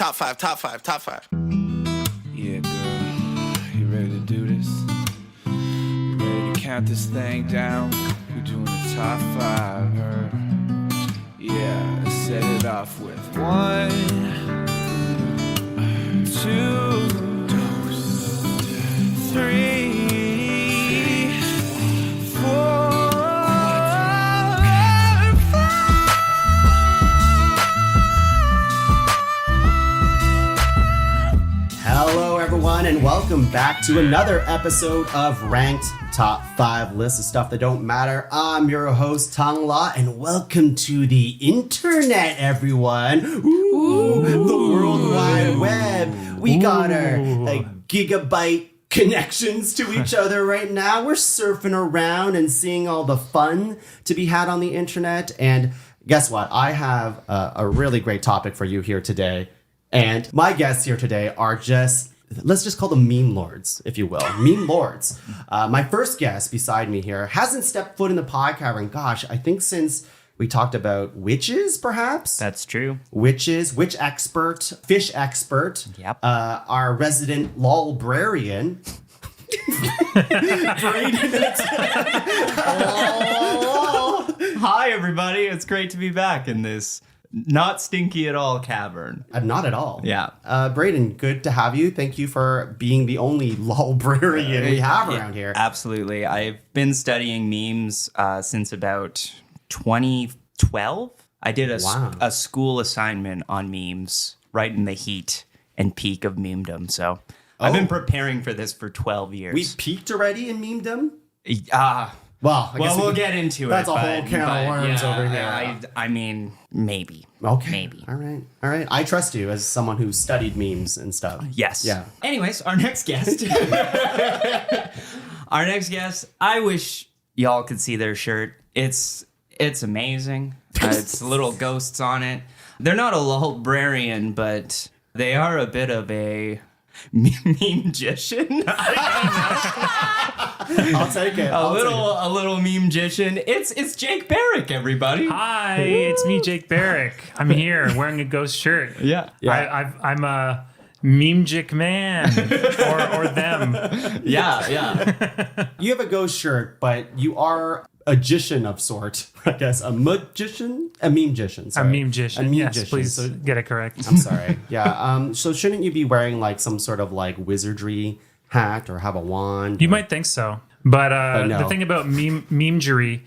Top five. Yeah, girl, you ready to do this? You ready to count this thing down? We're doing the top five, her. Yeah, let's set it off with 1, 2, 3, 4. Hello, everyone, and welcome back to another episode of Ranked Top 5 List of Stuff That Don't Matter. I'm your host, Tuong La, and welcome to the internet, everyone. The World Wide Web. We got our gigabyte connections to each other right now. We're surfing around and seeing all the fun to be had on the internet. And guess what? I have a really great topic for you here today. And my guests here today are let's just call them meme lords, if you will. Meme lords. My first guest beside me here hasn't stepped foot in the podcast, and gosh, I think since we talked about witches, perhaps? That's true. Witches, witch expert, fish expert. Yep. Our resident librarian. Braeden Etienne. Hi, everybody. It's great to be back in this not stinky at all cavern. Not at all. Yeah. Braeden, good to have you. Thank you for being the only librarian we have around here. Absolutely. I've been studying memes since about 2012. I did a school assignment on memes right in the heat and peak of memedom. So I've been preparing for this for 12 years. We peaked already in memedom? Well, I guess we'll get into that's it. That's a whole can of worms over here. I mean, maybe. Okay. Maybe. All right. I trust you as someone who studied memes and stuff. Yes. Yeah. Anyways, our next guest. I wish y'all could see their shirt. It's amazing. It's little ghosts on it. They're not a librarian, but they are a bit of a meme-magician. I'll take it. A little meme-magician. It's Jacob Barrick, everybody. Hi, it's me, Jacob Barrick. I'm here wearing a ghost shirt. Yeah. I'm a meme-jic man or them. Yeah. You have a ghost shirt, but you are a magician of sort. I guess a magician, a meme-magician. A meme-magician. Yes, please get it correct. I'm sorry. Yeah. So shouldn't you be wearing like some sort of like wizardry hat or have a wand? You might think so, but no. The thing about memegery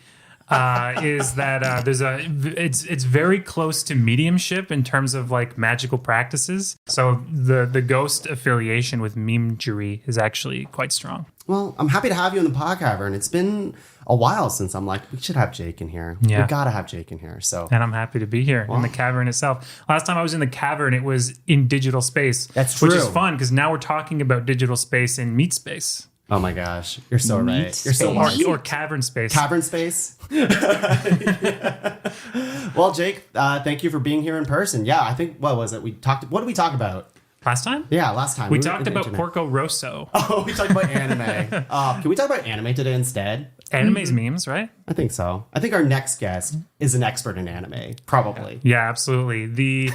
is that it's very close to mediumship in terms of like magical practices. So the ghost affiliation with memegery is actually quite strong. Well, I'm happy to have you on the podcast, and it's been a while since I'm like, we should have Jake in here. Yeah. We gotta have Jake in here. So, and I'm happy to be here in the cavern itself. Last time I was in the cavern, it was in digital space. That's true. Which is fun because now we're talking about digital space in meat space. Oh my gosh, you're so right. You're so right. Or cavern space. Cavern space. Well, Jake, thank you for being here in person. Yeah, I think, what was it? What did we talk about? Last time? Yeah, last time. We talked about Porco Rosso. Oh, we talked about anime. Can we talk about anime today instead? Anime's memes, right? I think so. I think our next guest is an expert in anime, probably. Yeah, absolutely. The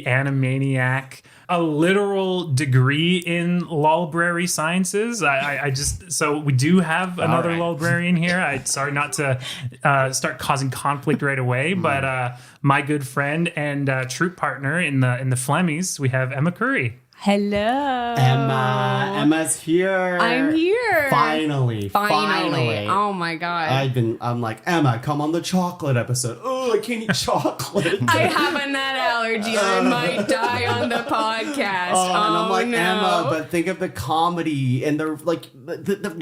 Animaniac, a literal degree in library sciences. So we do have another librarian here. Sorry not to start causing conflict right away, but my good friend and troop partner in the Flemmies, we have Emma Currie. Hello. Emma's here. I'm here. Finally. Oh my God. I'm like, Emma, come on the chocolate episode. Oh, I can't eat chocolate. I have a nut allergy. I might die on the podcast. And I'm like, no. Emma, but think of the comedy and the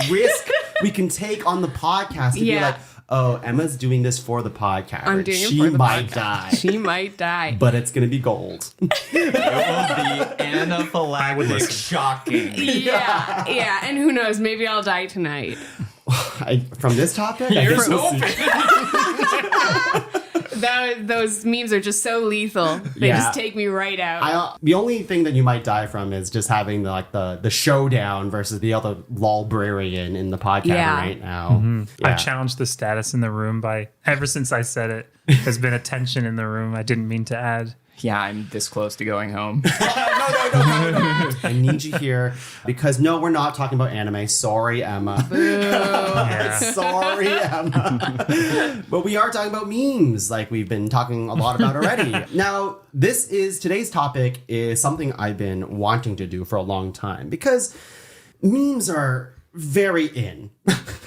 risk we can take on the podcast to be like, oh, Emma's doing this for the podcast. I'm doing it she for the might podcast. die. She might die. But it's going to be gold. It will be anaphylactic shocking. Yeah. And who knows? Maybe I'll die tonight. From this topic? Here's hoping. Those memes are just so lethal. They just take me right out. The only thing that you might die from is just having the showdown versus the other librarian in the podcast right now. Mm-hmm. Yeah. I've challenged the status in the room by, ever since I said it, there's been a tension in the room I didn't mean to add. Yeah, I'm this close to going home. No. I need you here because no, we're not talking about anime. Sorry, Emma. Sorry, Emma. But we are talking about memes, like we've been talking a lot about already. Now, today's topic is something I've been wanting to do for a long time because memes are very in.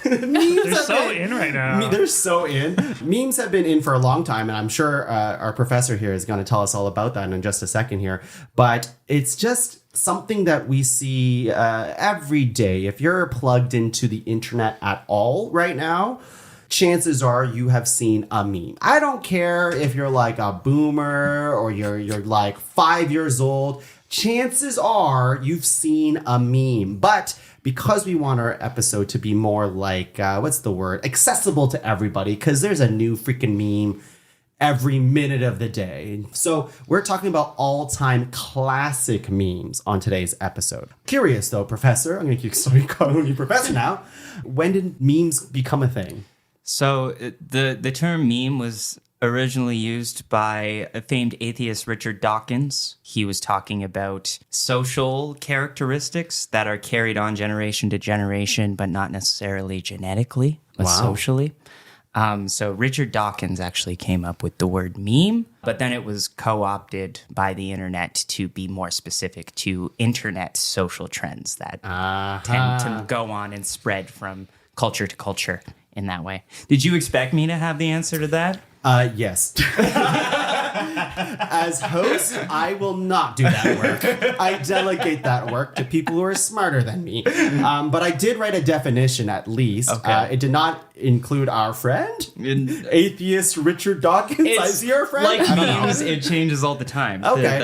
They're so in right now. They're so in. Memes have been in for a long time, and I'm sure our professor here is going to tell us all about that in just a second here. But it's just something that we see every day. If you're plugged into the internet at all right now, chances are you have seen a meme. I don't care if you're like a boomer or you're like 5 years old. Chances are you've seen a meme. But because we want our episode to be more like, accessible to everybody, because there's a new freaking meme every minute of the day. So we're talking about all-time classic memes on today's episode. Curious though, Professor, I'm going to keep calling you Professor now. When did memes become a thing? So the term meme was originally used by a famed atheist, Richard Dawkins. He was talking about social characteristics that are carried on generation to generation, but not necessarily genetically, but socially. So Richard Dawkins actually came up with the word meme, but then it was co-opted by the internet to be more specific to internet social trends that tend to go on and spread from culture to culture in that way. Did you expect me to have the answer to that? Yes. As host, I will not do that work. I delegate that work to people who are smarter than me. But I did write a definition at least. Okay. It did not include our friend, atheist Richard Dawkins. Is he our friend? Like memes, it changes all the time. Okay,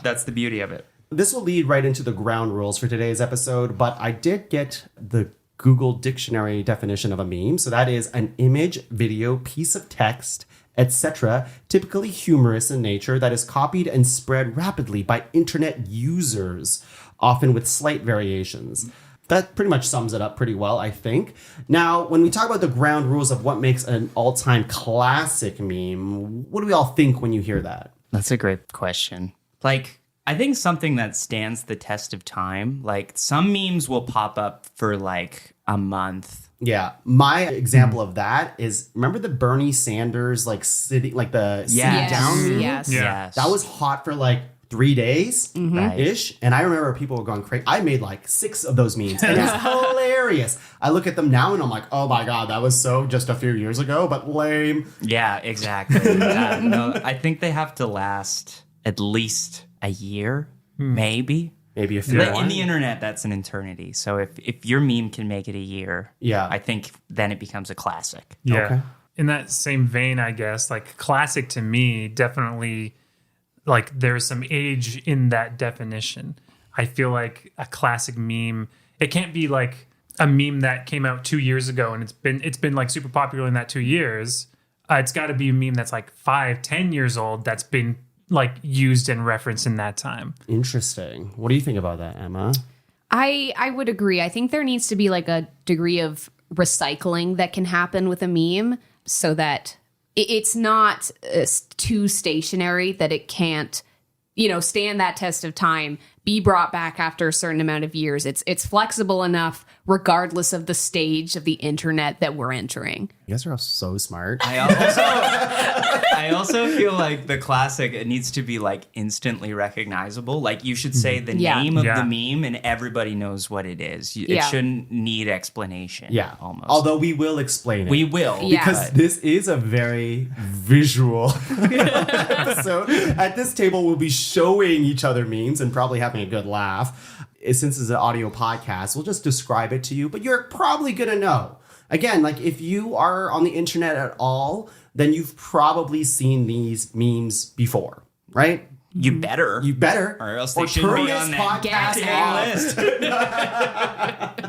That's the beauty of it. This will lead right into the ground rules for today's episode, but I did get the Google Dictionary definition of a meme. So that is an image, video, piece of text, etc., typically humorous in nature, that is copied and spread rapidly by internet users, often with slight variations. That pretty much sums it up pretty well, I think. Now, when we talk about the ground rules of what makes an all-time classic meme, what do we all think when you hear that? That's a great question. Like, I think something that stands the test of time, like some memes will pop up for like a month. Yeah, my example of that is, remember the Bernie Sanders like sitting, like the sitting down meme? Yes. Yeah. That was hot for like 3 days ish, and I remember people were going crazy. I made like 6 of those memes, and it's hilarious. I look at them now and I'm like, oh my god, that was so just a few years ago, but lame. Yeah, exactly. No, I think they have to last at least a year, maybe. Maybe a few. In the internet, that's an eternity. So if your meme can make it a year, I think then it becomes a classic. Yeah. Okay. In that same vein, I guess, like classic to me, definitely, like there's some age in that definition. I feel like a classic meme, it can't be like a meme that came out 2 years ago and it's been like super popular in that 2 years. It's got to be a meme that's like 5-10 years old that's been like used and referenced in that time. Interesting. What do you think about that, Emma? I would agree. I think there needs to be like a degree of recycling that can happen with a meme so that it's not too stationary, that it can't, stand that test of time, be brought back after a certain amount of years. It's flexible enough regardless of the stage of the internet that we're entering. You guys are all so smart. I also feel like the classic, it needs to be like instantly recognizable. Like you should say the name of the meme and everybody knows what it is. It shouldn't need explanation. Yeah. Almost. Although we will explain it. We will. Because this is a very visual episode. At this table, we'll be showing each other memes and probably having a good laugh. Since it's an audio podcast, we'll just describe it to you, but you're probably going to know. Again, like if you are on the internet at all, then you've probably seen these memes before, right? You better. Or else they shouldn't turn be this on that podcast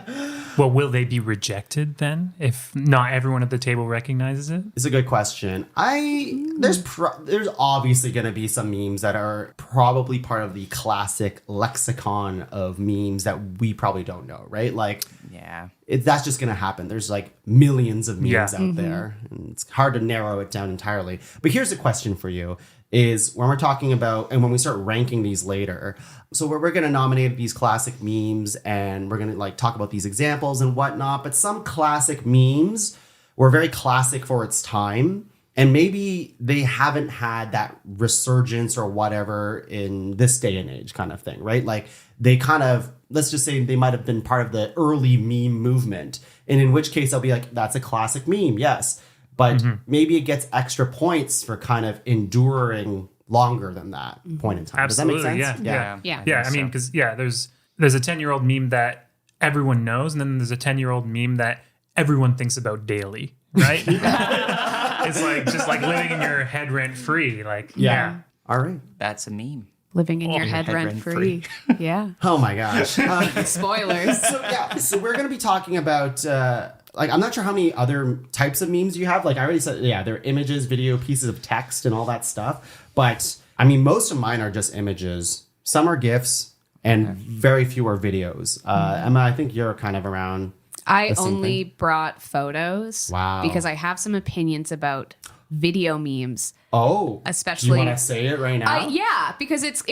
list. Well, will they be rejected then if not everyone at the table recognizes it? It's a good question. There's obviously going to be some memes that are probably part of the classic lexicon of memes that we probably don't know, right? Like, that's just going to happen. There's like millions of memes out there, and it's hard to narrow it down entirely. But here's a question for you. is when we're talking about, and when we start ranking these later. So we're going to nominate these classic memes, and we're going to like talk about these examples and whatnot. But some classic memes were very classic for its time. And maybe they haven't had that resurgence or whatever in this day and age kind of thing, right? Like they kind of, let's just say they might have been part of the early meme movement. And in which case I'll be like, that's a classic meme, yes. But maybe it gets extra points for kind of enduring longer than that point in time. Absolutely, Does that make sense? Yeah. I mean, because there's a 10-year-old meme that everyone knows, and then there's a 10-year-old meme that everyone thinks about daily, right? It's like just like living in your head rent free. Like, yeah. All right. That's a meme. Living in your head rent free. Yeah. Oh my gosh. Spoilers. So we're going to be talking about, like, I'm not sure how many other types of memes you have. Like I already said, there are images, video, pieces of text, and all that stuff. But I mean, most of mine are just images. Some are GIFs, and very few are videos. Emma, I think you're kind of around. I only brought photos. Wow. Because I have some opinions about video memes. Oh, especially. Do you want to say it right now? Yeah, because it's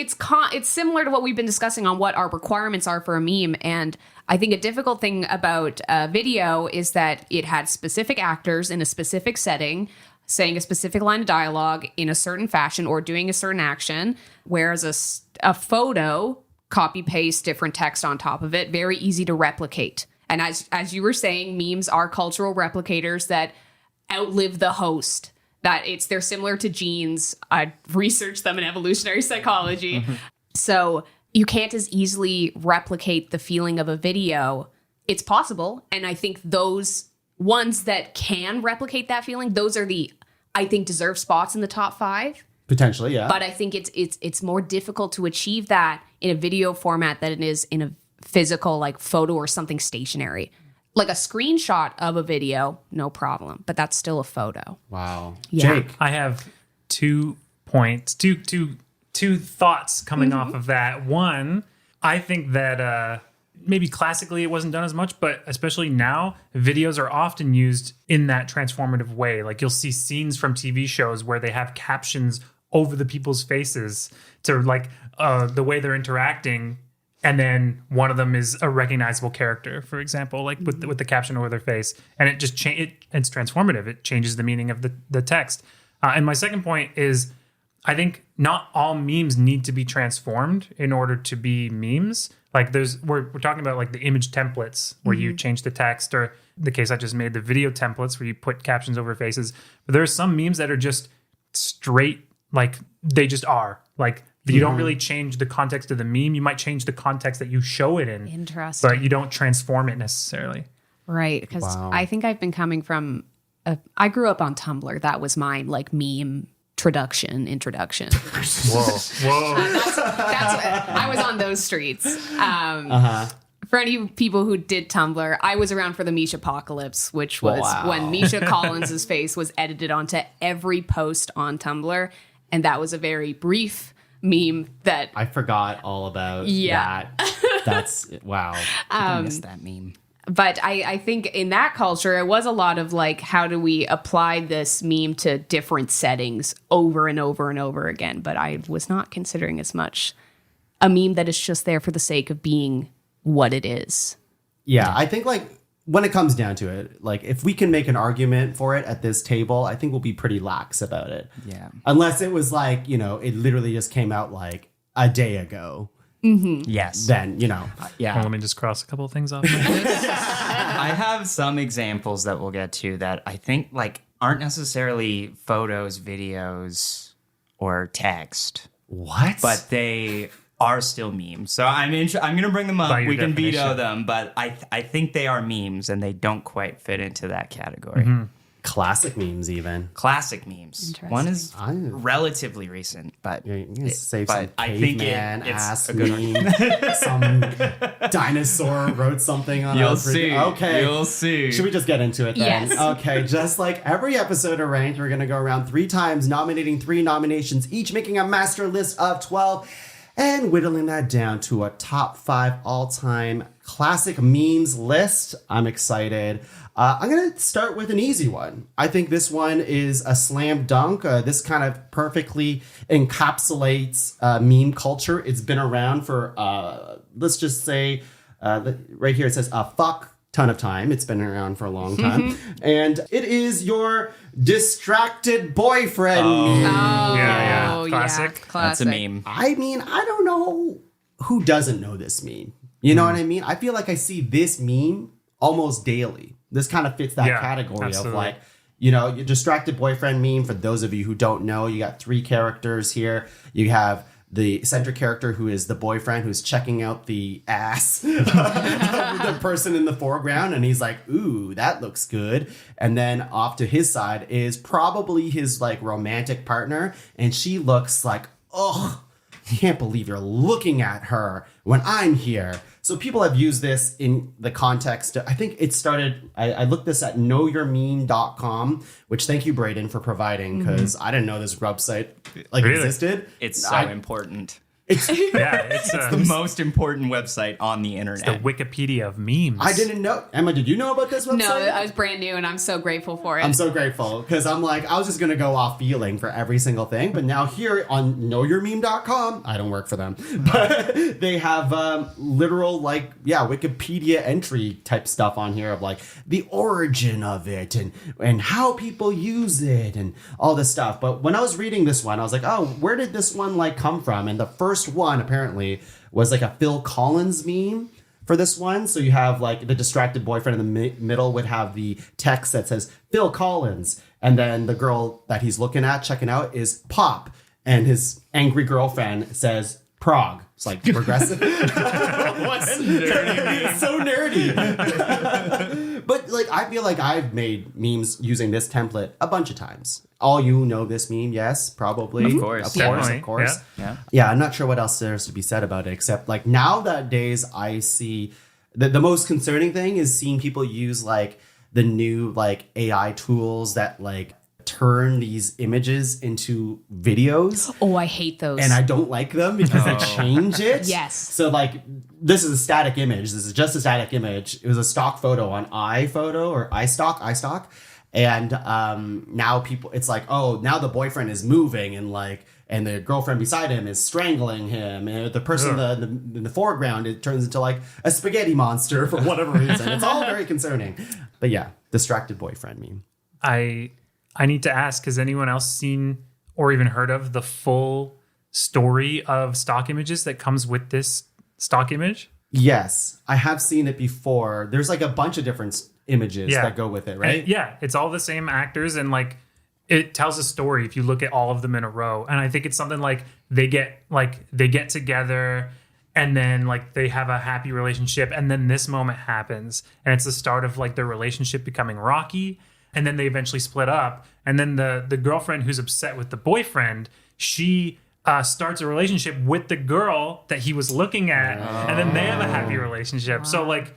similar to what we've been discussing on what our requirements are for a meme. And I think a difficult thing about video is that it had specific actors in a specific setting saying a specific line of dialogue in a certain fashion or doing a certain action, whereas a photo, copy paste different text on top of it, very easy to replicate. And as you were saying, memes are cultural replicators that outlive the host. They're similar to genes. I researched them in evolutionary psychology. So you can't as easily replicate the feeling of a video. It's possible. And I think those ones that can replicate that feeling, those are I think deserve spots in the top 5. Potentially, yeah. But I think it's more difficult to achieve that in a video format than it is in a physical like photo or something stationary. Like a screenshot of a video, no problem, but that's still a photo. Wow. Yeah. Jake. I have 2 points, two thoughts coming off of that. One, I think that maybe classically it wasn't done as much, but especially now, videos are often used in that transformative way. Like you'll see scenes from TV shows where they have captions over the people's faces to like the way they're interacting. And then one of them is a recognizable character, for example, like with the caption over their face. And it just it's transformative. It changes the meaning of the text. And my second point is, I think not all memes need to be transformed in order to be memes. Like we're talking about like the image templates where you change the text, or the case I just made, the video templates where you put captions over faces. But there are some memes that are just straight, like they just are. Like you don't really change the context of the meme. You might change the context that you show it in. Interesting. But you don't transform it necessarily. Right. Because I think I've been coming from, I grew up on Tumblr. That was my like meme introduction. Whoa. I was on those streets. For any people who did Tumblr, I was around for the Misha Apocalypse, which was when Misha Collins' face was edited onto every post on Tumblr. And that was a very brief meme that I forgot all about that. That's wow. I missed that meme. But I think in that culture, it was a lot of like, how do we apply this meme to different settings over and over and over again? But I was not considering as much a meme that is just there for the sake of being what it is. Yeah, I think like when it comes down to it, like if we can make an argument for it at this table, I think we'll be pretty lax about it. Yeah. Unless it was like, it literally just came out like a day ago. Yes. Then, Well, let me just cross a couple of things off my list. I have some examples that we'll get to that I think like aren't necessarily photos, videos, or text. What? But they are still memes. So I'm going to bring them up. We can veto them, but I think they are memes and they don't quite fit into that category. Classic memes, even. Classic memes. Interesting. One is relatively recent, but You're gonna save but some I think caveman it's ass a good meme. Some dinosaur wrote something on You'll our see. Okay. You'll see. Should we just get into it then? Yes. Okay, just like every episode of Ranked, we're going to go around 3 times, nominating 3 nominations, each making a master list of 12, and whittling that down to a top 5 all-time classic memes list. I'm excited. I'm going to start with an easy one. I think this one is a slam dunk. This kind of perfectly encapsulates meme culture. It's been around for, let's just say, right here it says a fuck ton of time. It's been around for a long time. And it is your distracted boyfriend meme. Yeah. Classic. That's a meme. I mean, I don't know who doesn't know this meme. You know what I mean? I feel like I see this meme almost daily. This kind of fits that category of like, you know, your distracted boyfriend meme. For those of you who don't know, you got 3 characters here. You have the central character who is the boyfriend who's checking out the ass of the person in the foreground. And he's like, ooh, that looks good. And then off to his side is probably his like romantic partner. And she looks like, oh, can't believe you're looking at her when I'm here. So people have used this in the context. I think it started, I looked this at knowyourmeme.com, which thank you, Braeden, for providing, because I didn't know this website existed. It's so important. It's it's the most important website on the internet. It's the Wikipedia of memes. I didn't know. Emma, did you know about this website? No, I was brand new and I'm so grateful for it. I'm so grateful because I'm like, I was just going to go off feeling for every single thing. But now here on knowyourmeme.com, I don't work for them, but they have literal Wikipedia entry type stuff on here of like the origin of it and how people use it and all this stuff. But when I was reading this one, I was like, oh, where did this one like come from? And the first one apparently was like a Phil Collins meme for this one. So you have like the distracted boyfriend in the middle would have the text that says Phil Collins. And then the girl that he's looking at, checking out, is Pop. And his angry girlfriend says Prague. It's like progressive. It's so nerdy. But like, I feel like I've made memes using this template a bunch of times. All you know this meme, yes, probably. Of course. Of course. Yeah, I'm not sure what else there's to be said about it, except like nowadays I see the most concerning thing is seeing people use like the new like AI tools that like turn these images into videos. Oh, I hate those. And I don't like them because they change it. Yes. So like this is a static image. This is just a static image. It was a stock photo on iPhoto or iStock. And now people, it's like, oh, now the boyfriend is moving and like, and the girlfriend beside him is strangling him. And the person in the foreground, it turns into like a spaghetti monster for whatever reason. It's all very concerning. But yeah, distracted boyfriend meme. I need to ask, has anyone else seen or even heard of the full story of stock images that comes with this stock image? Yes, I have seen it before. There's like a bunch of different images that go with it, right? And it's all the same actors and like it tells a story if you look at all of them in a row. And I think it's something like they get together and then like they have a happy relationship and then this moment happens and it's the start of like their relationship becoming rocky. And then they eventually split up. And then the girlfriend who's upset with the boyfriend, she starts a relationship with the girl that he was looking at. And then they have a happy relationship. So like,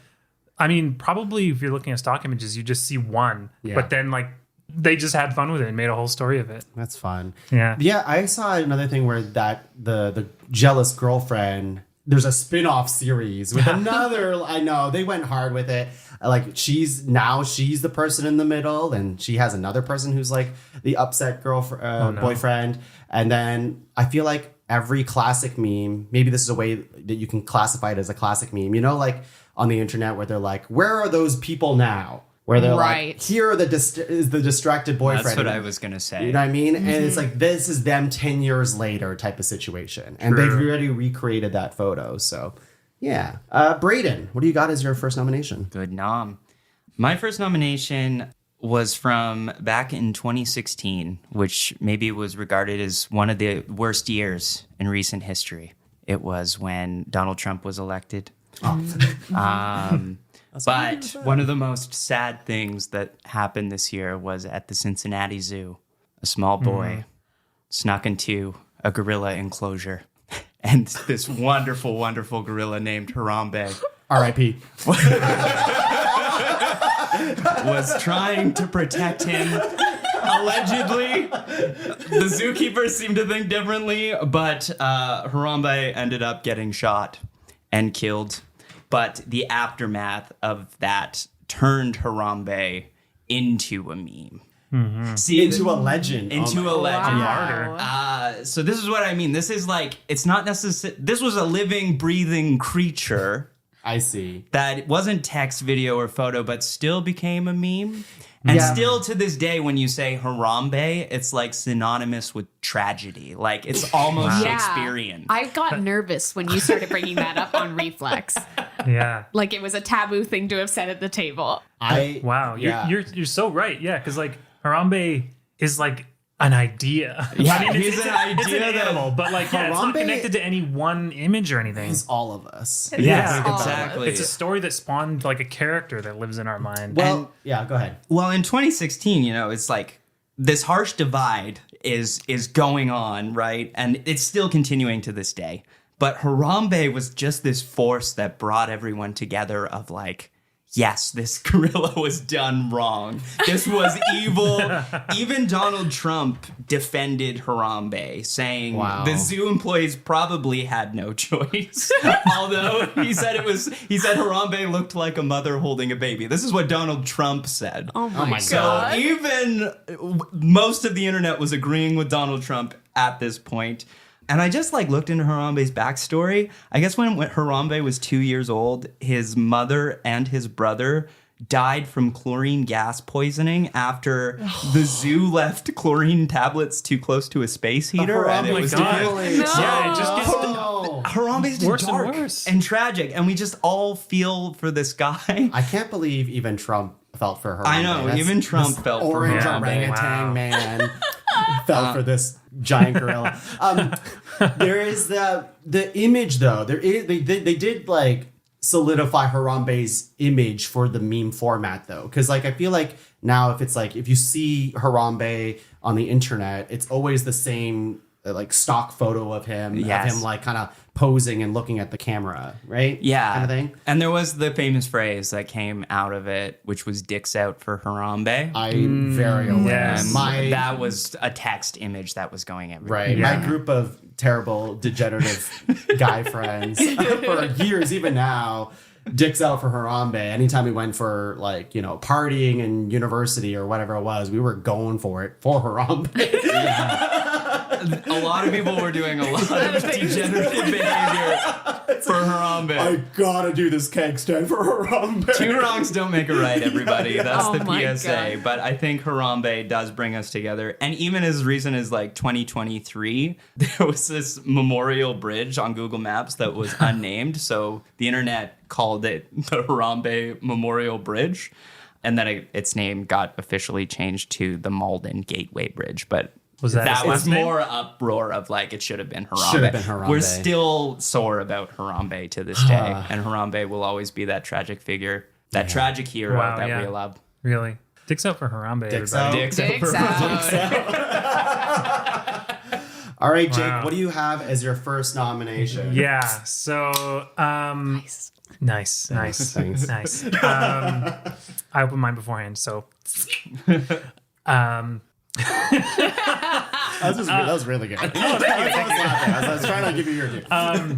I mean, probably if you're looking at stock images, you just see one. Yeah. But then like they just had fun with it and made a whole story of it. That's fun. Yeah. Yeah, I saw another thing where that the jealous girlfriend, there's a spin-off series with another, I know, they went hard with it. Like she's the person in the middle and she has another person who's like the upset boyfriend. And then I feel like every classic meme, maybe this is a way that you can classify it as a classic meme, you know, like on the internet where they're like, where are those people now? Where they're like, here is the distracted boyfriend. That's what I was going to say. You know what I mean? Mm-hmm. And it's like, this is them 10 years later type of situation. And they've already recreated that photo. So yeah. Braeden, what do you got as your first nomination? Good nom. My first nomination was from back in 2016, which maybe was regarded as one of the worst years in recent history. It was when Donald Trump was elected. But one of the most sad things that happened this year was at the Cincinnati Zoo. A small boy snuck into a gorilla enclosure. And this wonderful, wonderful gorilla named Harambe, R.I.P. was trying to protect him. Allegedly, the zookeepers seem to think differently, but Harambe ended up getting shot and killed. But the aftermath of that turned Harambe into a meme. See, Into a legend. Into a legend. Wow. So this is what I mean. This is like, it's not necessary. This was a living, breathing creature I see. that wasn't text, video, or photo, but still became a meme. And still to this day, when you say Harambe, it's like synonymous with tragedy. Like it's almost Shakespearean. I got nervous when you started bringing that up on Reflex. Yeah. Like it was a taboo thing to have said at the table. Wow. Yeah. You're so right. Yeah. Because like Harambe is like an idea. Yeah, I mean, he's it's an it's idea an that- animal, but like, yeah, it's not Harambe connected to any one image or anything. It's all of us. Yeah, exactly. It's a story that spawned like a character that lives in our mind. Well, yeah, go ahead. Well, in 2016, it's like this harsh divide is going on, right? And it's still continuing to this day. But Harambe was just this force that brought everyone together of like, yes, this gorilla was done wrong. This was evil. Even Donald Trump defended Harambe, saying the zoo employees probably had no choice. Although he said Harambe looked like a mother holding a baby. This is what Donald Trump said. Oh my So God. even most of the internet was agreeing with Donald Trump at this point. And I just like looked into Harambe's backstory. I guess when Harambe was 2 years old, his mother and his brother died from chlorine gas poisoning after the zoo left chlorine tablets too close to a space heater. And it was family. No. Yeah, it just gets Harambe's just Worse and dark worse. and tragic. And we just all feel for this guy. I can't believe even Trump felt for her. I know, even Trump felt for orange Harambe. orangutan Wow. man fell for this giant gorilla. There is the image though. There is they did like solidify Harambe's image for the meme format though, because like I feel like now if you see Harambe on the internet, it's always the same like stock photo of him, Yes. of him like kind of posing and looking at the camera, right? Yeah. kind of thing. And there was the famous phrase that came out of it, which was "dicks out for Harambe." I'm very aware. yes. That was a text image that was going everywhere. Right. Yeah. My group of terrible, degenerative guy friends for years, even now, dicks out for Harambe. Anytime we went for like, partying in university or whatever it was, we were going for it for Harambe. A lot of people were doing a lot of degenerative behavior for Harambe. I gotta do this keg stand for Harambe. Two wrongs don't make a right, everybody. That's Oh the my PSA. God. But I think Harambe does bring us together. And even as recent as like 2023, there was this memorial bridge on Google Maps that was unnamed. So the internet called it the Harambe Memorial Bridge. And then its name got officially changed to the Malden Gateway Bridge. But Was that his that was last name? more uproar of like it should have been Harambe. Should have been Harambe. We're still sore about Harambe to this day, and Harambe will always be that tragic figure, that tragic hero Wow, that yeah. we love. Really. Dicks out for Harambe, Dicks everybody. out. Dicks Dicks All right, Jake, Wow. what do you have as your first nomination? Yeah. So, nice. Thanks. Nice. I opened mine beforehand, so. That was really good. I was trying to give you your due.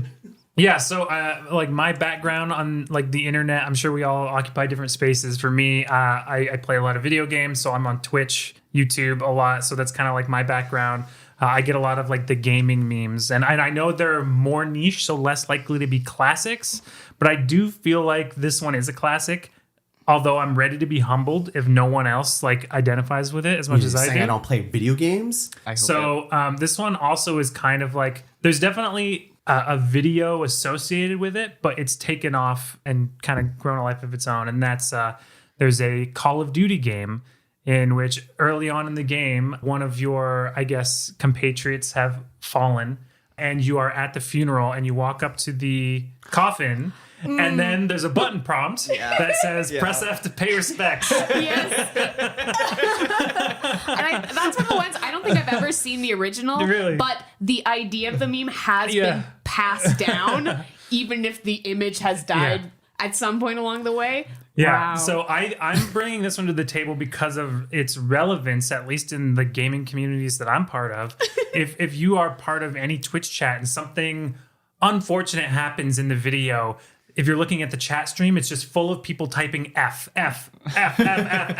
Yeah, so like my background on like the internet, I'm sure we all occupy different spaces. For me, I play a lot of video games, so I'm on Twitch, YouTube a lot. So that's kind of like my background. I get a lot of like the gaming memes, and I know they're more niche, so less likely to be classics. But I do feel like this one is a classic. Although I'm ready to be humbled if no one else like identifies with it as much as I saying do. I don't play video games. So this one also is kind of like there's definitely a video associated with it, but it's taken off and kind of grown a life of its own. And that's there's a Call of Duty game in which early on in the game, one of your, I guess, compatriots have fallen, and you are at the funeral, and you walk up to the coffin. And then there's a button prompt that says, press F to pay respects. Yes. And that's one of the ones I don't think I've ever seen the original. Really? But the idea of the meme has been passed down, even if the image has died at some point along the way. Yeah, Wow. so I'm bringing this one to the table because of its relevance, at least in the gaming communities that I'm part of. If you are part of any Twitch chat and something unfortunate happens in the video, if you're looking at the chat stream, it's just full of people typing F, F, F, F,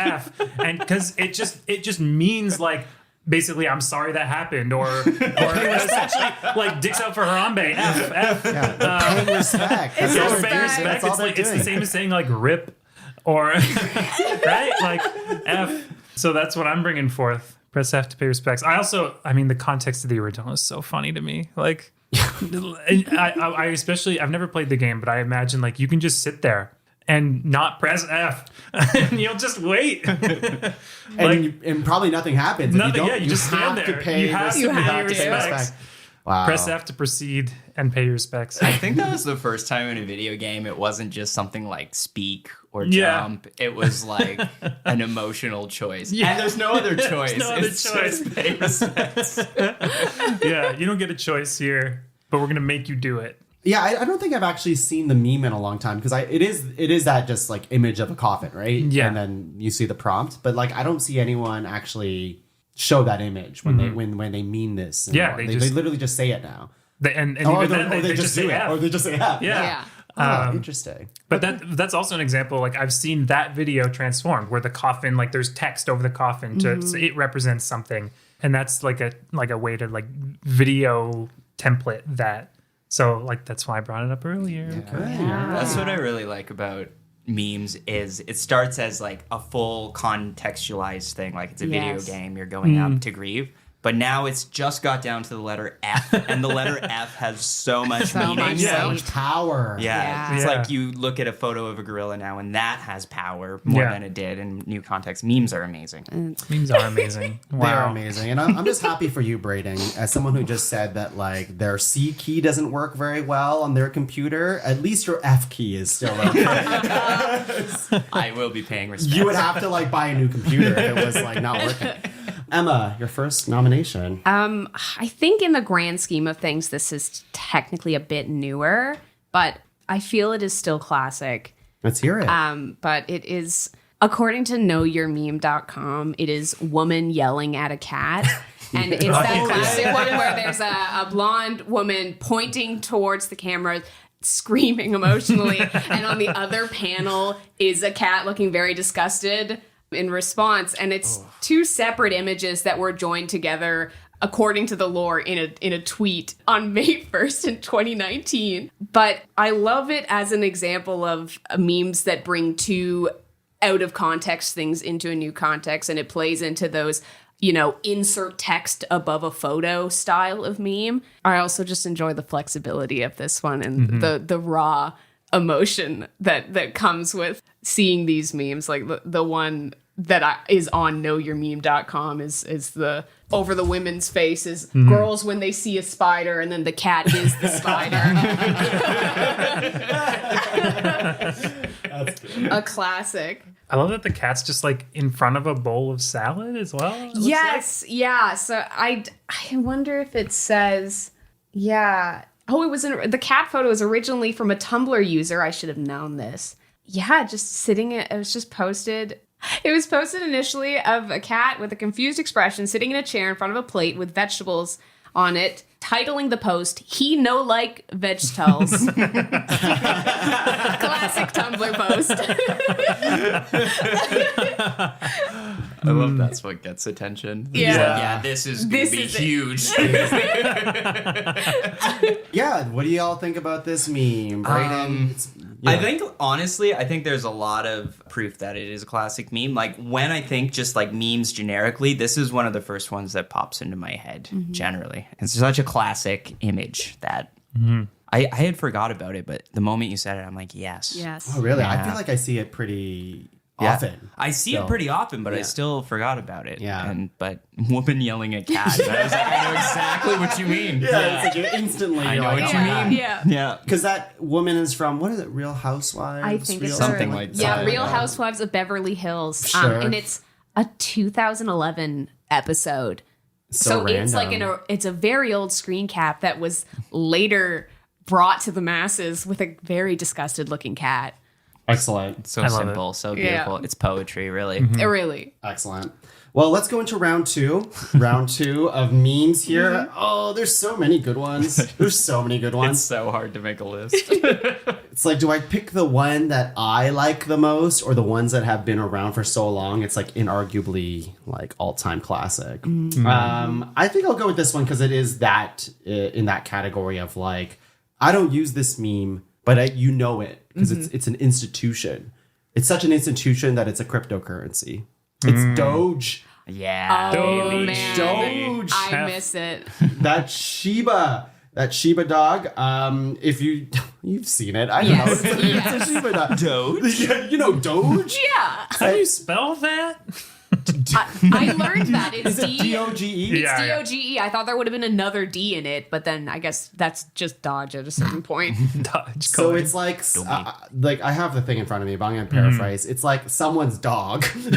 F, F. And because it just means like, basically, I'm sorry that happened, or essentially like dicks out for Harambe. F, F. Yeah, paying respect. It's all just they're paying doing. respect. That's all It's they're like it's the doing. same as saying like rip, or right, like F. So that's what I'm bringing forth. Press F to pay respects. I mean, the context of the original is so funny to me. Like, I especially, I've never played the game, but I imagine like you can just sit there and not press F, and you'll just wait. And probably nothing happens. Nothing, If you don't, yeah, you just stand have there. to pay You have to respect. pay respects. Wow. Press F to proceed and pay your respects. I think that was the first time in a video game it wasn't just something like speak or Yeah. jump. It was like an emotional choice. Yeah. And there's no other choice. no other It's choice. just pay respects. Yeah, you don't get a choice here, but we're gonna make you do it. Yeah, I don't think I've actually seen the meme in a long time because it is that just like image of a coffin, right? Yeah. And then you see the prompt, but like I don't see anyone actually show that image when they mean this. Yeah, anymore. they they just- literally just say it now. And Or even then, they just say do it. F. Or they just say F. Yeah. Yeah. Oh, interesting. But that's also an example. Like I've seen that video transformed where the coffin, like there's text over the coffin to so it represents something, and that's like a way to like video template that. So like that's why I brought it up earlier. That's what I really like about memes is it starts as like a full contextualized thing. Like it's a video Yes. game. You're going up to grieve. But now it's just got down to the letter F, and the letter F has so much So meaning. much So weight. much power. Yeah, it's Yeah. like you look at a photo of a gorilla now, and that has power more Yeah. than it did in new context. Memes are amazing. Memes are amazing. They are Wow. amazing. And I'm just happy for you, Braeden, as someone who just said that like their C key doesn't work very well on their computer. At least your F key is still okay. I will be paying respect. You would have to like buy a new computer if it was like not working. Emma, your first nomination. I think in the grand scheme of things, this is technically a bit newer, but I feel it is still classic. Let's hear it. But it is, according to knowyourmeme.com, it is woman yelling at a cat. And it's that classic one where there's a blonde woman pointing towards the camera, screaming emotionally. And on the other panel is a cat looking very disgusted in response. And it's two separate images that were joined together according to the lore in a tweet on May 1st in 2019. But I love it as an example of memes that bring two out of context things into a new context, and it plays into those, you know, insert text above a photo style of meme. I also just enjoy the flexibility of this one and the raw emotion that comes with seeing these memes. Like the one that is on knowyourmeme.com is the over the women's face is girls when they see a spider, and then the cat is the spider. A classic. I love that the cat's just like in front of a bowl of salad as well. it looks Yes, yeah. So I wonder if it says, yeah. Oh, it was the cat photo was originally from a Tumblr user. I should have known this. Yeah, just sitting. It was just posted. It was posted initially of a cat with a confused expression sitting in a chair in front of a plate with vegetables on it, titling the post, "He no like vegetables." Classic Tumblr post. I love that's what gets attention. Yeah. It's like, yeah, this is going This to be is it. huge. Yeah, what do y'all think about this meme, Braeden? I think, honestly, I think there's a lot of proof that it is a classic meme. Like, when I think just, like, memes generically, this is one of the first ones that pops into my head, generally. It's such a classic image that I had forgot about it, but the moment you said it, I'm like, yes. Yes. Oh, really? I Yeah. feel like I see it pretty Yeah. often. I see So, it pretty often, but I yeah. still forgot about it. Yeah. But woman yelling at cat, I was like, I know exactly what you mean. Yeah, it's like you instantly. I you're know like, what oh you my God. mean. Yeah. Yeah. Because that woman is from, what is it, Real Housewives? I think it's Something like that. Yeah, Real Yeah. Housewives of Beverly Hills. Sure. And it's a 2011 episode. So it's like random. it's a very old screen cap that was later brought to the masses with a very disgusted looking cat. Excellent. So I love simple, so Yeah. beautiful. It's poetry, really. Really. Excellent. Well, let's go into round two. Round two of memes here. Oh, there's so many good ones. There's so many good ones. It's so hard to make a list. It's like, do I pick the one that I like the most or the ones that have been around for so long? It's like inarguably like all-time classic. I think I'll go with this one because it is that in that category of like, I don't use this meme, but you know it because it's an institution. It's such an institution that it's a cryptocurrency. It's Doge. Yeah. Oh, baby. man. Doge. I miss it. That Shiba dog. If you've seen it, I don't know. It's a Shiba dog. Doge? Yeah, you know Doge. Yeah. How do you spell that? I learned that it's Is it D-O-G-E? Yeah. D-O-G-E. I thought there would have been another D in it, but then I guess that's just Dodge at a certain point. Dodge. So it's like I have the thing in front of me, but I'm gonna paraphrase. It's like someone's dog from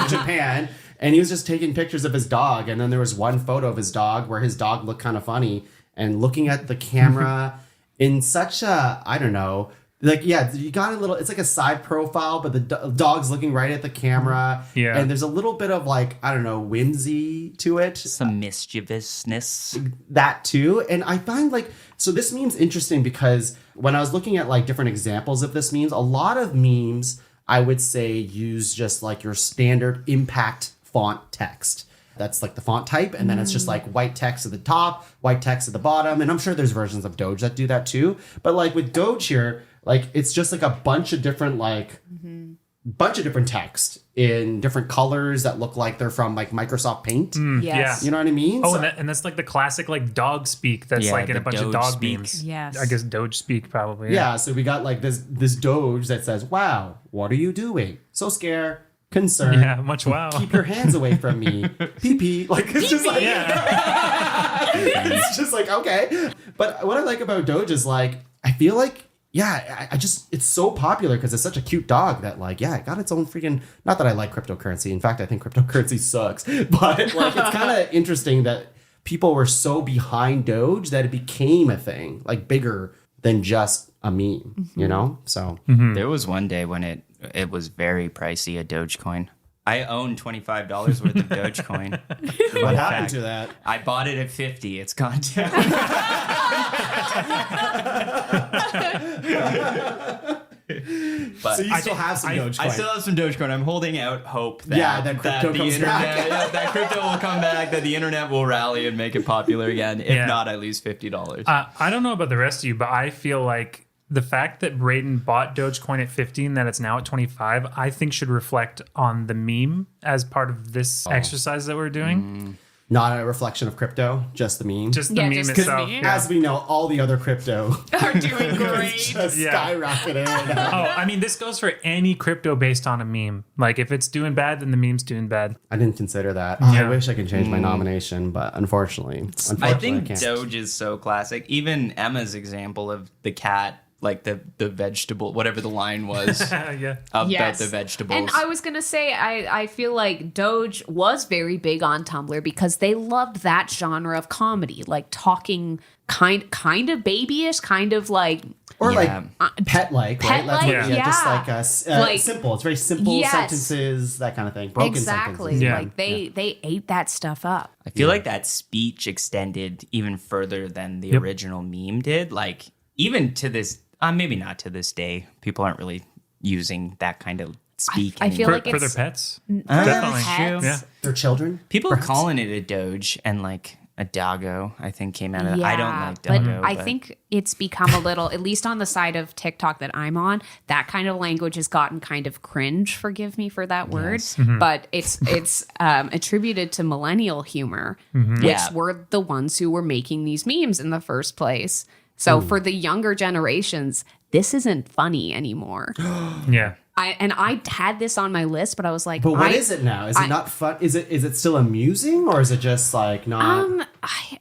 Japan, and he was just taking pictures of his dog, and then there was one photo of his dog where his dog looked kind of funny and looking at the camera in such a, I don't know. Like, yeah, you got a little, it's like a side profile, but the dog's looking right at the camera. Yeah. And there's a little bit of like, I don't know, whimsy to it. Some mischievousness. That too. And I find like, so this meme's interesting because when I was looking at like different examples of this memes, a lot of memes, I would say, use just like your standard impact font text. That's like the font type. And then it's just like white text at the top, white text at the bottom. And I'm sure there's versions of Doge that do that too. But like with Doge here, like it's just like a bunch of different text in different colors that look like they're from like Microsoft Paint. Yes. You know what I mean? Oh, So- and that's like the classic like dog speak that's Yeah, like in a the bunch of Doge dog speak. memes. Yes. I guess Doge speak probably. yeah, so we got like this Doge that says, "Wow, what are you doing? So scared, concerned. Yeah, much wow. Keep your hands away from me. Pee pee." Like it's just like it's just like okay. But what I like about Doge is like I feel like I just it's so popular because it's such a cute dog that like it got its own freaking. Not that I like cryptocurrency. In fact, I think cryptocurrency sucks. But like it's kind of interesting that people were so behind Doge that it became a thing, like bigger than just a meme. You know, so. There was one day when it was very pricey, a Dogecoin. I own $25 worth of Dogecoin. What happened to that? I bought it at 50. It's gone down. But So you still have some Dogecoin. I still have some Dogecoin. I'm holding out hope that, that crypto the comes internet, back. that crypto will come back, that the internet will rally and make it popular again. If Yeah. not, I lose $50. I don't know about the rest of you, but I feel like the fact that Braeden bought Dogecoin at 15, that it's now at 25, I think should reflect on the meme as part of this exercise that we're doing. Not a reflection of crypto, just the meme. Just the meme just the itself. meme. Yeah. As we know, all the other crypto Are doing great. just Yeah. skyrocketed. Oh, I mean, this goes for any crypto based on a meme. Like, if it's doing bad, then the meme's doing bad. I didn't consider that. Oh, I Yeah. wish I could change my nomination, but unfortunately I think can't. Doge is so classic. Even Emma's example of the cat, like the vegetable, whatever the line was Yeah. about Yes. the vegetables. And I was going to say, I feel like Doge was very big on Tumblr because they loved that genre of comedy, like talking kind of babyish, kind of like Or Yeah. like pet-like, right? Pet-like, Just yeah. like Like- simple. It's very simple Yes. sentences, that kind of thing. Broken exactly. sentences. Yeah. Like they ate that stuff up. I feel like that speech extended even further than the original meme did. Like even to this, maybe not to this day, people aren't really using that kind of speak. I feel For, like for their it's pets. Definitely. Definitely. Yeah. Their children. people perhaps? calling it a Doge and like a doggo, I think came out of that. I don't like but doggo. I think it's become a little, at least on the side of TikTok that I'm on, that kind of language has gotten kind of cringe. Forgive me for that word, but it's attributed to millennial humor, which Yeah. were the ones who were making these memes in the first place. So for the younger generations, this isn't funny anymore. Yeah. I had this on my list, but I was like, But what is it now? Is it not fun? Is it still amusing, or is it just like not?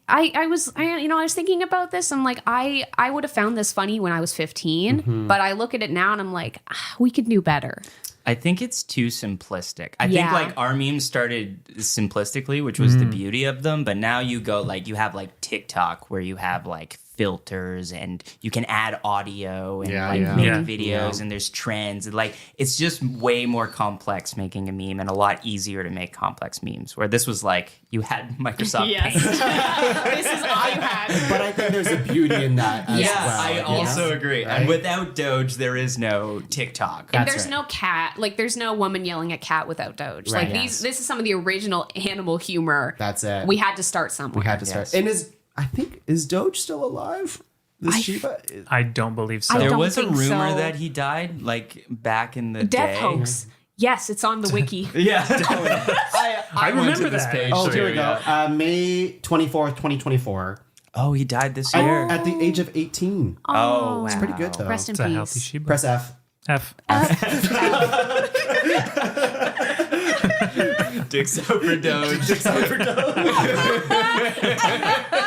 I was thinking about this. I'm like, I would have found this funny when I was 15, but I look at it now and I'm like, we could do better. I think it's too simplistic. I Yeah. think like our memes started simplistically, which was the beauty of them. But now you go like you have like TikTok where you have like filters and you can add audio and Yeah. make Yeah. videos and there's trends. And, like, it's just way more complex making a meme and a lot easier to make complex memes. Where this was like you had Microsoft Yes. Paint. This is all you had. But I think there's a beauty in that as Yes. well. I you know? also agree. Right? And without Doge, there is no TikTok. And That's there's right. no cat, like there's no woman yelling at cat without Doge. Right. Like Yes. this is some of the original animal humor. That's it. We had to start somewhere. We had to start. Yes. And is Doge still alive? This Shiba? I don't believe so. I There don't was a think rumor so. that he died, like, back in the Death day. hoax. Yes, it's on the wiki. Yeah. I went remember to this that, page. Oh, actually. here we go. May 24th, 2024. Oh, he died this year. At the age of 18. Oh, wow. It's pretty good, though. Rest in It's a healthy peace. Shiba. Press F. F. Dick's over Doge.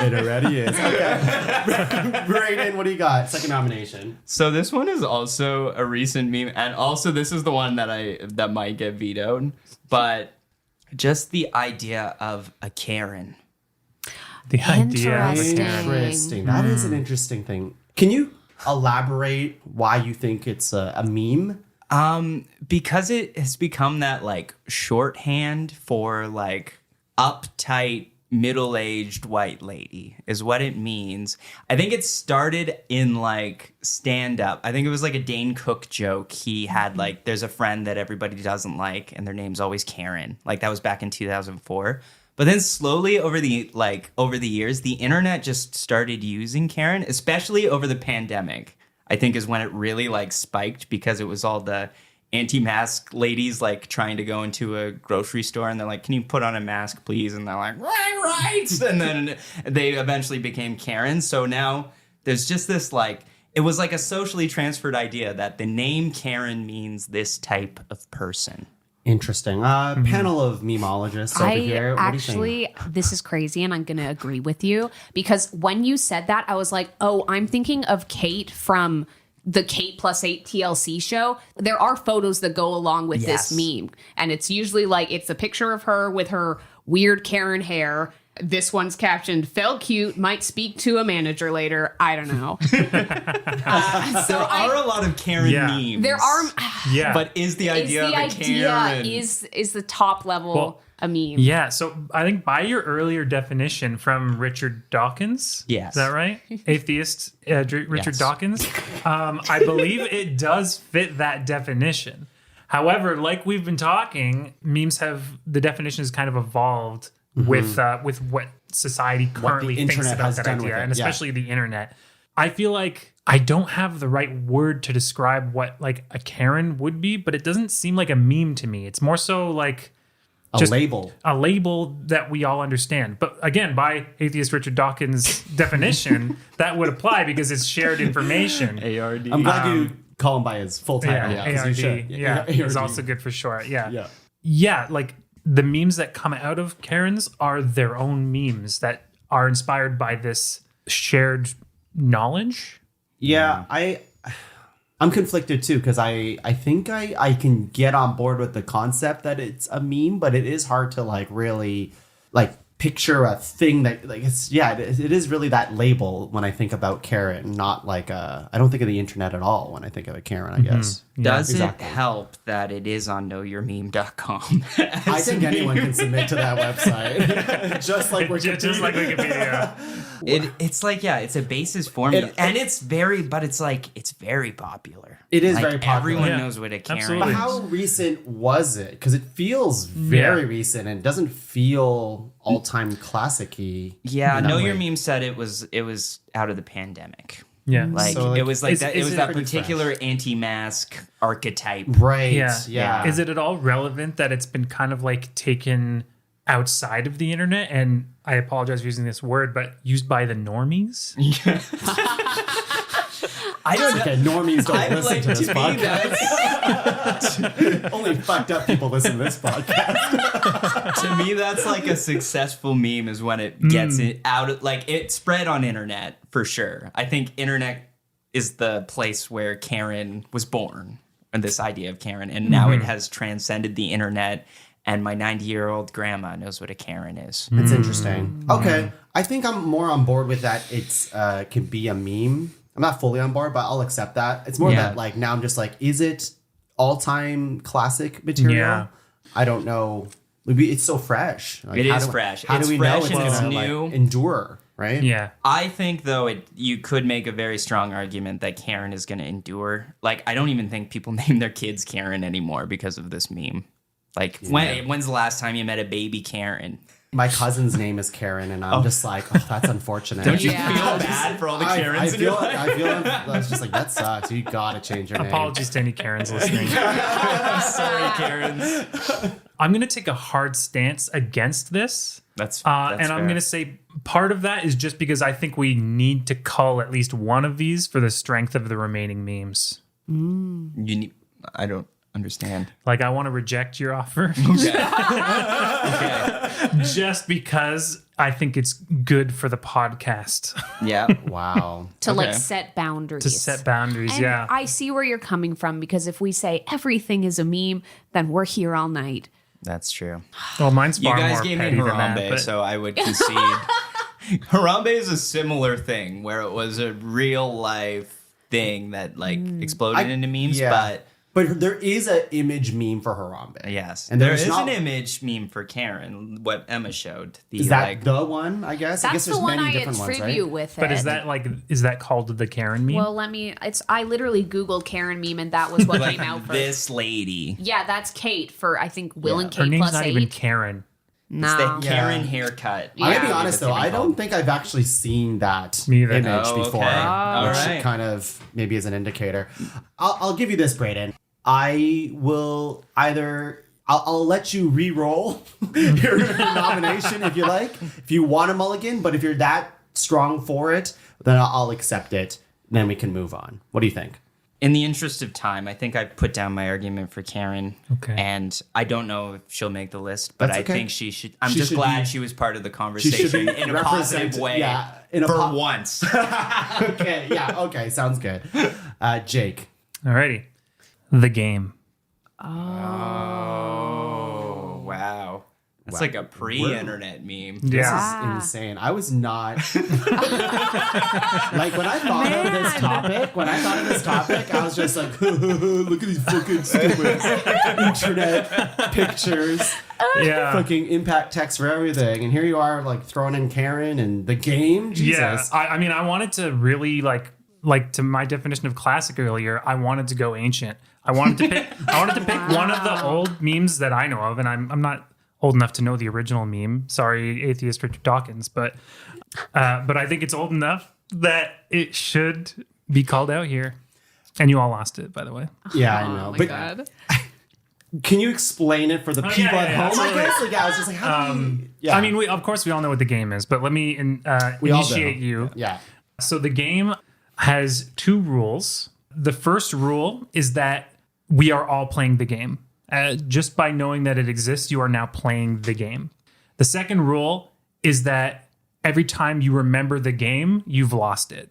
It already is. Okay. Braeden, what do you got? Second nomination. So this one is also a recent meme, and also this is the one that might get vetoed. But just the idea of a Karen. The idea. Interesting. Interesting. That is an interesting thing. Can you elaborate why you think it's a meme? Because it has become that, like, shorthand for, like, uptight middle-aged white lady is what it means. I think it started in, like, stand-up. I think it was like a Dane Cook joke. He had, like, there's a friend that everybody doesn't like and their name's always Karen. Like, that was back in 2004. But then slowly over the years, the internet just started using Karen, especially over the pandemic. I think is when it really, like, spiked because it was all the anti-mask ladies, like, trying to go into a grocery store and they're like, can you put on a mask, please? And they're like, right. And then they eventually became Karen. So now there's just this, like, it was like a socially transferred idea that the name Karen means this type of person. Interesting. Panel of memeologists over here. What do you think? This is crazy, and I'm going to agree with you because when you said that, I was like, oh, I'm thinking of Kate from the Kate Plus 8 TLC show. There are photos that go along with Yes. this meme, and it's usually like it's a picture of her with her weird Karen hair. This one's captioned, "Fell cute, might speak to a manager later." I don't know. There are a lot of Karen Yeah. memes. There are. Yeah. But is the idea of a Karen... is the top level Well, a meme. Yeah, so I think by your earlier definition from Richard Dawkins, Yes. is that right? Atheist Richard Yes. Dawkins. I believe it does fit that definition. However, like we've been talking, memes the definition has kind of evolved with what society currently thinks internet about has that done with idea, it, and yeah. especially the internet. I feel like I don't have the right word to describe what, like, a Karen would be, but it doesn't seem like a meme to me. It's more so like A label. a label that we all understand. But again, by atheist Richard Dawkins' definition, that would apply because it's shared information. ARD. I'm glad you call him by his full title. Yeah, 'cause you ARD. should. Yeah, ARD. is also good for short. Yeah. Yeah. Yeah, like the memes that come out of Karens are their own memes that are inspired by this shared knowledge. Yeah, I'm conflicted too because I think I can get on board with the concept that it's a meme, but it is hard to, like, really, like, picture a thing that, like, it is really that label when I think about Karen, not like I don't think of the internet at all when I think of a Karen, I guess. Does exactly. it help that it is on knowyourmeme.com? I think anyone can submit to that website, just like Wikipedia. Just like Wikipedia. It's like, yeah, it's a basis form, and it's very popular. It is Like, very popular. Everyone Yeah, knows what a Karen absolutely. But is. how recent was it? Because it feels very Yeah. recent and doesn't feel all-time classic-y. Yeah, in that Know way. Your Meme said it was out of the pandemic. Yeah. Like, So, like, it was like is- that. It is was it that pretty particular anti-mask archetype. Right. Yeah. Yeah. Is it at all relevant that it's been kind of like taken outside of the internet, and I apologize for using this word, but used by the normies? I don't know. Okay, normies don't I'm listen like, to this to me, podcast. that's, Only fucked up people listen to this podcast. to me, that's like a successful meme is when it gets it out of, like, it spread on internet for sure. I think internet is the place where Karen was born, and this idea of Karen, and now it has transcended the internet. And my 90-year-old grandma knows what a Karen is. It's interesting. Okay. I think I'm more on board with that. It's can be a meme. I'm not fully on board, but I'll accept that. It's more that like now I'm just like, is it all-time classic material? Yeah. I don't know. It's so fresh. Like, It is fresh. How It's do we fresh know and it's it's gonna new. like endure? Right? Yeah. I think though you could make a very strong argument that Karen is going to endure. Like I don't even think people name their kids Karen anymore because of this meme. Like when's the last time you met a baby Karen? My cousin's name is Karen, and I'm just like, oh, that's unfortunate. Don't you Yeah. feel bad for all the Karens? I in your life? I was just like, that sucks. You gotta change your name. Apologies to any Karens listening. Sorry, Karens. I'm going to take a hard stance against this. That's and I'm fair. going to say part of that is just because I think we need to cull at least one of these for the strength of the remaining memes. I don't understand. Like, I want to reject your offer Okay. just because I think it's good for the podcast Yeah. Wow. To like Okay. set boundaries. to set boundaries. And Yeah. I see where you're coming from, because if we say everything is a meme, then we're here all night. That's true. Well, mine's You far guys more gave me petty than that. Harambe, But so I would concede. Harambe is a similar thing where it was a real life thing that like exploded into memes, But there is an image meme for Harambe. yes. And There there's is not- an image meme for Karen, what Emma showed. The, Is that like, the one? I guess. I guess That's there's the one many I different ones, attribute right? with it. But is that called the Karen meme? Well, I literally Googled Karen meme, and that was what like came out first. this lady. Yeah, that's Kate for, I think, Will and Her Kate name's plus not 8. even Karen. No. It's the Karen Yeah. haircut. I'm gonna be Yeah. honest though, I don't think I've actually seen that Me either. image Oh, before, okay. All which right. kind of maybe is an indicator. I'll give you this, Braeden. I will either I'll let you re-roll your nomination if you like, if you want a mulligan. But if you're that strong for it, then I'll accept it. Then we can move on. What do you think? In the interest of time, I think I put down my argument for Karen. Okay. And I don't know if she'll make the list, but That's I okay. think she should. I'm She just should glad be- she was part of the She conversation should be in a positive represented- way. yeah, in a for po- once. Okay, yeah, okay, sounds good. Jake. Alrighty. The game. Oh, wow. That's like a pre-internet meme. Yeah. This is insane. I was not like when I thought of this topic, I was just like, look at these fucking stupid internet pictures, Yeah. fucking impact text for everything, and here you are like throwing in Karen and the game. Jesus. Yeah. I mean, I wanted to really like to my definition of classic earlier, I wanted to go ancient. I wanted to pick one of the old memes that I know of, and I'm not old enough to know the original meme. Sorry, atheist Richard Dawkins, but I think it's old enough that it should be called out here. And you all lost it, by the way. Yeah, I know. Oh my But God. can you explain it for the people at home? absolutely. I guess. Like, I was just like, how do you? Yeah. I mean, we of course we all know what the game is, but let me We all do. initiate you. Yeah. So the game has 2 rules. The first rule is that we are all playing the game. Just by knowing that it exists, you are now playing the game. The second rule is that every time you remember the game, you've lost it.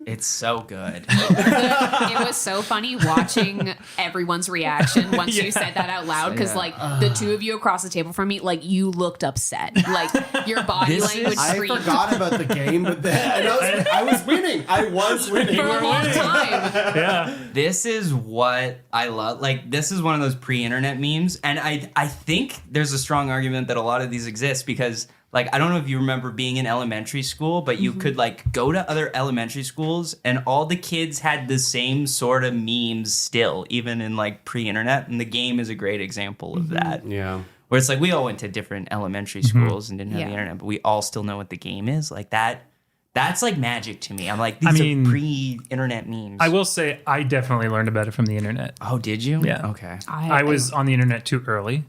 It's so good. It was so funny watching everyone's reaction once you said that out loud, because like the two of you across the table from me, like you looked upset, like your body This language is- I screamed forgot about the game, but then I was winning. I was winning. for a long time. Yeah. This is what I love. Like, this is one of those pre-internet memes. And I think there's a strong argument that a lot of these exist because, like, I don't know if you remember being in elementary school, but you could, like, go to other elementary schools and all the kids had the same sort of memes still, even in, like, pre-internet. And the game is a great example of that. Yeah. Where it's like we all went to different elementary schools and didn't have Yeah. the internet, but we all still know what the game is. Like, that's like magic to me. I'm like, these mean, are pre-internet memes. I will say I definitely learned about it from the internet. Oh, did you? Yeah. Okay. I was on the internet too early,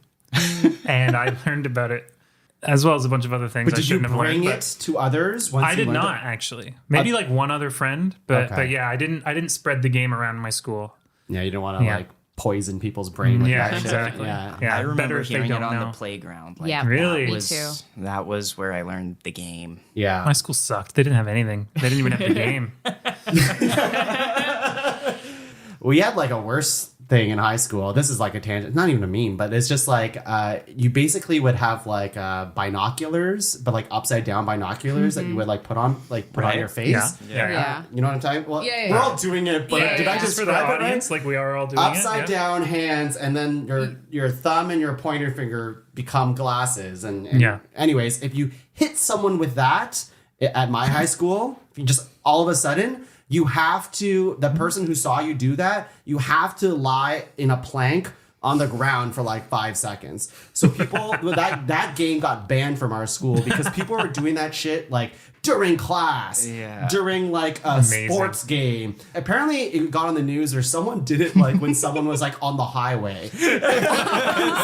and I learned about it as well as a bunch of other things But I did you shouldn't have learned. bring it but to others? Once I you did learned not actually. Maybe like one other friend, but Okay. yeah, I didn't spread the game around my school. it? Yeah, you don't want to Yeah. like poison people's brain with Yeah, that shit. exactly. Yeah. Yeah, I better remember if they hearing it don't on know. the playground. Like, Yeah, Really? me was, too. that was where I learned the game. Yeah. My school sucked. They didn't have anything. They didn't even have the game. We had like a worse thing in high school. This is like a tangent, not even a meme, but it's just like you basically would have like binoculars, but like upside down binoculars that you would like put on your face. Yeah. You know what I'm talking? Well, Yeah. we're all doing it, but did I just for the describe it right? audience, like we are all doing Upside down hands, and then your thumb and your pointer finger become glasses. And anyways, if you hit someone with that at my high school, if you just all of a sudden, you have to, the person who saw you do that, you have to lie in a plank on the ground for like 5 seconds. So people, that game got banned from our school because people were doing that shit like during class, during like a sports game. Apparently it got on the news, or someone did it like when someone was like on the highway.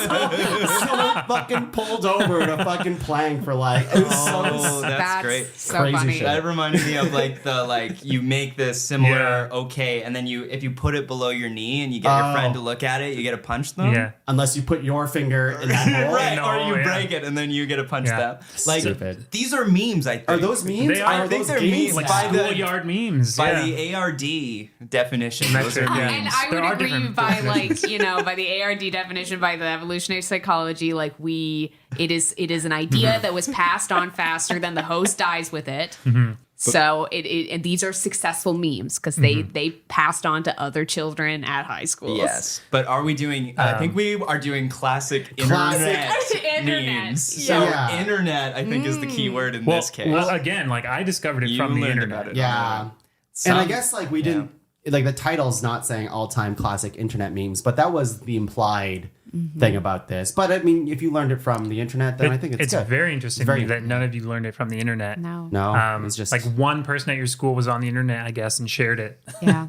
Someone fucking pulled over in a fucking plank for like, it was that's great. So Crazy funny. shit. That reminded me of you make this similar and then if you put it below your knee and you get your friend to look at it, you get to punch them. Yeah. Unless you put your finger in that hole. Right, No, or you break it and then you get to punch them. Like Stupid. these are memes, I think. Are those memes? They are. Are I think those they're games? memes. Like By the- schoolyard memes. by the ARD definition? Those are Metric, yeah. memes. And I There would are agree different by definitions. by the ARD definition, by the evolutionary psychology, it is an idea that was passed on faster than the host dies with it. So and these are successful memes because they passed on to other children at high schools. Yes, but are we doing? I think we are doing classic internet memes. So Yeah. internet, I think, is the key word in this case. Well, again, like I discovered it You from the learned internet. about it. Yeah. And I guess like we didn't, like the title's not saying all-time classic internet memes, but that was the implied thing about this. But I mean, if you learned it from the internet, then I think it's good. very interesting to me that none of you learned it from the internet. No. It's just like one person at your school was on the internet, I guess, and shared it. Yeah.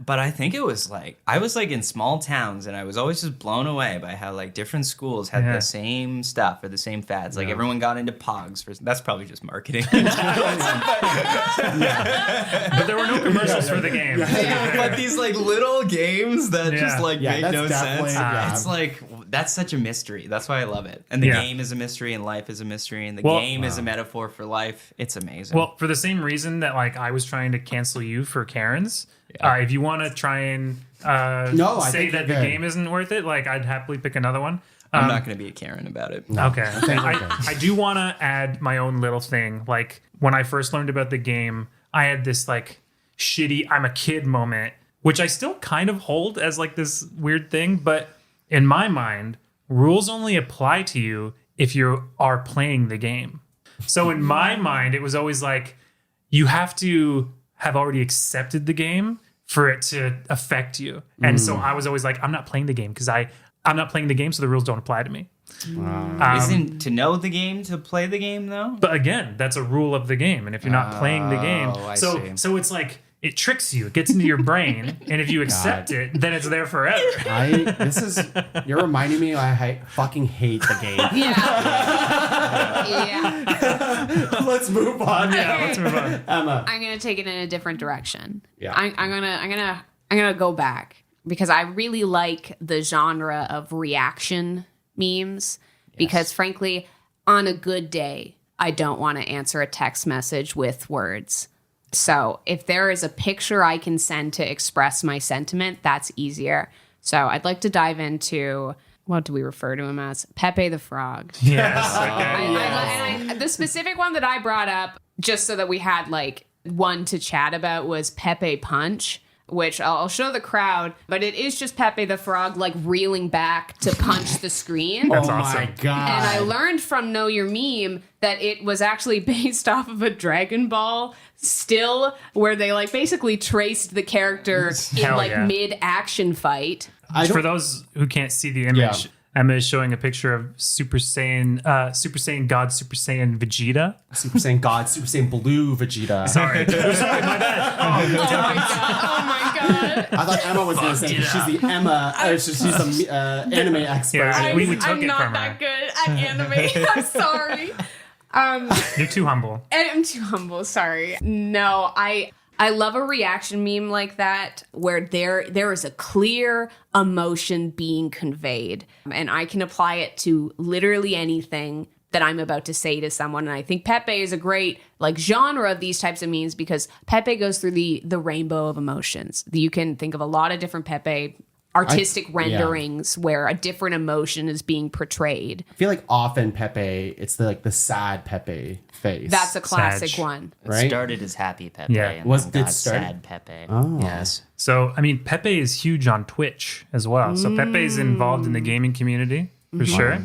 But I think it was like I was like in small towns, and I was always just blown away by how like different schools had the same stuff or the same fads. Like everyone got into Pogs. That's probably just marketing. But there were no commercials for the game. But these like little games that just like make that's no definitely- sense. It's like that's such a mystery. That's why I love it. And the game is a mystery, and life is a mystery, and the game is a metaphor for life. It's amazing. Well, for the same reason that like I was trying to cancel you for Karens, if you want to try and I say think that you're the good. game isn't worth it, like I'd happily pick another one. I'm not going to be a Karen about it. Okay. okay. I do want to add my own little thing. Like when I first learned about the game, I had this like shitty I'm a kid moment, which I still kind of hold as like this weird thing. But in my mind, rules only apply to you if you are playing the game. So in my mind, it was always like you have to have already accepted the game for it to affect you. And so I was always like, I'm not playing the game because I'm not playing the game, so the rules don't apply to me. Isn't to know the game to play the game though? But again, that's a rule of the game. And if you're not playing the game, I see. so it's like it tricks you. It gets into your brain, and if you accept it, then it's there forever. You're reminding me I fucking hate the game. Yeah. Let's move on. Let's move on. Emma. I'm gonna take it in a different direction. Yeah. I'm gonna go back because I really like the genre of reaction memes because frankly, on a good day, I don't want to answer a text message with words. So if there is a picture I can send to express my sentiment, that's easier. So I'd like to dive into, what do we refer to him as? Pepe the Frog. Yes. Okay. And the specific one that I brought up, just so that we had like one to chat about, was Pepe Punch, which I'll show the crowd, but it is just Pepe the Frog like reeling back to punch the screen. That's Oh awesome. my god. And I learned from Know Your Meme that it was actually based off of a Dragon Ball still where they like basically traced the character in Hell like yeah. mid-action fight. For those who can't see the image, Emma is showing a picture of Super Saiyan God, Super Saiyan Vegeta. Super Saiyan God, Super Saiyan Blue Vegeta. Sorry, my bad. Oh my god. I thought Emma was going to say she's the Emma. She's the anime expert. Yeah, we took I'm it not from that her. good at anime. I'm sorry. You're too humble. I'm too humble. Sorry. No, I love a reaction meme like that where there is a clear emotion being conveyed, and I can apply it to literally anything that I'm about to say to someone. And I think Pepe is a great like genre of these types of memes because Pepe goes through the rainbow of emotions. You can think of a lot of different Pepe. artistic renderings where a different emotion is being portrayed. I feel like often Pepe, it's the sad Pepe face. That's a classic Sag. one. It Right? started as Happy Pepe. Yeah. And Was- then did got start- Sad Pepe. Oh. Yes. So, I mean, Pepe is huge on Twitch as well. So Pepe is involved in the gaming community for sure.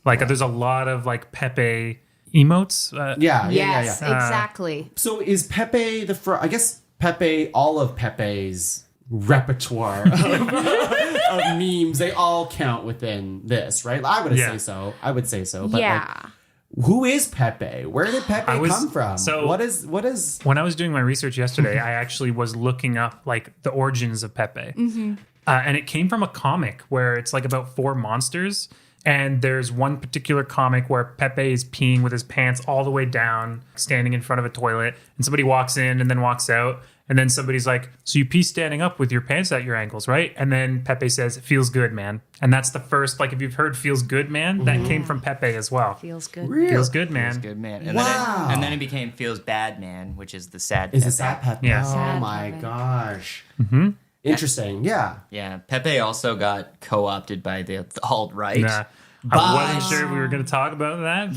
Like, there's a lot of like Pepe emotes. Yeah. Yes, exactly. So is Pepe I guess Pepe, all of Pepe's repertoire of memes, they all count within this, right? I would say so. I would say so. But Yeah. who is Pepe? Where did Pepe come from? so- what is When I was doing my research yesterday, I actually was looking up like the origins of Pepe. And it came from a comic where it's like about 4 monsters. And there's one particular comic where Pepe is peeing with his pants all the way down, standing in front of a toilet. And somebody walks in and then walks out. And then somebody's like, so you pee standing up with your pants at your ankles, right? And then Pepe says, it feels good, man. And that's the first, like, if you've heard feels good, man, that came from Pepe as well. Feels good. Feels good, man. Feels good, man. And Wow. then it became Feels Bad, Man, which is the sad is Pepe. it sad Pepe? Yeah. Oh Sad my Pepe. gosh. Interesting. Yeah. Yeah. Pepe also got co-opted by the alt-right. Nah. I wasn't sure if we were going to talk about that,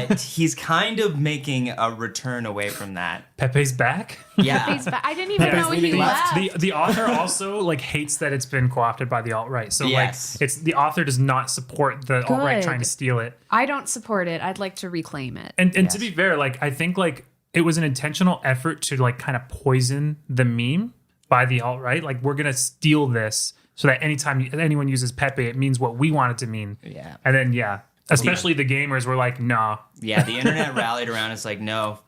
But he's kind of making a return away from that. Pepe's back. Yeah. I didn't even know he leaving left. The author also like hates that it's been co-opted by the alt-right. So Yes. like it's the author does not support the alt-right Good. trying to steal it. I don't support it. I'd like to reclaim it. And to be fair, like I think like it was an intentional effort to like kind of poison the meme by the alt-right. Like we're going to steal this so that anytime anyone uses Pepe, it means what we want it to mean. Yeah. And then especially the gamers were like, nah, Yeah, the internet rallied around. It's like, no,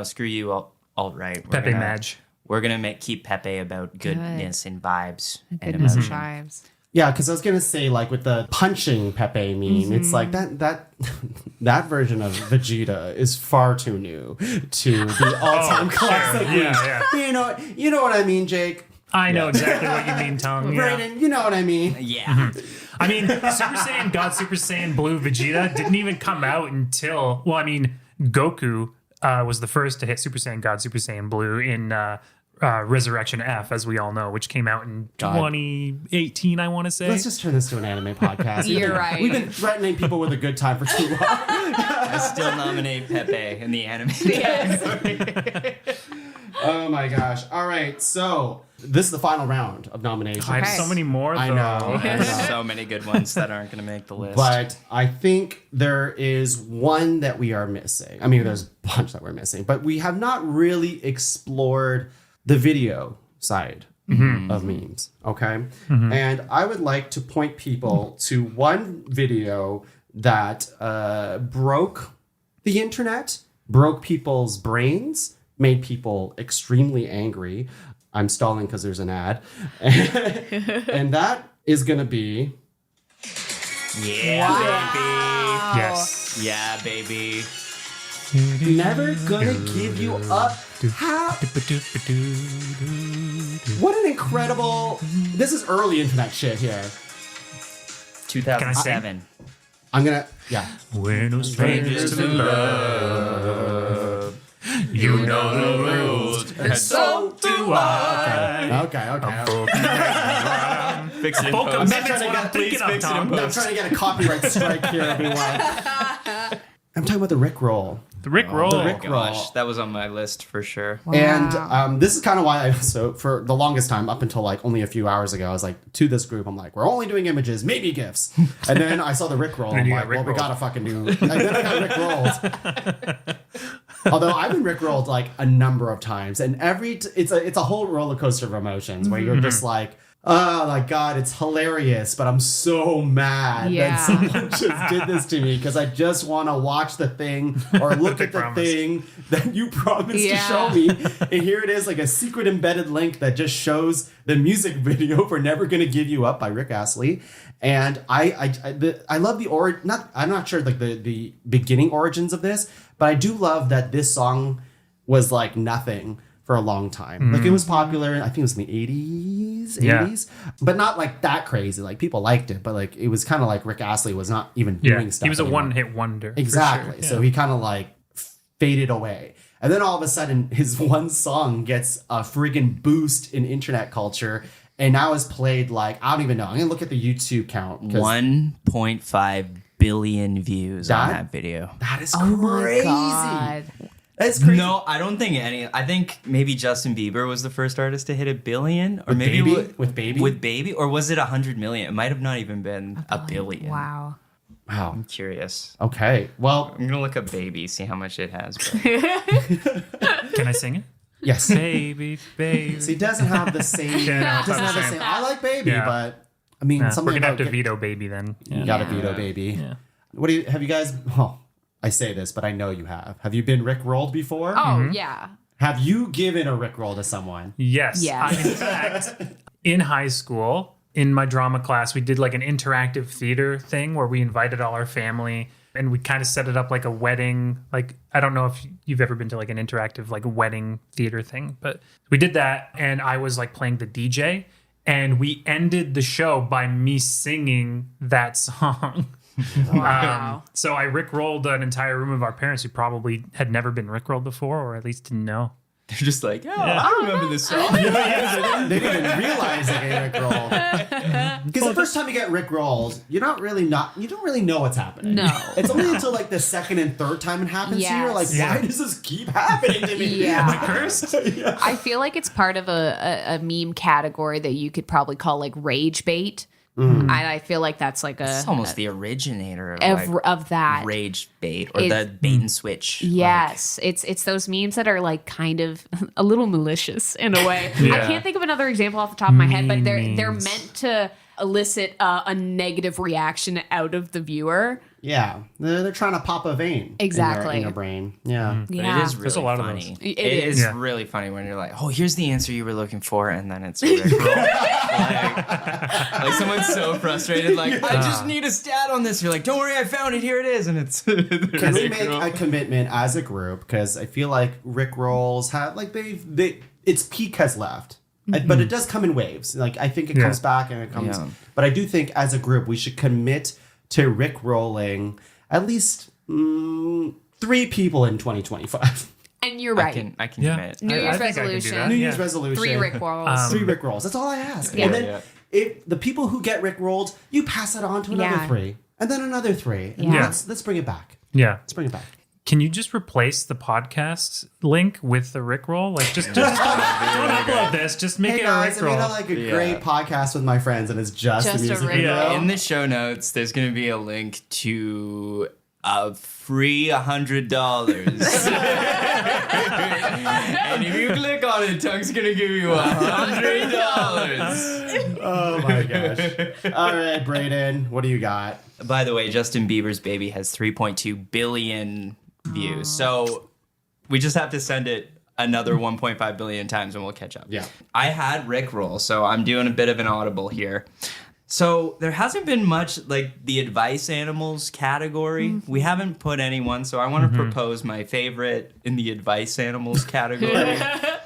screw you, alt-right. Pepe Madge. We're gonna keep Pepe about goodness and vibes and Goodness and emotion. vibes. Yeah, because I was gonna say, like with the punching Pepe meme, it's like that version of Vegeta is far too new to the all-time classic. Yeah, yeah. You know what I mean, Jake. I know exactly what you mean, Tuong. Yeah. Braeden, you know what I mean. Yeah. I mean, Super Saiyan God, Super Saiyan Blue Vegeta didn't even come out until, well, I mean, Goku was the first to hit Super Saiyan God, Super Saiyan Blue in Resurrection F, as we all know, which came out in 2018, I want to say. Let's just turn this to an anime podcast. You're right. We've been threatening people with a good time for too long. I still nominate Pepe in the anime. Oh my gosh. All right, so this is the final round of nominations. I have Okay. so many more, though. I know. There's so many good ones that aren't gonna make the list. But I think there is one that we are missing. I mean, there's a bunch that we're missing, but we have not really explored the video side of memes. Okay. And I would like to point people to one video that broke the internet, broke people's brains, made people extremely angry. I'm stalling because there's an ad. And that is going to be... yeah, Yes. baby. Yeah, baby. Never gonna give you up. How? What an incredible... This is early internet shit here. 2007. I'm gonna... Yeah. We're no strangers to love. You know the rules, and so do I. Okay. Fix it in Bulk post. amendments what I'm thinking of, Tom. I'm trying to get a copyright strike here, everyone. I'm talking about the Rickroll. The Rick Roll. The Rick- Gosh, that was on my list for sure. And this is kind of why so for the longest time, up until like only a few hours ago, I was like, to this group, I'm like, we're only doing images, maybe GIFs. And then I saw the Rickroll. I'm you like, got well, we Rickrolled. gotta fucking do. And then I got Rickrolled. Although I've been Rickrolled like a number of times, and it's a whole roller coaster of emotions where you're just like, oh my god, it's hilarious, but I'm so mad Yeah. that someone just did this to me because I just want to watch the thing or look at the promise. thing that you promised to Yeah. show me. And here it is, like a secret embedded link that just shows the music video for "Never Gonna Give You Up" by Rick Astley. And I love the I'm not sure like the beginning origins of this, but I do love that this song was like nothing for a long time. Like it was popular, I think it was in the 80s, but not like that crazy. Like people liked it, but like it was kind of like Rick Astley was not even Yeah, doing stuff he was a anymore. one-hit wonder. for Exactly. sure. So he kind of like faded away. And then all of a sudden his one song gets a friggin' boost in internet culture. and now has played like, I don't even know. I'm gonna look at the YouTube count. 1.5 billion views on that video. That is Oh crazy. my God. That's crazy. No, I don't think any. I think maybe Justin Bieber was the first artist to hit 1 billion, or With maybe Baby? With Baby? with Baby, or was it 100 million? It might have not even been a billion. Wow. Wow. I'm curious. Okay. Well, I'm gonna look up Baby, see how much it has. But Can I sing it? yes. Baby, baby. So he doesn't have the same. Yeah, no, it's doesn't not have the the same. same. I like Baby, Yeah. but I mean, We're something gonna have to about veto Baby then. You gotta veto Baby. Yeah. What do you have? You guys? Well, I say this, but I know you have. Have you been Rickrolled before? Oh, yeah. Have you given a Rickroll to someone? Yes. Yes. In fact, in high school, in my drama class, we did like an interactive theater thing where we invited all our family and we kind of set it up like a wedding. Like, I don't know if you've ever been to like an interactive like wedding theater thing, but we did that. And I was like playing the DJ, and we ended the show by me singing that song. Wow. So I rickrolled an entire room of our parents who probably had never been rickrolled before, or at least didn't know. they're just like, oh, I remember this song. They didn't even realize they get Rickrolled. Because the first time you get Rickrolled, you don't really know what's happening. No. It's only until like the second and third time it happens to you, you're like, Yes. why does this keep happening to me? Yeah. Am I cursed? I feel like it's part of a meme category that you could probably call like rage bait. And I feel like that's like It's almost the originator of, of that. rage bait or It's- the bait and switch. Yes, it's those memes that are like kind of a little malicious in a way. I Yeah. can't think of another example off the top of my head, but they're Memes. meant to elicit a negative reaction out of the viewer. Yeah. They're trying to pop a vein. Exactly. In your brain. Yeah. But Yeah. it is really There's a lot of funny. those. It It is is. Yeah. really funny when you're like, oh, here's the answer you were looking for, and then it's a Rickroll. like someone's so frustrated, like, I just need a stat on this. You're like, don't worry, I found it. Here it is, and it's. Can we make a commitment as a group? Because I feel like Rickrolls have like its peak has left. But it does come in waves. Like I think it Yeah. comes back and it comes. Yeah. But I do think as a group we should commit to Rickrolling at least 3 people in 2025. And you're right. I can Yeah. commit. New I Year's think I can do resolution. that. New Yeah. Year's resolution. 3 Rick Rolls. 3 Rickrolls. That's all I ask. Yeah. And then Yeah. if the people who get Rickrolled, you pass it on to another Yeah. 3, and then another 3. And Yeah. let's bring it back. Yeah. Let's bring it back. Can you just replace the podcast link with the rickroll? Like, just don't upload this. Just make Hey it guys, a I made rickroll. like a great podcast with my friends, and it's just Just a the music Rickroll. video. In the show notes, there's going to be a link to a free $100. And if you click on it, Tuong's going to give you $100. Oh my gosh! All right, Braeden, what do you got? By the way, Justin Bieber's Baby has 3.2 billion views. So we just have to send it another 1.5 billion times and we'll catch up. Yeah. I had Rickroll, so I'm doing a bit of an audible here. So there hasn't been much like the advice animals category. We haven't put anyone, so I want to propose my favorite in the advice animals category.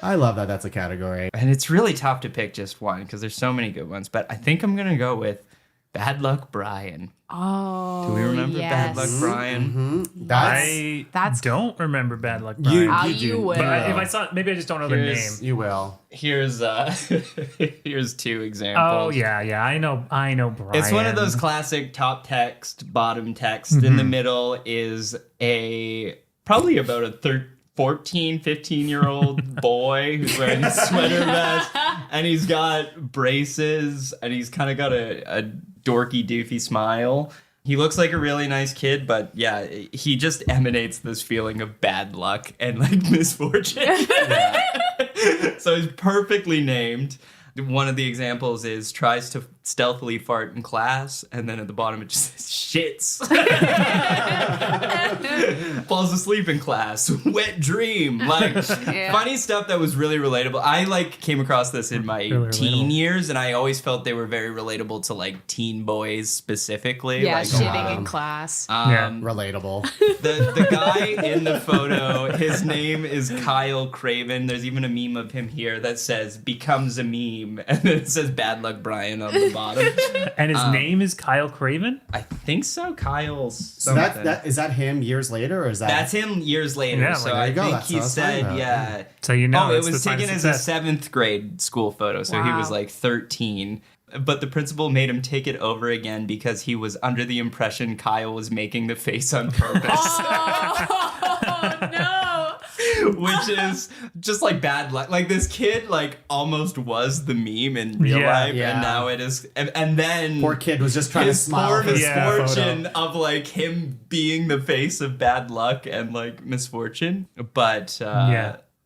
I love that. That's a category. And it's really tough to pick just one because there's so many good ones. But I think I'm going to go with Bad Luck Brian. Oh, Do we remember Bad Luck yes. Brian? I That's- don't remember Bad Luck Brian. Oh, You do. you would. But if I saw it, maybe I just don't know the name. Here's- You will. Here's here's 2 examples. Oh yeah, I know Brian. It's one of those classic top text, bottom text. In the middle is probably about a 14, 15-year-old boy who's wearing a sweater vest, and he's got braces, and he's kind of got a dorky, doofy smile. He looks like a really nice kid, but yeah, he just emanates this feeling of bad luck and like misfortune. So he's perfectly named. One of the examples is tries to stealthily fart in class, and then at the bottom it just says shits. Falls asleep in class. Wet dream. Like funny stuff that was really relatable. I like came across this in my Really teen relatable. years, and I always felt they were very relatable to like teen boys specifically. Yeah, like, shitting in class. Relatable. the guy in the photo, his name is Kyle Craven. There's even a meme of him here that says becomes a meme, and then it says Bad Luck Brian on the bottom. And his name is Kyle Craven? I think so. Kyle's. So is that him years later, or is that? That's him years later. Yeah, so like, I there you go. think That's he what I was talking said, about. yeah. So you know, Oh, it it's was the sign taken of as a success. 7th grade school photo. So he was Wow. like 13. But the principal made him take it over again because he was under the impression Kyle was making the face on purpose. Oh, no. Which is just like bad luck. Like this kid like almost was the meme in real life. Yeah. And now it is. And then poor kid was just trying to his smile. poor for his misfortune photo. of like him being the face of bad luck and like misfortune. But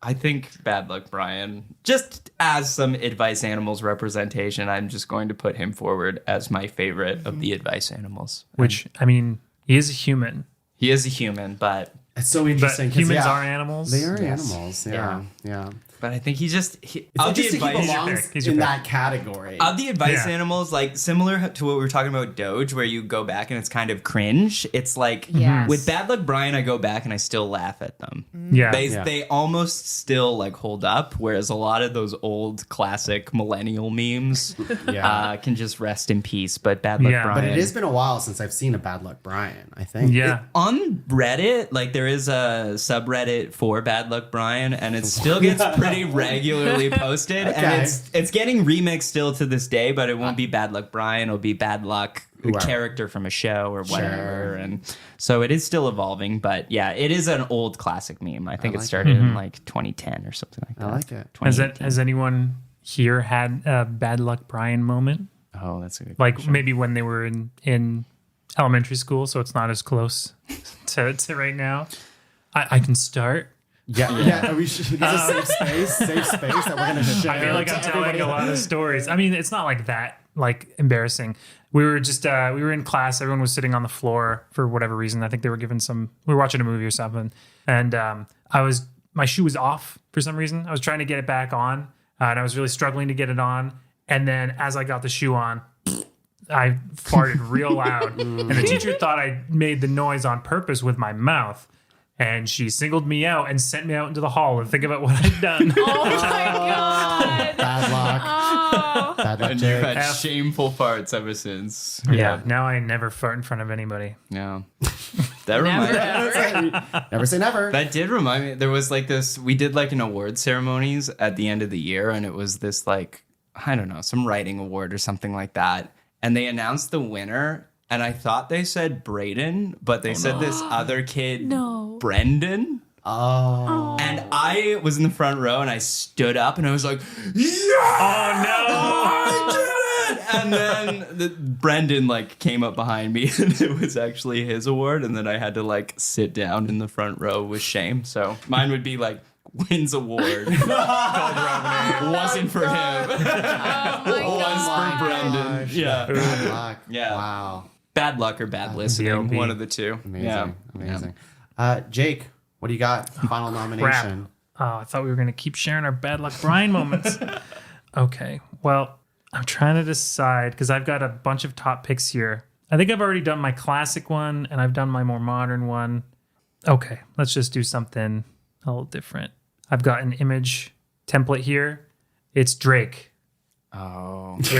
I think Bad Luck Brian, just as some Advice Animals representation, I'm just going to put him forward as my favorite of the Advice Animals. Which, I mean, he is a human. He is a human, but It's so But interesting. 'cause, humans yeah, are animals. They are Yes. animals. Yeah. Yeah. I think he just It's of the interesting he advice belongs He's your in pick. that category. of the advice Yeah. animals, like similar to what we were talking about Doge, where you go back and it's kind of cringe. It's like Yes. with Bad Luck Brian, I go back and I still laugh at them. Yeah. They almost still like hold up, whereas a lot of those old classic millennial memes Yeah. can just rest in peace. But Bad Luck Yeah. Brian. But it has been a while since I've seen a Bad Luck Brian, I think. Yeah. On Reddit, like there is a subreddit for Bad Luck Brian, and it still gets pretty regularly posted, Okay. and it's getting remixed still to this day. But it won't be Bad Luck Brian; it'll be Bad Luck, a Whoever. character from a show or whatever. Sure. And so it is still evolving. But yeah, it is an old classic meme. I think like it started in like 2010 or something like that. I like it. Has anyone here had a Bad Luck Brian moment? Oh, that's a good Like question. maybe when they were in elementary school, so it's not as close to right now. I can start. Yeah. We should. This is safe space that we're gonna share. I feel like to I'm telling everybody. a lot of stories. I mean, it's not like that, like embarrassing. We were just we were in class. Everyone was sitting on the floor for whatever reason. I think they were given we were watching a movie or something, and my shoe was off for some reason. I was trying to get it back on, and I was really struggling to get it on. And then as I got the shoe on, I farted real loud, and the teacher thought I made the noise on purpose with my mouth. And she singled me out and sent me out into the hall and think about what I'd done. Oh my God. Bad luck. Oh. Bad luck, And you've Jake. had shameful farts ever since. Yeah, now I never fart in front of anybody. Yeah. That reminds Never say never. That did remind me. There was like this. We did like an award ceremonies at the end of the year, and it was this like I don't know, some writing award or something like that. And they announced the winner, and I thought they said Braeden, but they said this other kid, No. Brendan. Oh. And I was in the front row, and I stood up, and I was like, "Yeah! Oh I did it!" And then Brendan like came up behind me, and it was actually his award. And then I had to like sit down in the front row with shame. So mine would be like wins award. Wasn't for him. Was for Brendan. Yeah. Bad luck. Yeah. Wow. Bad luck or bad listening. BLP. One of the two. Amazing. Yeah. Amazing. Jake, what do you got? Final nomination. Oh, I thought we were going to keep sharing our Bad Luck Brian moments. Okay. Well, I'm trying to decide because I've got a bunch of top picks here. I think I've already done my classic one and I've done my more modern one. Okay. Let's just do something a little different. I've got an image template here. It's Drake. Oh. With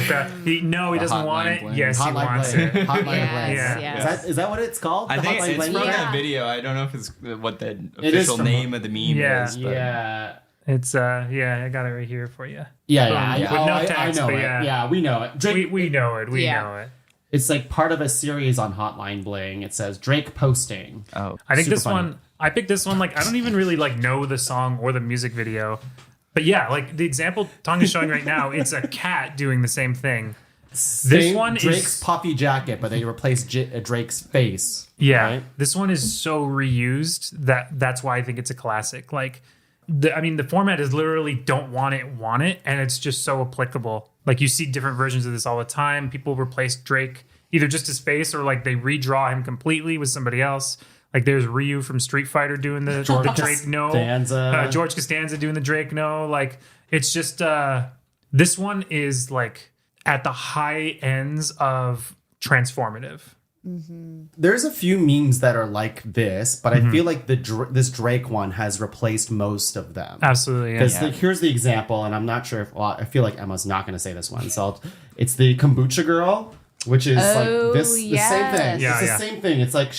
he doesn't hotline want it. bling. Yes, he Hotline wants bling. it. Hotline Yes, bling. Yeah. yes. Is that what it's called? I The think hotline it's bling? from Yeah. that video. I don't know if it's what the It is official from- name of the meme Yeah. is. But Yeah. It's I got it right here for you. Yeah. With no text, I know but it. yeah. Yeah, we know it. Drake, We know it. We Yeah. know it. it's like part of a series on Hotline Bling. It says Drake posting. oh. I think Super this funny. one. I picked this one. Like I don't even really like know the song or the music video, but yeah, like the example Tuong is showing right now, it's a cat doing the same thing. This one Drake's is puffy jacket, but they replaced Drake's face. yeah. right? This one is so reused that's why I think it's a classic. Like the format is literally don't want it, and it's just so applicable. Like you see different versions of this all the time. People replace Drake either just his face or like they redraw him completely with somebody else. Like there's Ryu from Street Fighter doing the Drake no, Costanza. George Costanza doing the Drake no. Like it's just this one is like at the high ends of transformative. There's a few memes that are like this, but I feel like this Drake one has replaced most of them. Absolutely. Because here's the example, and I'm not sure if, well, I feel like Emma's not going to say this one. So it's the kombucha girl, which is like the same thing. Yeah, it's the same thing. It's like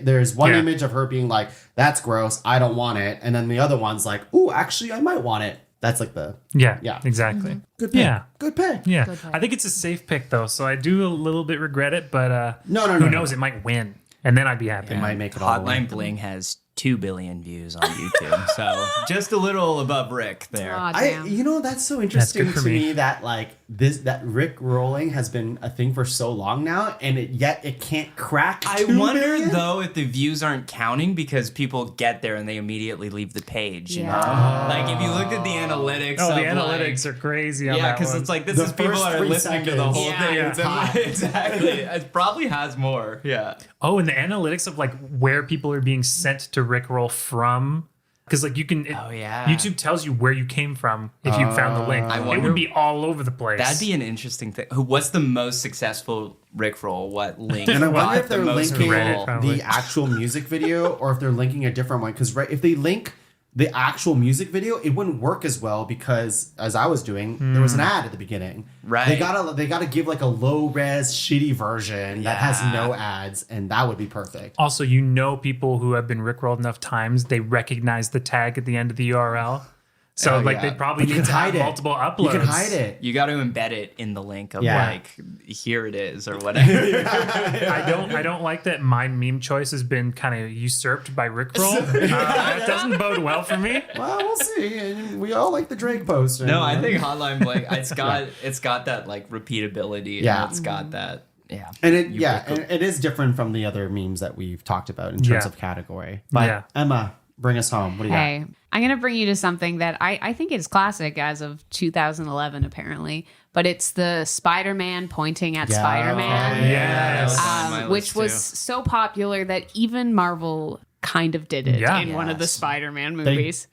there's one image of her being like, that's gross, I don't want it. And then the other one's like, ooh, actually, I might want it. That's like the... Yeah, exactly. Good pay. Yeah. Good pay. Yeah. I think it's a safe pick, though, so I do a little bit regret it, but who knows? It might win, and then I'd be happy. It might make it all the way. Hotline Bling has 2 billion views on YouTube, so just a little above Rick there. Aw, damn. That's so interesting good for to me. me that like that Rick rolling has been a thing for so long now, and yet it can't crack. I 2 wonder million? though if the views aren't counting because people get there and they immediately leave the page. You know, Yeah. like if you looked at the analytics. Oh, the of, analytics are crazy on Yeah, that because one. it's like this The is people first that are 3 listening to the seconds. whole Yeah. thing. Yeah. It's like, exactly. It probably has more. Yeah. Oh, and the analytics of like where people are being sent to Rickroll from. Because like you can, YouTube tells you where you came from if you found the link. I It wonder- would be all over the place. That'd be an interesting thing. What's the most successful Rickroll? What link? And I wonder got if the they're most linking Reddit, probably. the actual music video or if they're linking a different one. Because if they link the actual music video, it wouldn't work as well because, as I was doing, there was an ad at the beginning. Right. They gotta give like a low res shitty version that has no ads, and that would be perfect. Also, people who have been Rickrolled enough times, they recognize the tag at the end of the URL. So they probably But you need can to have hide it. multiple uploads. You can hide it. You got to embed it in the link of Yeah. like, here it is or whatever. I don't like that my meme choice has been kind of usurped by Rickroll. That doesn't bode well for me. Well, we'll see. And we all like the Drake post. No, I think Hotline Bling. It's got that like repeatability. Yeah. And it's got that. Yeah. And it is different from the other memes that we've talked about in terms Yeah. of category. But Yeah. Emma, bring us home. What do you got? Hey, I'm going to bring you to something that I think is classic as of 2011, apparently. But it's the Spider-Man pointing at Spider-Man, Yes. on my which list, was too. so popular that even Marvel kind of did it Yeah. in one of the Yes. Spider-Man movies.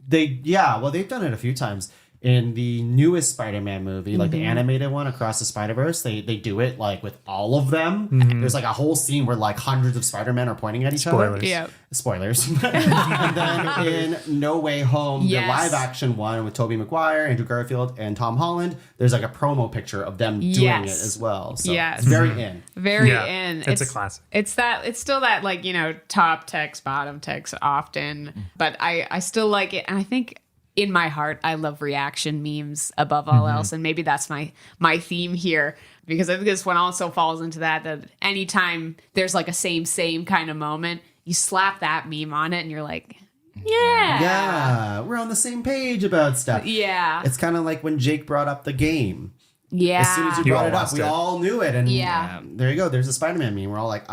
They've done it a few times. In the newest Spider-Man movie, like the animated one, Across the Spider-Verse, they do it like with all of them. There's like a whole scene where like hundreds of Spider-Men are pointing at each Spoilers. other. Yeah. Spoilers. And then in No Way Home, Yes. the live action one with Tobey Maguire, Andrew Garfield, and Tom Holland, there's like a promo picture of them doing it Yes. as well. So Yes. it's very in. Very Yeah, in. it's a classic. It's still that like, top text, bottom text often, but I still like it. And I think in my heart, I love reaction memes above all else. And maybe that's my theme here, because I think this one also falls into that anytime there's like a same kind of moment, you slap that meme on it and you're like, Yeah, we're on the same page about stuff. Yeah. It's kind of like when Jake brought up the game. Yeah. As soon as you You brought all it up, lost we it. all knew it. And Yeah. there you go. There's a Spider-Man meme. We're all like,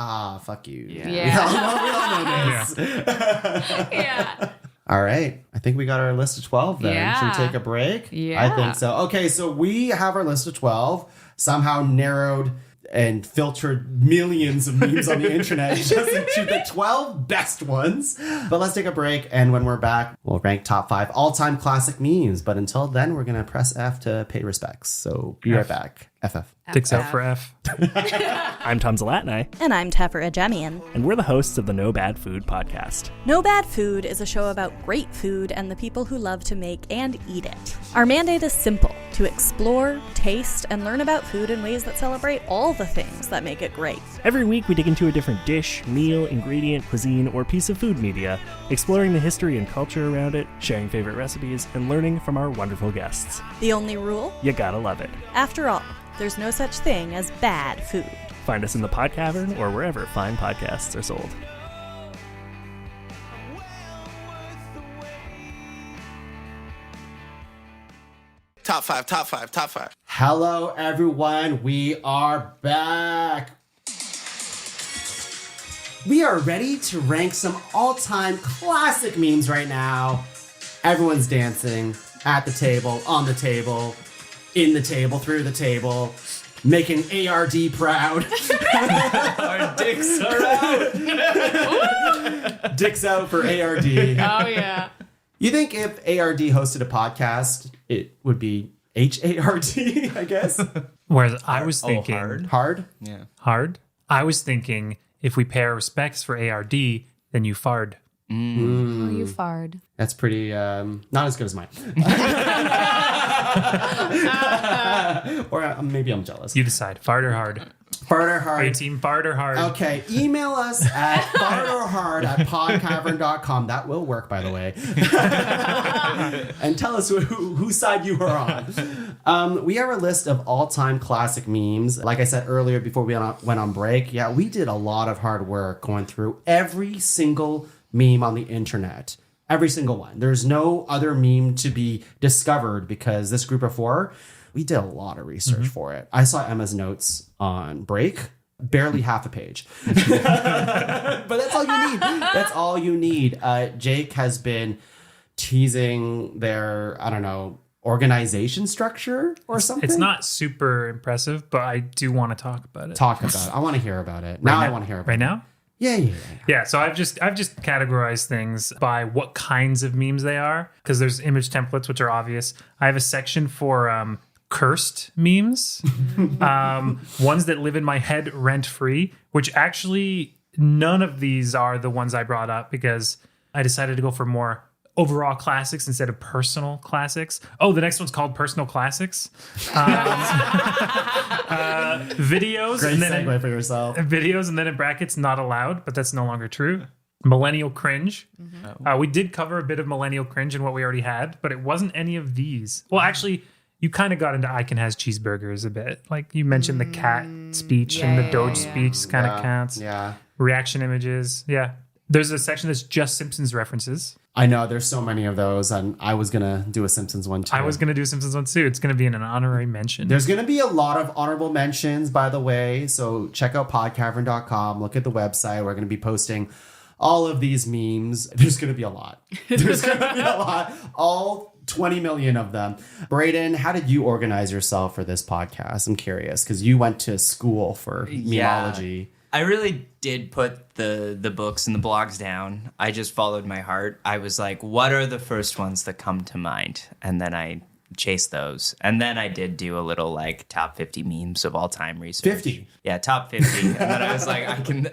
fuck you. Yeah. We all know this. Yeah. All right. I think we got our list of 12 then. Yeah. Should we take a break? Yeah. I think so. Okay, so we have our list of 12, somehow narrowed and filtered millions of memes on the internet just into the 12 best ones. But let's take a break, and when we're back, we'll rank top 5 all-time classic memes. But until then, we're going to press F to pay respects. So be right back. FF. Dicks out for F. I'm Tom Zalatni, And I'm Teffer Ejemian. and we're the hosts of the No Bad Food podcast. No Bad Food is a show about great food and the people who love to make and eat it. Our mandate is simple: to explore, taste, and learn about food in ways that celebrate all the things that make it great. Every week we dig into a different dish, meal, ingredient, cuisine, or piece of food media, exploring the history and culture around it, sharing favorite recipes, and learning from our wonderful guests. The only rule? You gotta love it. After all, there's no such thing as bad food. Find us in the Pod Cavern or wherever fine podcasts are sold. Top five. Hello, everyone. We are back. We are ready to rank some all-time classic memes right now. Everyone's dancing at the table, on the table, in the table, through the table, making ARD proud. Our dicks are out. Dicks out for ARD. Oh, yeah. You think if ARD hosted a podcast, it would be HARD, I guess? Whereas I was thinking hard. Hard? Yeah. hard. I was thinking if we pay our respects for ARD, then you fard. Oh, you fard. That's pretty, not as good as mine. Or maybe I'm jealous. You decide. Fard or hard? Fart or hard? Are you team fard or hard? Okay, email us at fartorhard@podcavern.com. That will work, by the way. And tell us whose side you are on. We have a list of all-time classic memes. Like I said earlier before we went on break, we did a lot of hard work going through every single meme on the internet. Every single one. There's no other meme to be discovered because this group of four, we did a lot of research for it. I saw Emma's notes on break, barely half a page. But that's all you need. That's all you need. Jake has been teasing their, organization structure or something. It's not super impressive, but I do want to talk about it. Talk about it. I want to hear about it. I want to hear about it. Right now? Yeah. So I've just categorized things by what kinds of memes they are, because there's image templates, which are obvious. I have a section for cursed memes, ones that live in my head rent free, which actually none of these are the ones I brought up because I decided to go for more overall classics instead of personal classics. Oh, the next one's called personal classics. Videos. Great and then segue for yourself. Videos and then in brackets, not allowed, but that's no longer true. Millennial cringe. We did cover a bit of millennial cringe in what we already had, but it wasn't any of these. Well, actually, you kind of got into Icon has cheeseburgers a bit. Like you mentioned the cat speech and the Doge speech kind of counts. Yeah. Reaction images. Yeah. There's a section that's just Simpsons references. I know there's so many of those, and I was gonna do a Simpsons one too. I was gonna do a Simpsons one too. It's gonna be in an honorary mention. There's gonna be a lot of honorable mentions, by the way. So check out podcavern.com. Look at the website. We're gonna be posting all of these memes. There's gonna be a lot. There's gonna be a lot. All 20 million of them. Braeden, how did you organize yourself for this podcast? I'm curious because you went to school for memeology. I really did put the books and the blogs down. I just followed my heart. I was like, what are the first ones that come to mind? And then I chased those. And then I did do a little like top 50 memes of all time research. 50? Yeah, top 50. And then I was like,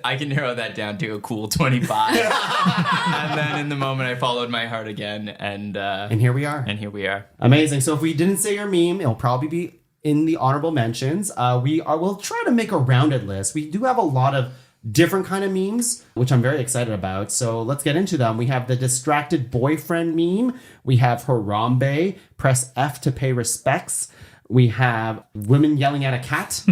I can narrow that down to a cool 25. And then in the moment I followed my heart again. And here we are. Amazing. So if we didn't say your meme, it'll probably be in the honorable mentions. We'll try to make a rounded list. We do have a lot of different kind of memes, which I'm very excited about. So let's get into them. We have the distracted boyfriend meme. We have Harambe, press F to pay respects. We have women yelling at a cat.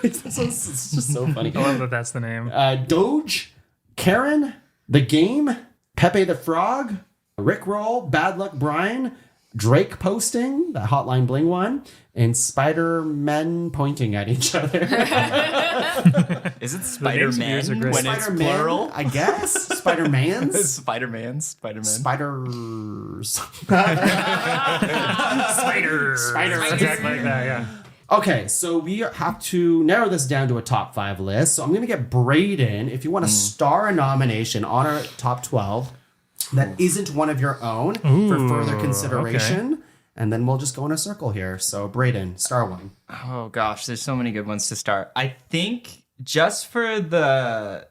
It's just so funny. I love that that's the name. Doge, Karen, The Game, Pepe the Frog, Rickroll, Bad Luck Brian, Drake posting, the Hotline Bling one, and Spider-Men pointing at each other. Is it Spider-Man when Spider-Man, it's plural? I guess. Spider-Mans? Spider-Man. Spiders. Spiders. Exactly like that, yeah. Okay, so we have to narrow this down to a top 5 list. So I'm going to get Braeden, if you want to star a nomination on our top 12 that isn't one of your own for further consideration. Okay. And then we'll just go in a circle here. So Braeden, star one. Oh gosh, there's so many good ones to start. I think just to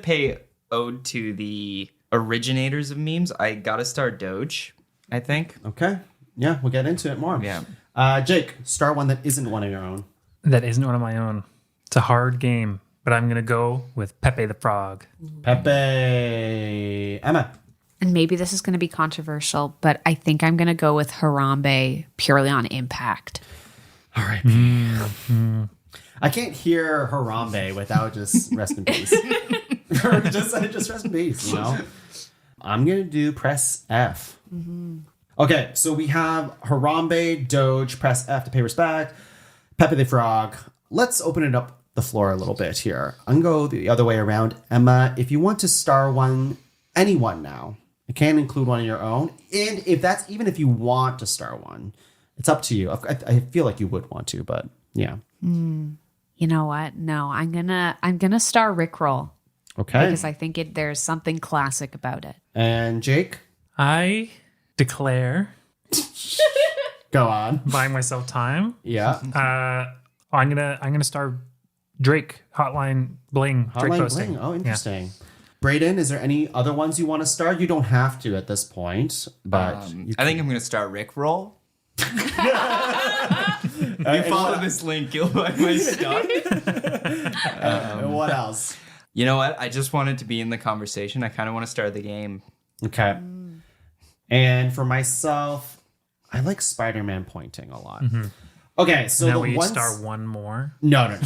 pay ode to the originators of memes, I gotta start Doge, I think. Okay. Yeah, we'll get into it more. Yeah. Jake, star one that isn't one of your own. That isn't one of my own. It's a hard game, but I'm gonna go with Pepe the Frog. Pepe. Emma. And maybe this is going to be controversial, but I think I'm going to go with Harambe purely on impact. All right. I can't hear Harambe without just rest in peace. Or just rest in peace, you know? I'm going to do press F. Mm-hmm. Okay, so we have Harambe, Doge, press F to pay respect, Pepe the Frog. Let's open it up the floor a little bit here. I'm going to go the other way around. Emma, if you want to star anyone now, it can include one of your own. And even if you want to star one, it's up to you. I feel like you would want to, but yeah. You know what? No, I'm gonna star Rickroll. Okay. Because I think there's something classic about it. And Jake? I declare. Go on. Buying myself time. Yeah. I'm gonna star Drake, Hotline Bling, Drake Hotline posting. Bling. Oh, interesting. Braeden, is there any other ones you want to start? You don't have to at this point, but I think I'm going to start Rick Roll. You follow this link, you'll find my stuff. And what else? You know what? I just wanted to be in the conversation. I kind of want to start the game. Okay. And for myself, I like Spider-Man pointing a lot. Okay, so Now the we ones... star one more. No.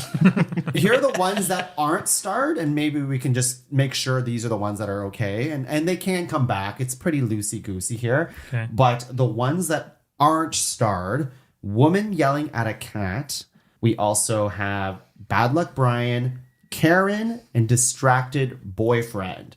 Here are the ones that aren't starred, and maybe we can just make sure these are the ones that are okay. And they can come back. It's pretty loosey-goosey here. Okay. But the ones that aren't starred, Woman Yelling at a Cat. We also have Bad Luck Brian, Karen, and Distracted Boyfriend.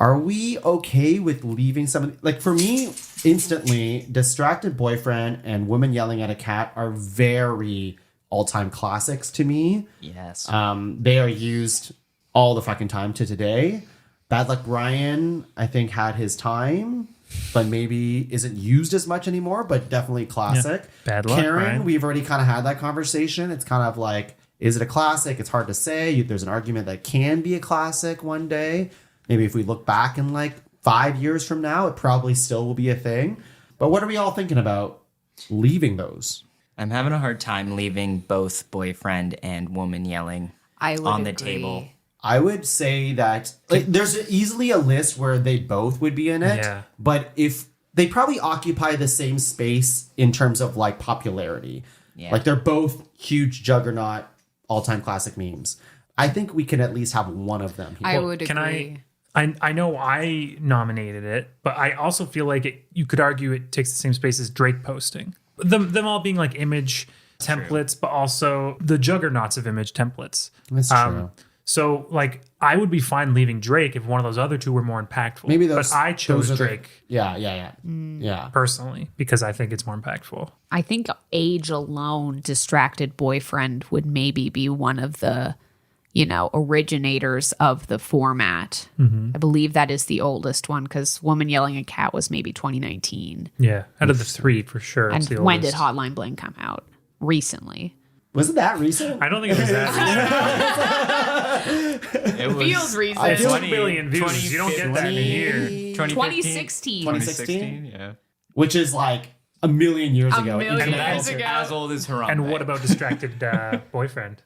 Are we okay with leaving some? Like for me, instantly, Distracted Boyfriend and Woman Yelling at a Cat are very all-time classics to me. Yes. They are used all the fucking time to today. Bad Luck Brian, I think, had his time, but maybe isn't used as much anymore, but definitely classic. Yeah. Bad Luck Karen, Brian. we've already kind of had that conversation. It's kind of like, is it a classic? It's hard to say. There's an argument that it can be a classic one day. Maybe if we look back in like 5 years from now, it probably still will be a thing. But what are we all thinking about leaving those? I'm having a hard time leaving both Boyfriend and Woman Yelling on the table. I would say that like, there's easily a list where they both would be in it. Yeah. But if they probably occupy the same space in terms of like popularity. Yeah. Like they're both huge juggernaut, all-time classic memes. I think we can at least have one of them here. I would Can agree. I know I nominated it, but I also feel like you could argue it takes the same space as Drake posting. Them all being like image templates, but also the juggernauts of image templates. That's true. So like I would be fine leaving Drake if one of those other two were more impactful. Maybe those. But I chose those are Drake Yeah. personally because I think it's more impactful. I think age alone, Distracted Boyfriend would maybe be one of the, originators of the format. I believe that is the oldest one because Woman Yelling at Cat was maybe 2019. Yeah, out of the three for sure. And it's the when did oldest. Hotline Bling come out? Recently. Was it that recent? I don't think it was that It was Feels recent. I feel 20 million views. You don't get that in a year. 2016. 2016? Yeah. Which is like a million years A ago. million Internet years culture. ago. As old as Harambe. And what about Distracted Boyfriend?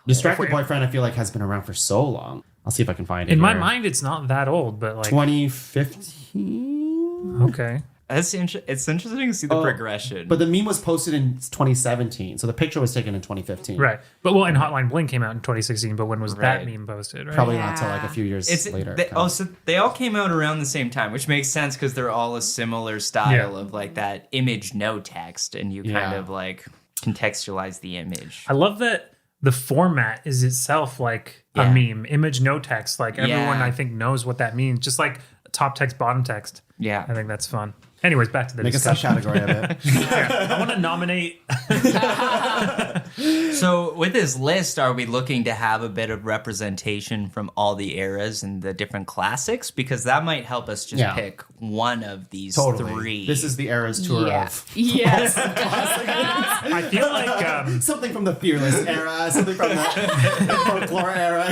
Distracted Boyfriend, I feel like, has been around for so long. I'll see if I can find it. In my here. mind, it's not that old, but like 2015. okay. It's interesting to see the progression. But the meme was posted in 2017, so the picture was taken in 2015. Right. But and Hotline Bling came out in 2016, but when was that Right. meme posted, right? Probably not until like a few years later. So they all came out around the same time, which makes sense because they're all a similar style of like that image, no text, and you kind of like contextualize the image. I love that the format is itself like a meme, image, no text. Like everyone, I think, knows what that means. Just like top text, bottom text. Yeah. I think that's fun. Anyways, back to the Make a discussion. subcategory of it. I want to nominate. So with this list, are we looking to have a bit of representation from all the eras and the different classics? Because that might help us just pick one of these three. This is the Eras tour of Yes. I feel like something from the Fearless era, something from the folklore era.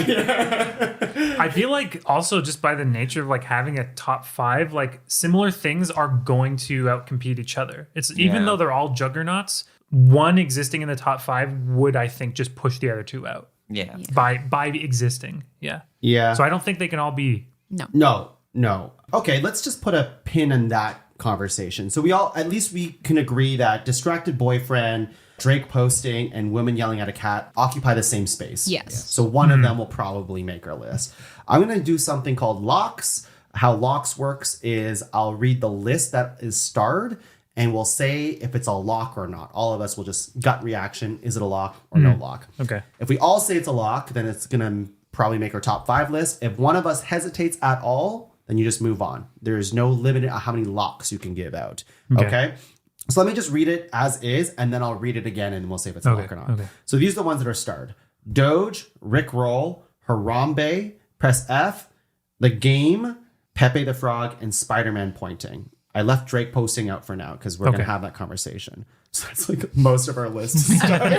I feel like also just by the nature of like having a top five, like similar things are going to outcompete each other. It's even though they're all juggernauts, one existing in the top five would, I think, just push the other two out. Yeah. By existing. Yeah. Yeah. So I don't think they can all be. No. Okay, let's just put a pin in that conversation. So at least we can agree that Distracted Boyfriend, Drake posting, and Women Yelling at a Cat occupy the same space. Yes. So one of them will probably make our list. I'm going to do something called locks. How locks works is I'll read the list that is starred and we'll say if it's a lock or not. All of us will just gut reaction. Is it a lock or no lock? Okay. If we all say it's a lock, then it's going to probably make our top five list. If one of us hesitates at all, then you just move on. There is no limit on how many locks you can give out. Okay. So let me just read it as is, and then I'll read it again, and we'll see if it's a lock or not. Okay. So these are the ones that are starred. Doge, Rick Roll, Harambe, Press F, The Game, Pepe the Frog, and Spider-Man pointing. I left Drake posting out for now because we're going to have that conversation. So it's like most of our list is done.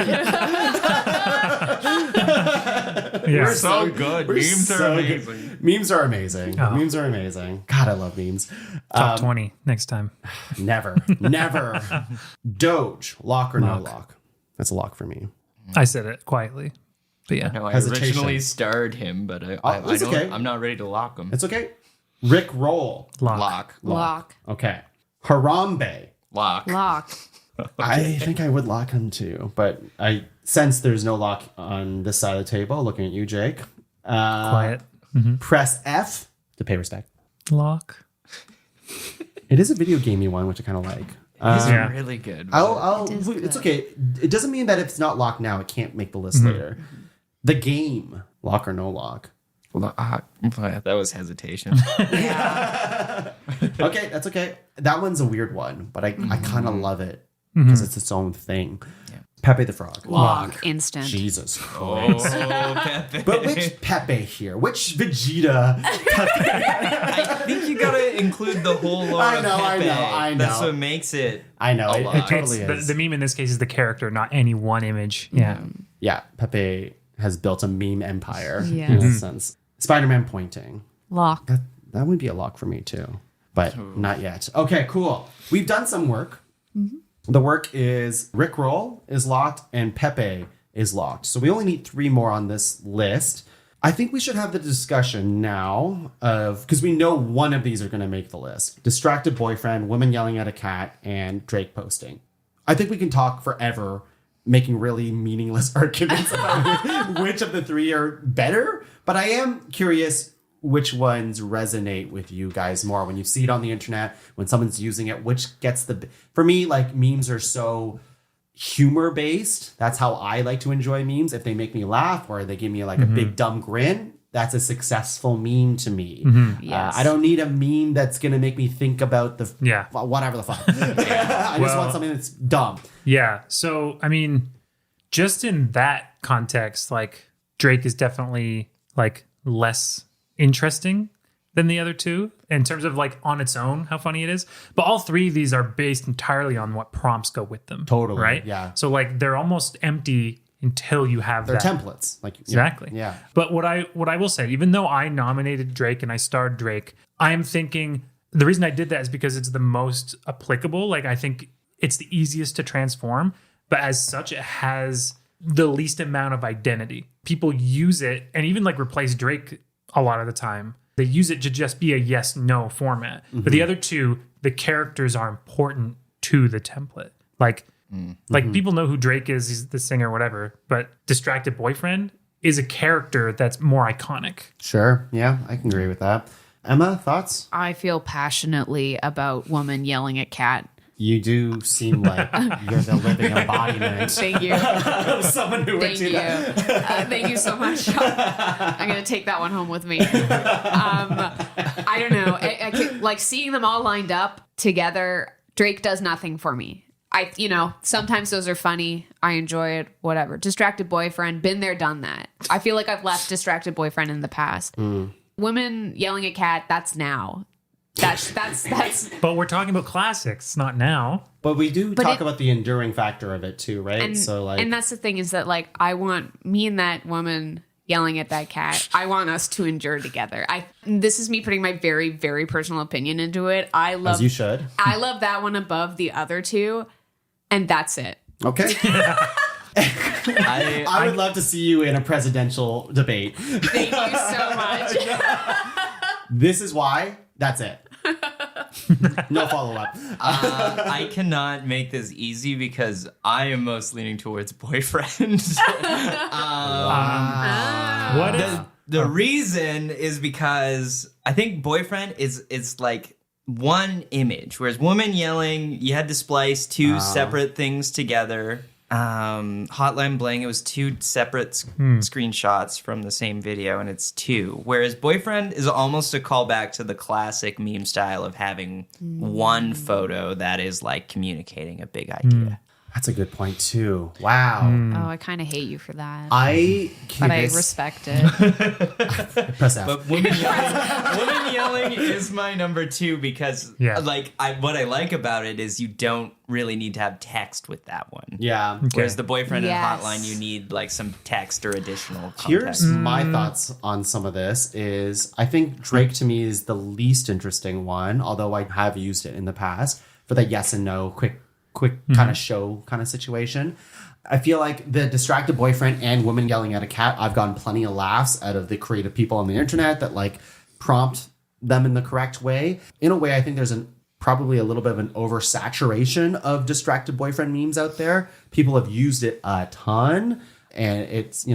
Yeah. We're So good. we're Memes are so good. amazing. Memes are amazing. Oh. Memes are amazing. God, I love memes. Top 20 next time. Never. Doge, lock or no lock? That's a lock for me. I said it quietly. But yeah. No, I Hesitation. originally starred him, but I it's don't. okay. I'm not ready to lock him. It's okay. Rick roll. Lock. Lock. Okay. Harambe. Lock. Lock. I think I would lock him too, but I sense there's no lock on this side of the table. Looking at you, Jake. Quiet. Press F to pay respect. Lock. It is a video gamey one, which I kind of like. He's Yeah. really good. It's okay. It doesn't mean that if it's not locked now, it can't make the list later. The game, lock or no lock. That was hesitation. Okay, that's okay. That one's a weird one, but I kind of love it because it's its own thing. Yeah. Pepe the Frog. Lock. Instant. Jesus Christ. Oh, Pepe. But which Pepe here? Which Vegeta? I think you gotta include the whole lore I of know, Pepe. I know. That's what makes it. I know. It lock. totally It's is. the meme in this case is the character, not any one image. Yeah. Yeah, Pepe has built a meme empire Yeah. in a sense. Spider-Man pointing. Lock. That would be a lock for me too, but not yet. Okay, cool. We've done some work. The work is Rickroll is locked and Pepe is locked. So we only need 3 more on this list. I think we should have the discussion now of, because we know one of these are going to make the list. Distracted boyfriend, women yelling at a cat, and Drake posting. I think we can talk forever making really meaningless arguments about which of the 3 are better. But I am curious which ones resonate with you guys more when you see it on the internet, when someone's using it, which gets the... For me, like, memes are so humor based. That's how I like to enjoy memes. If they make me laugh or they give me like a big dumb grin, that's a successful meme to me. Yes. I don't need a meme that's going to make me think about the... whatever the fuck. I just want something that's dumb. Yeah. So, I mean, just in that context, like Drake is definitely like less interesting than the other 2 in terms of like on its own, how funny it is. But all 3 of these are based entirely on what prompts go with them. Totally. Right. Yeah. So like they're almost empty until you have They're that. templates. Like Exactly. Yeah. But what I will say, even though I nominated Drake and I starred Drake, I am thinking the reason I did that is because it's the most applicable. Like I think it's the easiest to transform, but as such, it has the least amount of identity. People use it and even like replace Drake a lot of the time. They use it to just be a yes/no format. But the other 2, the characters are important to the template. Like people know who Drake is, he's the singer, whatever. But Distracted Boyfriend is a character that's more iconic. Sure. Yeah, I can agree with that. Emma, thoughts? I feel passionately about woman yelling at cat. You do seem like you're the living embodiment Thank you. of someone who would Thank do you. that. Thank you so much. I'm going to take that one home with me. I don't know. I could, like seeing them all lined up together, Drake does nothing for me. Sometimes those are funny. I enjoy it, whatever. Distracted Boyfriend, been there, done that. I feel like I've left Distracted Boyfriend in the past. Women yelling at cat, that's now. That's But we're talking about classics, not now. But we do talk about the enduring factor of it too, right? And that's the thing is that like I want me and that woman yelling at that cat. I want us to endure together. This is me putting my very, very personal opinion into it. As you should. I love that one above the other 2, and that's it. Okay. I would love to see you in a presidential debate. Thank you so much. This is why. That's it. No follow-up. I cannot make this easy because I am most leaning towards boyfriend. The reason is because I think boyfriend is like one image, whereas woman yelling, you had to splice 2 separate things together. Hotline Bling, it was 2 separate screenshots from the same video, and it's 2. Whereas boyfriend is almost a callback to the classic meme style of having one photo that is like communicating a big idea. That's a good point too. Wow. Oh, I kind of hate you for that. But I this- respect it. Press F. But woman yelling is my number 2 because what I like about it is you don't really need to have text with that one. Yeah. Whereas the boyfriend and Yes. hotline, you need like some text or additional context. Here's my thoughts on some of this is I think Drake to me is the least interesting one, although I have used it in the past for the yes and no quick kind of show kind of situation. I feel like the distracted boyfriend and woman yelling at a cat, I've gotten plenty of laughs out of the creative people on the internet that like prompt them in the correct way. In a way, I think there's probably a little bit of an oversaturation of distracted boyfriend memes out there. People have used it a ton, and it's,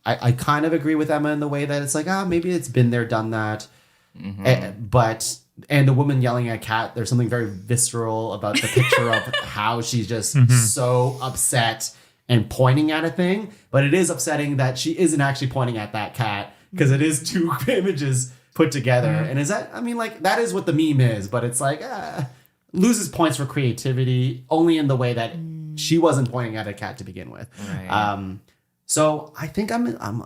I kind of agree with Emma in the way that it's like, maybe it's been there, done that. And the woman yelling at a cat, there's something very visceral about the picture of how she's just so upset and pointing at a thing. But it is upsetting that she isn't actually pointing at that cat because it is 2 images put together. And that is what the meme is. But it's like, loses points for creativity only in the way that she wasn't pointing at a cat to begin with. Right. So I think I'm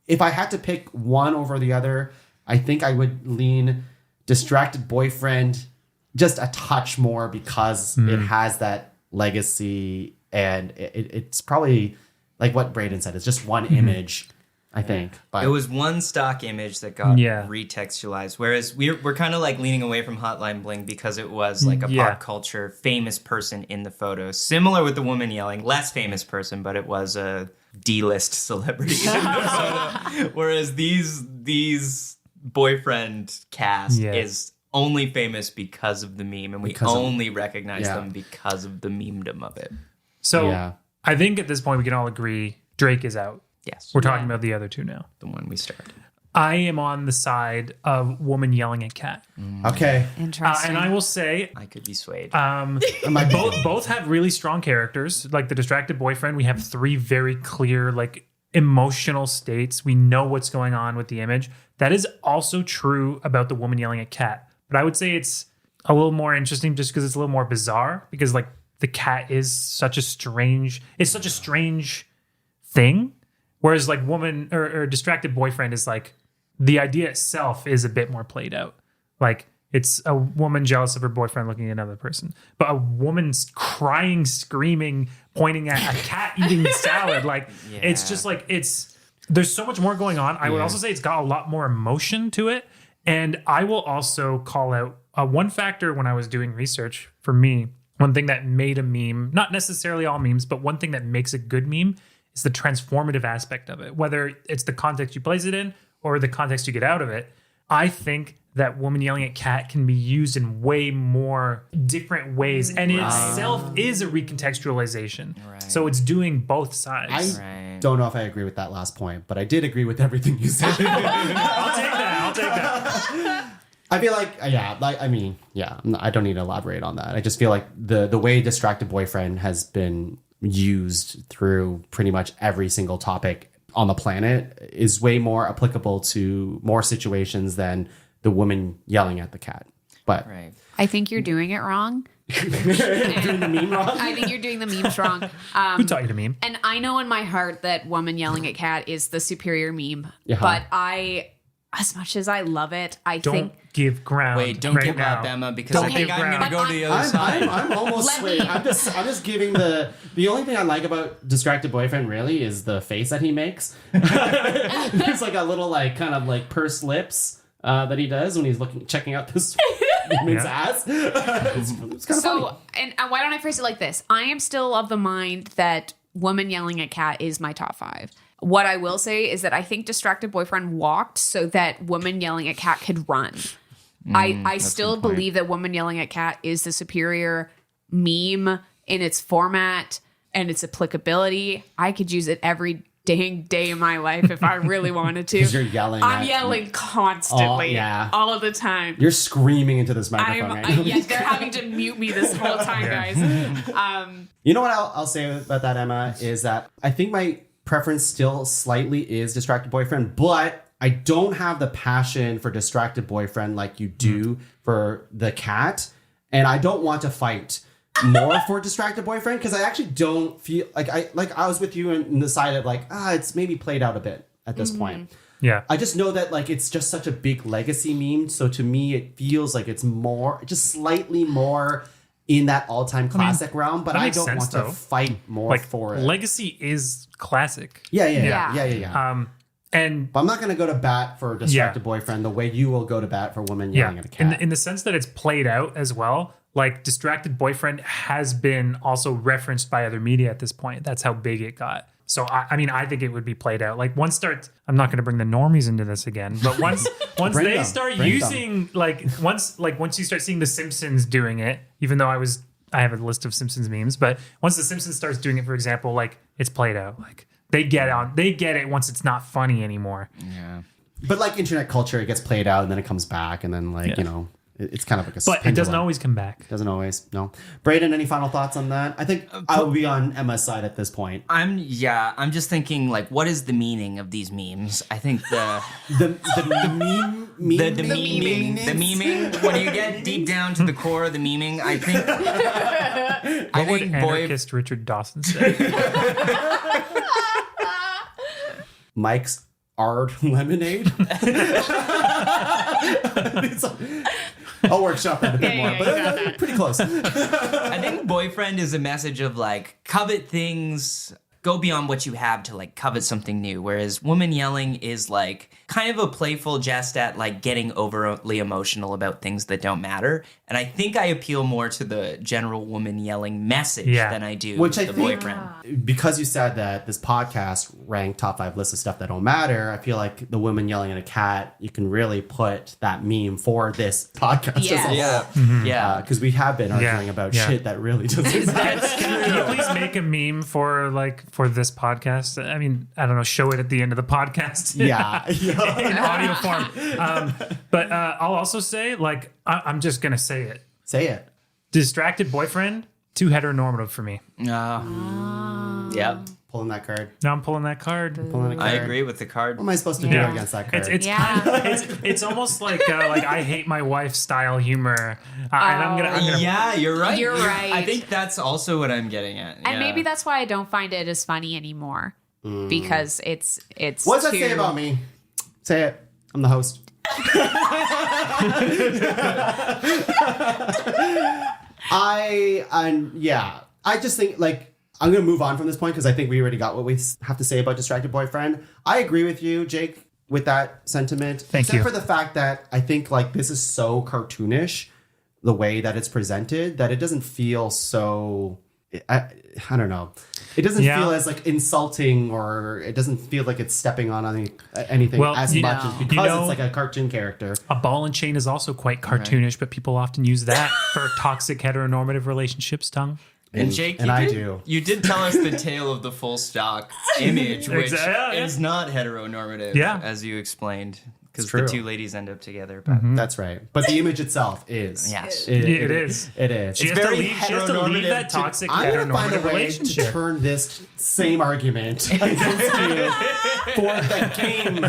if I had to pick one over the other, I think I would lean distracted boyfriend just a touch more because it has that legacy, and it's probably like what Braeden said, it's just one image, I think. But it was one stock image that got retextualized, whereas we're kind of like leaning away from Hotline Bling because it was like a pop culture famous person in the photo. Similar with the woman yelling, less famous person, but it was a D-list celebrity in the photo. Whereas these boyfriend cast is only famous because of the meme, and we only recognize them because of the memedom of it. So I think at this point we can all agree Drake is out. Yes. We're talking about the other 2 now. The one we started. I am on the side of woman yelling at cat. Okay. Interesting. And I will say, I could be swayed. both have really strong characters. Like the distracted boyfriend, we have 3 very clear, like, emotional states. We know what's going on with the image. That is also true about the woman yelling at cat. But I would say it's a little more interesting just because it's a little more bizarre, because like the cat is such a strange thing. Whereas like woman or distracted boyfriend is like, the idea itself is a bit more played out. Like it's a woman jealous of her boyfriend looking at another person, but a woman's crying, screaming, pointing at a cat eating salad. Like it's just like, there's so much more going on. I would also say it's got a lot more emotion to it. And I will also call out one factor when I was doing research for me, one thing that made a meme, not necessarily all memes, but one thing that makes a good meme is the transformative aspect of it, whether it's the context you place it in or the context you get out of it. I think that woman yelling at cat can be used in way more different ways, and it itself is a recontextualization. So it's doing both sides. I don't know if I agree with that last point, but I did agree with everything you said. I'll take that. I feel like, I don't need to elaborate on that. I just feel like the way distracted boyfriend has been used through pretty much every single topic on the planet is way more applicable to more situations than the woman yelling at the cat. But I think you're doing it wrong. doing the meme wrong? I think you're doing the memes wrong. Who taught you to meme? And I know in my heart that woman yelling at cat is the superior meme. But as much as I love it, Don't give ground. Wait, don't give up, Emma, because I think I'm going to go to the other side. I'm almost swayed. I'm just giving the only thing I like about distracted boyfriend really is the face that he makes. There's like a little like kind of like pursed lips that he does when he's checking out this woman's ass. It's kind of funny. And why don't I phrase it like this? I am still of the mind that woman yelling at cat is my top 5. What I will say is that I think distracted boyfriend walked so that woman yelling at cat could run. I still believe that woman yelling at cat is the superior meme in its format and its applicability. I could use it every dang day of my life if I really wanted to. Because you're yelling. I'm yelling constantly, all of the time. You're screaming into this microphone right now. Yes, they're having to mute me this whole time, guys. You know what I'll say about that, Emma, is that I think my preference still slightly is distracted boyfriend, but I don't have the passion for distracted boyfriend like you do for the cat, and I don't want to fight more for distracted boyfriend because I actually don't feel like I was with you in the side of like it's maybe played out a bit at this point. Yeah. I just know that like it's just such a big legacy meme. So to me, it feels like it's more, just slightly more in that all-time classic realm. But I don't want to fight more for it. Legacy is classic. Yeah. And but I'm not going to go to bat for distracted boyfriend the way you will go to bat for woman yelling at a cat. In the sense that it's played out as well. Like distracted boyfriend has been also referenced by other media at this point. That's how big it got. So I mean, I think it would be played out. Like once I'm not going to bring the normies into this again, but once they start using once you start seeing the Simpsons doing it, even though I have a list of Simpsons memes, but once the Simpsons starts doing it, for example, like it's played out. Like they get it once it's not funny anymore. Yeah. But like internet culture, it gets played out and then it comes back and then you know. It's kind of like a But it doesn't always come back. Doesn't always, no. Braeden, any final thoughts on that? I think I will be on Emma's side at this point. I'm just thinking like, what is the meaning of these memes? I think the memeing. When you get deep down to the core of the memeing, I think. What would anarchist Richard Dawson say? Mike's Ard Lemonade. I'll workshop that a bit more, but pretty close. I think boyfriend is a message of like covet things, go beyond what you have to like covet something new. Whereas woman yelling is like kind of a playful jest at like getting overly emotional about things that don't matter. And I think I appeal more to the general woman yelling message than I do the boyfriend. Because you said that this podcast ranked top 5 lists of stuff that don't matter, I feel like the woman yelling at a cat, you can really put that meme for this podcast as a whole. Yeah. Because we have been arguing about shit that really doesn't matter. Can you please make a meme for this podcast? I mean, I don't know, show it at the end of the podcast. In audio form. But I'll also say, like, I'm just going to say it. Say it. Distracted boyfriend, too heteronormative for me. Yep. Pulling that card. Now I'm pulling that card. I agree with the card. What am I supposed to do against that card? It's almost like I hate my wife style humor. And I'm gonna yeah, you're right. You're right. I think that's also what I'm getting at. And maybe that's why I don't find it as funny anymore. Because it's What does that say about me? Say it. I'm the host. I just think like I'm gonna move on from this point because I think we already got what we have to say about distracted boyfriend. I agree with you, Jake, with that sentiment. Except for the fact that I think like this is so cartoonish, the way that it's presented, that it doesn't feel so. I don't know. It doesn't feel as like insulting, or it doesn't feel like it's stepping on anything as much as because it's like a cartoon character. A ball and chain is also quite cartoonish, but people often use that for toxic heteronormative relationships. Tongue. And Jake, you did tell us the tale of the full stock image, which is not heteronormative, as you explained. Because the two ladies end up together. But. That's right. But the image itself is. Yes. It is. It is. She has to leave that toxic I'm going to find a way relationship. to turn this same argument against you for the game.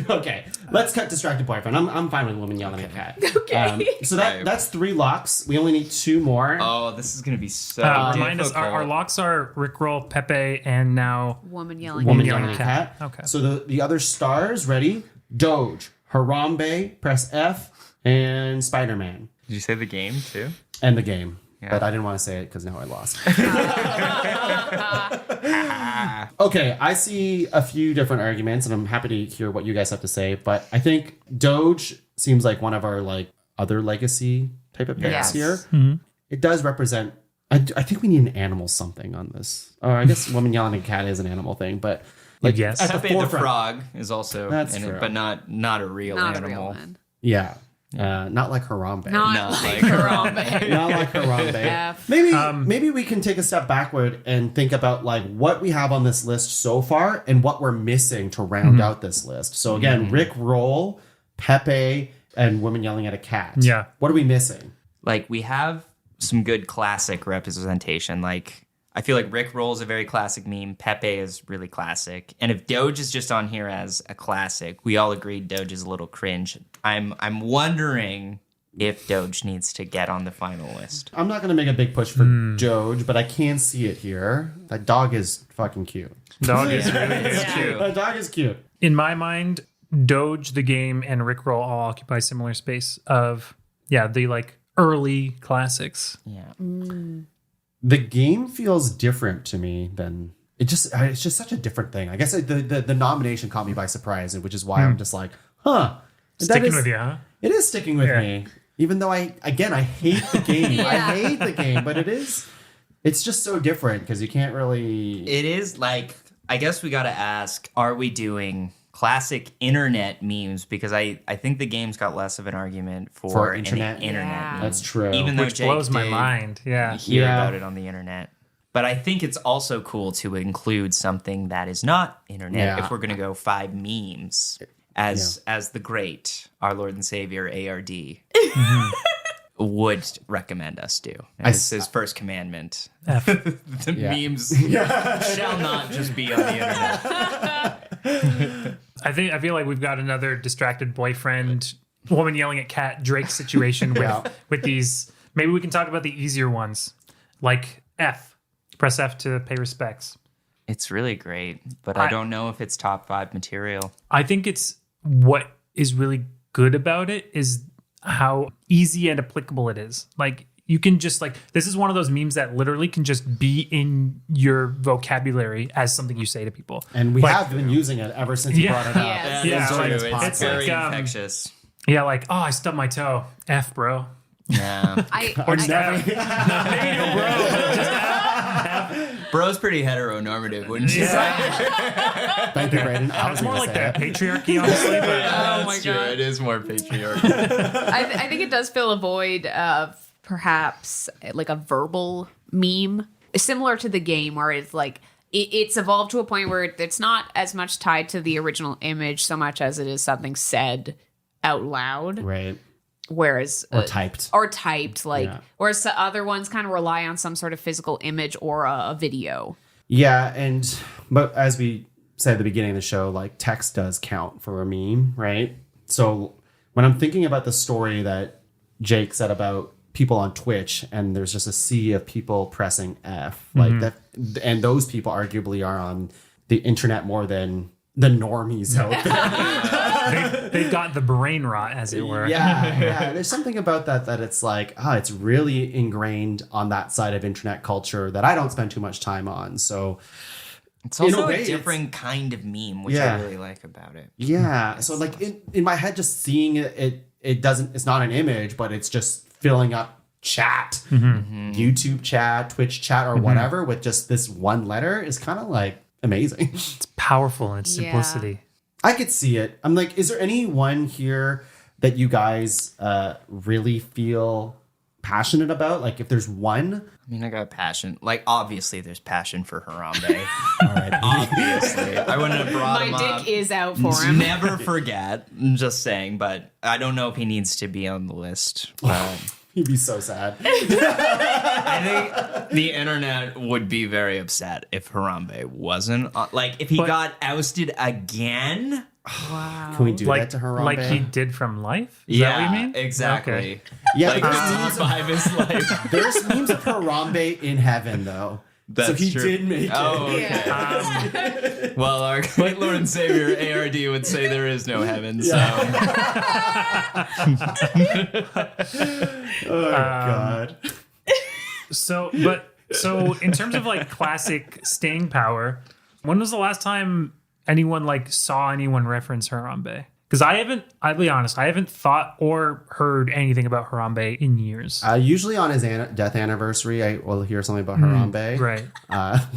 Okay. Let's cut distracted boyfriend. I'm fine with woman yelling at a cat. Okay. So that's 3 locks. We only need 2 more. Oh, this is going to be so remind us, our locks are Rickroll, Pepe, and now woman yelling at a cat. Okay. So the other stars, ready? Doge, Harambe, press F, and Spider-Man. Did you say the game too? And the game. Yeah. But I didn't want to say it because now I lost. Okay, I see a few different arguments, and I'm happy to hear what you guys have to say. But I think Doge seems like one of our like other legacy type of picks here. Mm-hmm. It does represent. I think we need an animal something on this. Or I guess woman yelling at a cat is an animal thing, but like yes, at the forefront. The frog is also in it, but not a real animal. A real one. Yeah. Not like Harambe. Not like Harambe. Not like Harambe. Maybe we can take a step backward and think about like what we have on this list so far and what we're missing to round out this list. So again, Rick Roll, Pepe, and women yelling at a cat. Yeah. What are we missing? Like we have some good classic representation. Like I feel like Rickroll is a very classic meme. Pepe is really classic. And if Doge is just on here as a classic, we all agreed Doge is a little cringe. I'm wondering if Doge needs to get on the final list. I'm not going to make a big push for Doge, but I can see it here. That dog is fucking cute. Dog is really cute. That dog is cute. In my mind, Doge, the game, and Rickroll all occupy similar space of, the like early classics. Yeah. The game feels different to me than it's just such a different thing. I guess the nomination caught me by surprise, which is why I'm just like, Sticking with you, huh? It is sticking with me. Even though I hate the game. I hate the game, but it's just so different because you can't really. It is like, I guess we got to ask, are we doing classic internet memes? Because I think the game's got less of an argument for internet. Internet meme. That's true. Even though Which Jake blows my did mind. Yeah. hear about it on the internet. But I think it's also cool to include something that is not internet if we're going to go 5 memes as the great, our Lord and Savior, ARD, would recommend us do. As his first commandment. The memes shall not just be on the internet. I feel like we've got another distracted boyfriend, woman yelling at cat, Drake situation with these. Maybe we can talk about the easier ones, like F. Press F to pay respects. It's really great, but I don't know if it's top 5 material. I think it's what is really good about it is how easy and applicable it is. Like, you can just this is one of those memes that literally can just be in your vocabulary as something you say to people. And we have been using it ever since you brought it up. It's very infectious. Yeah, like, oh, I stubbed my toe. F, bro. Yeah. Or just F. Maybe no bro, but just F. Bro's pretty heteronormative, wouldn't you say? Thank you, Braeden. It's more like the patriarchy, honestly. But, oh my God. It is more patriarchal. I think it does fill a void of perhaps like a verbal meme, similar to the game, where it's like it's evolved to a point where it's not as much tied to the original image so much as it is something said out loud. Right. Whereas typed, whereas the other ones kind of rely on some sort of physical image or a video. Yeah, but as we said at the beginning of the show, like text does count for a meme, right? So when I'm thinking about the story that Jake said about people on Twitch, and there's just a sea of people pressing F, like that, and those people arguably are on the internet more than the normies out there. They've got the brain rot, as it were. Yeah. There's something about that it's like, it's really ingrained on that side of internet culture that I don't spend too much time on. So it's also a different kind of meme, which I really like about it. Yeah. So like in my head, just seeing it's not an image, but it's just filling up chat, YouTube chat, Twitch chat, or whatever with just this one letter is kind of like amazing. It's powerful in its simplicity. I could see it. I'm like, is there anyone here that you guys really feel passionate about? Like, if there's one? I mean, I got passion. Like, obviously, there's passion for Harambe. All right, obviously. I wouldn't have brought him up. My dick is out for him. Never forget. I'm just saying, but I don't know if he needs to be on the list. He'd be so sad. I think the internet would be very upset if Harambe wasn't. If he got ousted again. Wow. Can we do that to Harambe? Like he did from Life? Is that what you mean? Exactly. Okay. Yeah, like top 5 is like. There's memes of Harambe in heaven, though. That's so he true. did make it. Oh, okay. Well, our great Lord and Savior, ARD, would say there is no heaven, so. Oh, God. So in terms of like classic staying power, when was the last time anyone saw anyone reference Harambe? Because I'll be honest, I haven't thought or heard anything about Harambe in years. Usually on his death anniversary, I will hear something about Harambe. Right.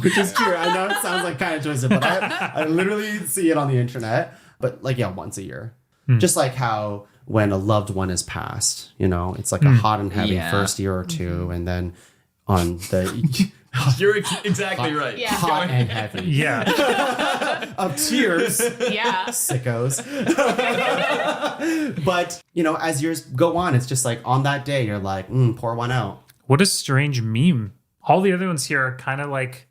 Which is true. I know it sounds like kind of twisted, but I literally see it on the internet. But once a year. Just like how when a loved one is passed, it's like a hot and heavy first year or two. And then on the... You're exactly right. Yeah. Hot and heavy. Yeah. Of tears. Yeah. Sickos. But, as years go on, it's just like on that day, you're like, pour one out. What a strange meme, All the other ones here are kind of like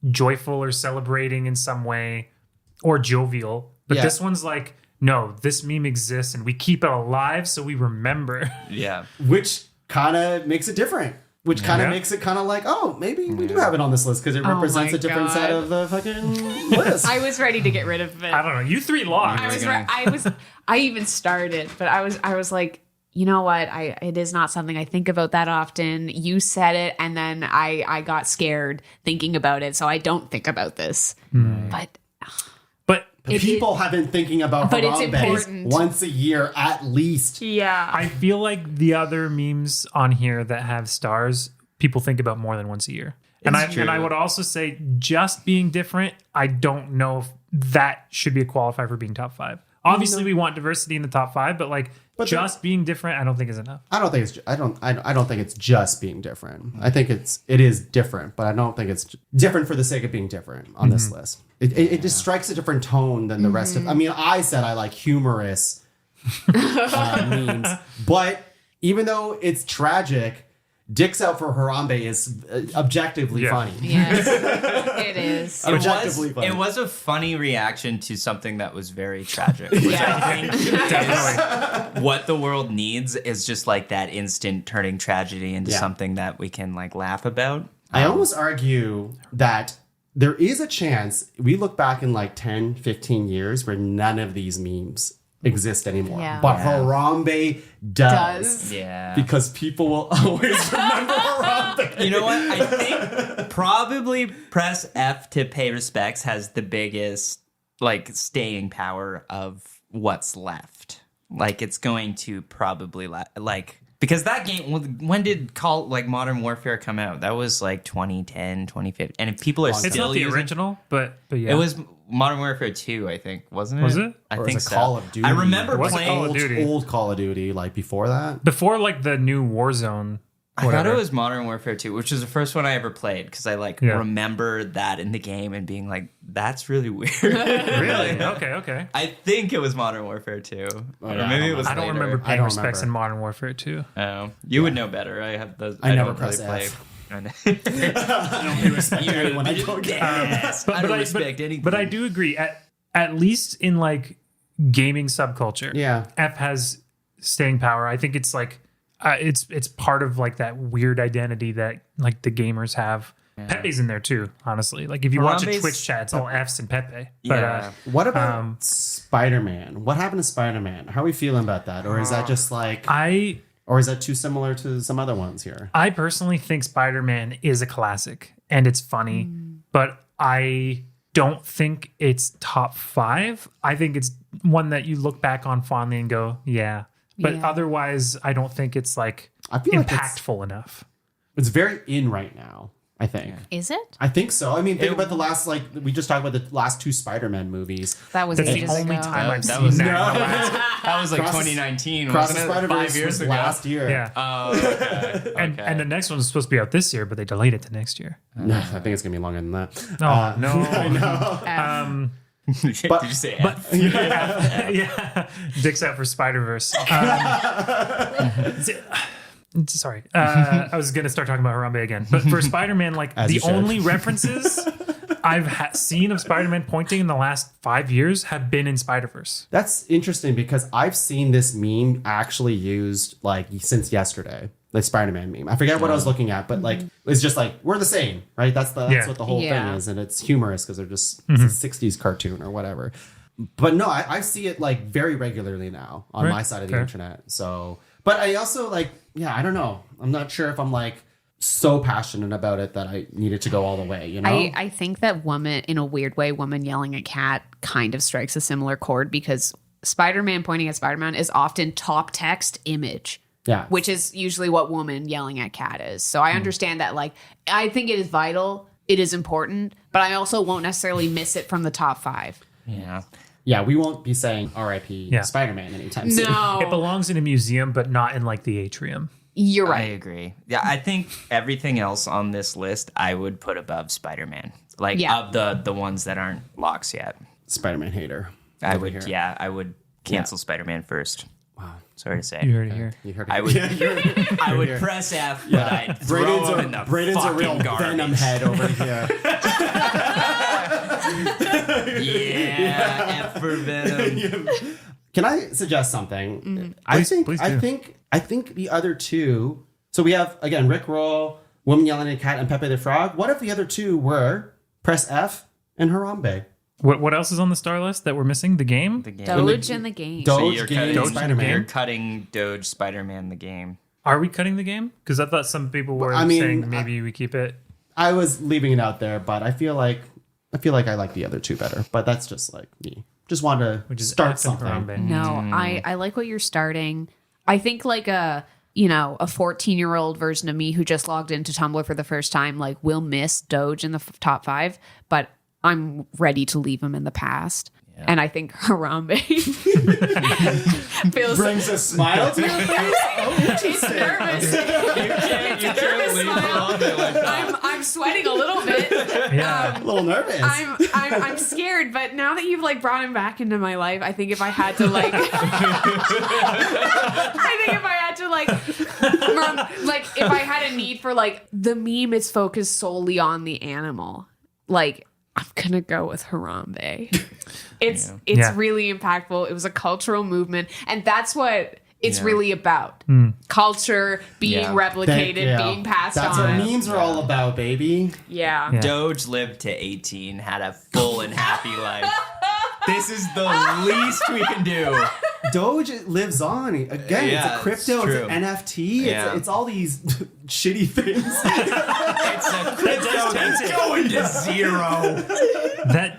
joyful or celebrating in some way or jovial. But Yeah. this one's like, no, this meme exists and we keep it alive so we remember. Yeah. Which kind of makes it different. Which kind of makes it kind of like, oh, maybe we do have it on this list because it represents my a different God. set of the fucking list. I was ready to get rid of it. I don't know. You three lost. I even started, but I was like, you know what? It is not something I think about that often. You said it, and then I got scared thinking about it, so I don't think about this. But People have been thinking about but it's Harambe important. once a year at least. yeah, I feel like the other memes on here that have stars, people think about more than once a year. And I would also say just being different, I don't know if that should be a qualifier for being top 5. Obviously, we want diversity in the top 5, but like just being different, I don't think is enough. I don't think it's just being different. I think it is different, but I don't think it's different for the sake of being different on this list. It just strikes a different tone than the rest of. I mean, I said I like humorous memes, but even though it's tragic, Dicks Out for Harambe is objectively funny. yes, it is. Objectively funny. It was a funny reaction to something that was very tragic. Which I think definitely what the world needs is just like that instant turning tragedy into something that we can like laugh about. I almost argue that there is a chance we look back in like 10, 15 years where none of these memes exist anymore. Yeah. But Harambe does. Yeah. Because people will always remember Harambe. You know what? I think probably Press F to pay respects has the biggest like staying power of what's left. Like it's going to probably like because that game, when did Modern Warfare come out? That was like 2010, 2015. And if people are still It's not the using, original, but yeah. it was Modern Warfare 2, I think, wasn't it? Was it? I Or think is it so. Call of Duty? I remember It was playing. Call of Duty. Old Call of Duty, like before that. Before like the new Warzone. I thought whatever. it was Modern Warfare 2, which was the first one I ever played because I remember that in the game and being like, that's really weird. Really? Okay. I think it was Modern Warfare 2. Or yeah, maybe it was I don't later. remember I paying don't respects remember. in Modern Warfare 2. Oh, you would know better. I have those. I never don't press really F. play. I don't respect anyone I don't get. Yes, I don't respect anything. But I do agree. At least in like gaming subculture, Yeah. F has staying power. I think it's like it's part of like that weird identity that like the gamers have. Pepe's in there too, honestly. Like if you watch a Harambe's- Twitch chat, it's all F's and Pepe. But Yeah. What about Spider-Man? What happened to Spider-Man? How are we feeling about that? Or is that just like, or is that too similar to some other ones here? I personally think Spider-Man is a classic and it's funny, but I don't think it's top 5. I think it's one that you look back on fondly and go, yeah. But Yeah. otherwise, I don't think it's like I feel like impactful enough. it's very in right now, I think. Is it? I think so. I mean, think about the last, like, we just talked about the last 2 Spider-Man movies. That was That's the ages only ago. time I've that seen was- that. That was like Cross the- 2019, Cross the wasn't it? Spider-Verse 5 years was ago. last year. Yeah. Oh, okay. And the next one's supposed to be out this year, but they delayed it to next year. I think it's going to be longer than that. Oh, no. I know. Did you say F? Yeah. Dicks Out for Spider-Verse. Sorry. I was going to start talking about Harambe again. But for Spider-Man, like As you the should. only references I've seen of Spider-Man pointing in the last 5 years have been in Spider-Verse. That's interesting because I've seen this meme actually used like since yesterday. The Spider-Man meme. I forget what I was looking at, but like it's just like we're the same, right? That's what the whole thing Yeah. is, and it's humorous because they're just it's a '60s cartoon or whatever. But no, I see it like very regularly now on Right. my side of the Fair. internet. So, but I also like, yeah, I don't know. I'm not sure if I'm like so passionate about it that I need it to go all the way. You know, I think that woman, in a weird way, woman yelling at cat kind of strikes a similar chord because Spider-Man pointing at Spider-Man is often top text image. yeah, Which is usually what woman yelling at cat is. So I understand that, like, I think it is vital. It is important, but I also won't necessarily miss it from the top 5. Yeah. yeah. We won't be saying R.I.P. Yeah. Spider-Man anytime soon. No, It belongs in a museum, but not in like the atrium. you're I right. agree. Yeah, I think everything else on this list I would put above Spider-Man. Like Yeah. of the ones that aren't locks yet. Spider-Man hater. I over would here. I would cancel Spider-Man first. Wow. Sorry to say. You heard it here. You heard it. I would press F, but I'd throw him in the Braden's a real fucking garbage. venom head over here. Yeah, F for venom. Can I suggest something? Please I do. think the other two. So we have again Rick Roll, Woman Yelling at a Cat, and Pepe the Frog. What if the other two were Press F and Harambe? What else is on the star list that we're missing? The game? The game. Doge and the game. Doge, you're game, cutting, Spider-Man. You're cutting Doge, Spider-Man, the game. Are we cutting the game? Because I thought some people were I mean, saying maybe we keep it. I was leaving it out there, but I feel like I like the other two better. But that's just like me. Just want to Which is start F and something. Harambe. No, I like what you're starting. I think like a 14-year-old version of me who just logged into Tumblr for the first time, like will miss Doge in the top 5, but I'm ready to leave him in the past. Yeah. And I think Harambe Brings a smile to your face. It's nervous. It's a nervous smile. I'm sweating a little bit. Yeah. A little nervous. I'm scared, but now that you've like brought him back into my life, I think if I had to like, if I had a need for like the meme is focused solely on the animal, like I'm gonna go with Harambe. It's really impactful. It was a cultural movement, and that's what it's really about. Culture being replicated, being passed That's on. what memes are all about, baby. Yeah. Doge lived to 18, had a full and happy life. This is the least we can do. Doge lives on. Again, it's a crypto, it's an NFT, it's all these shitty things. It's a crypto that's going to zero.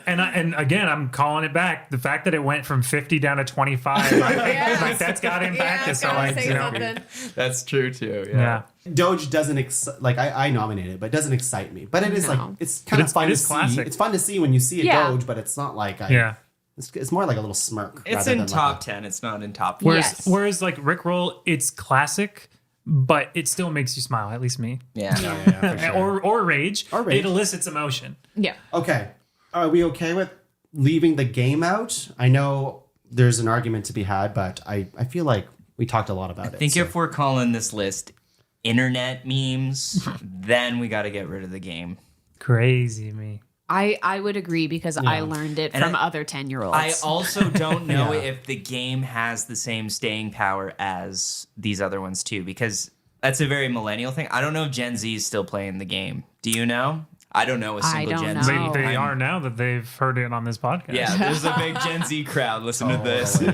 And again, I'm calling it back. The fact that it went from 50 down to 25, like that's got impacted. So like, That's true too. yeah. Doge doesn't I nominated it, but it doesn't excite me. But it is it's kind of fun to see. classic. It's fun to see when you see a Doge, but it's not like It's more like a little smirk. It's in top 10. It's not in top 5. 5. Whereas like Rickroll, it's classic, but it still makes you smile. At least me. Yeah. for sure. or rage. Or rage. It elicits emotion. Yeah. Okay. Are we okay with leaving the game out? I know there's an argument to be had, but I feel like we talked a lot about it. I think if we're calling this list internet memes, then we got to get rid of the game. Crazy me. I would agree because I learned it from other 10-year-olds. I also don't know if the game has the same staying power as these other ones too, because that's a very millennial thing. I don't know if Gen Z is still playing the game. Do you know? I don't know a single Gen Z. They are now that they've heard it on this podcast. Yeah, there's a big Gen Z crowd. Listen to this. Dude,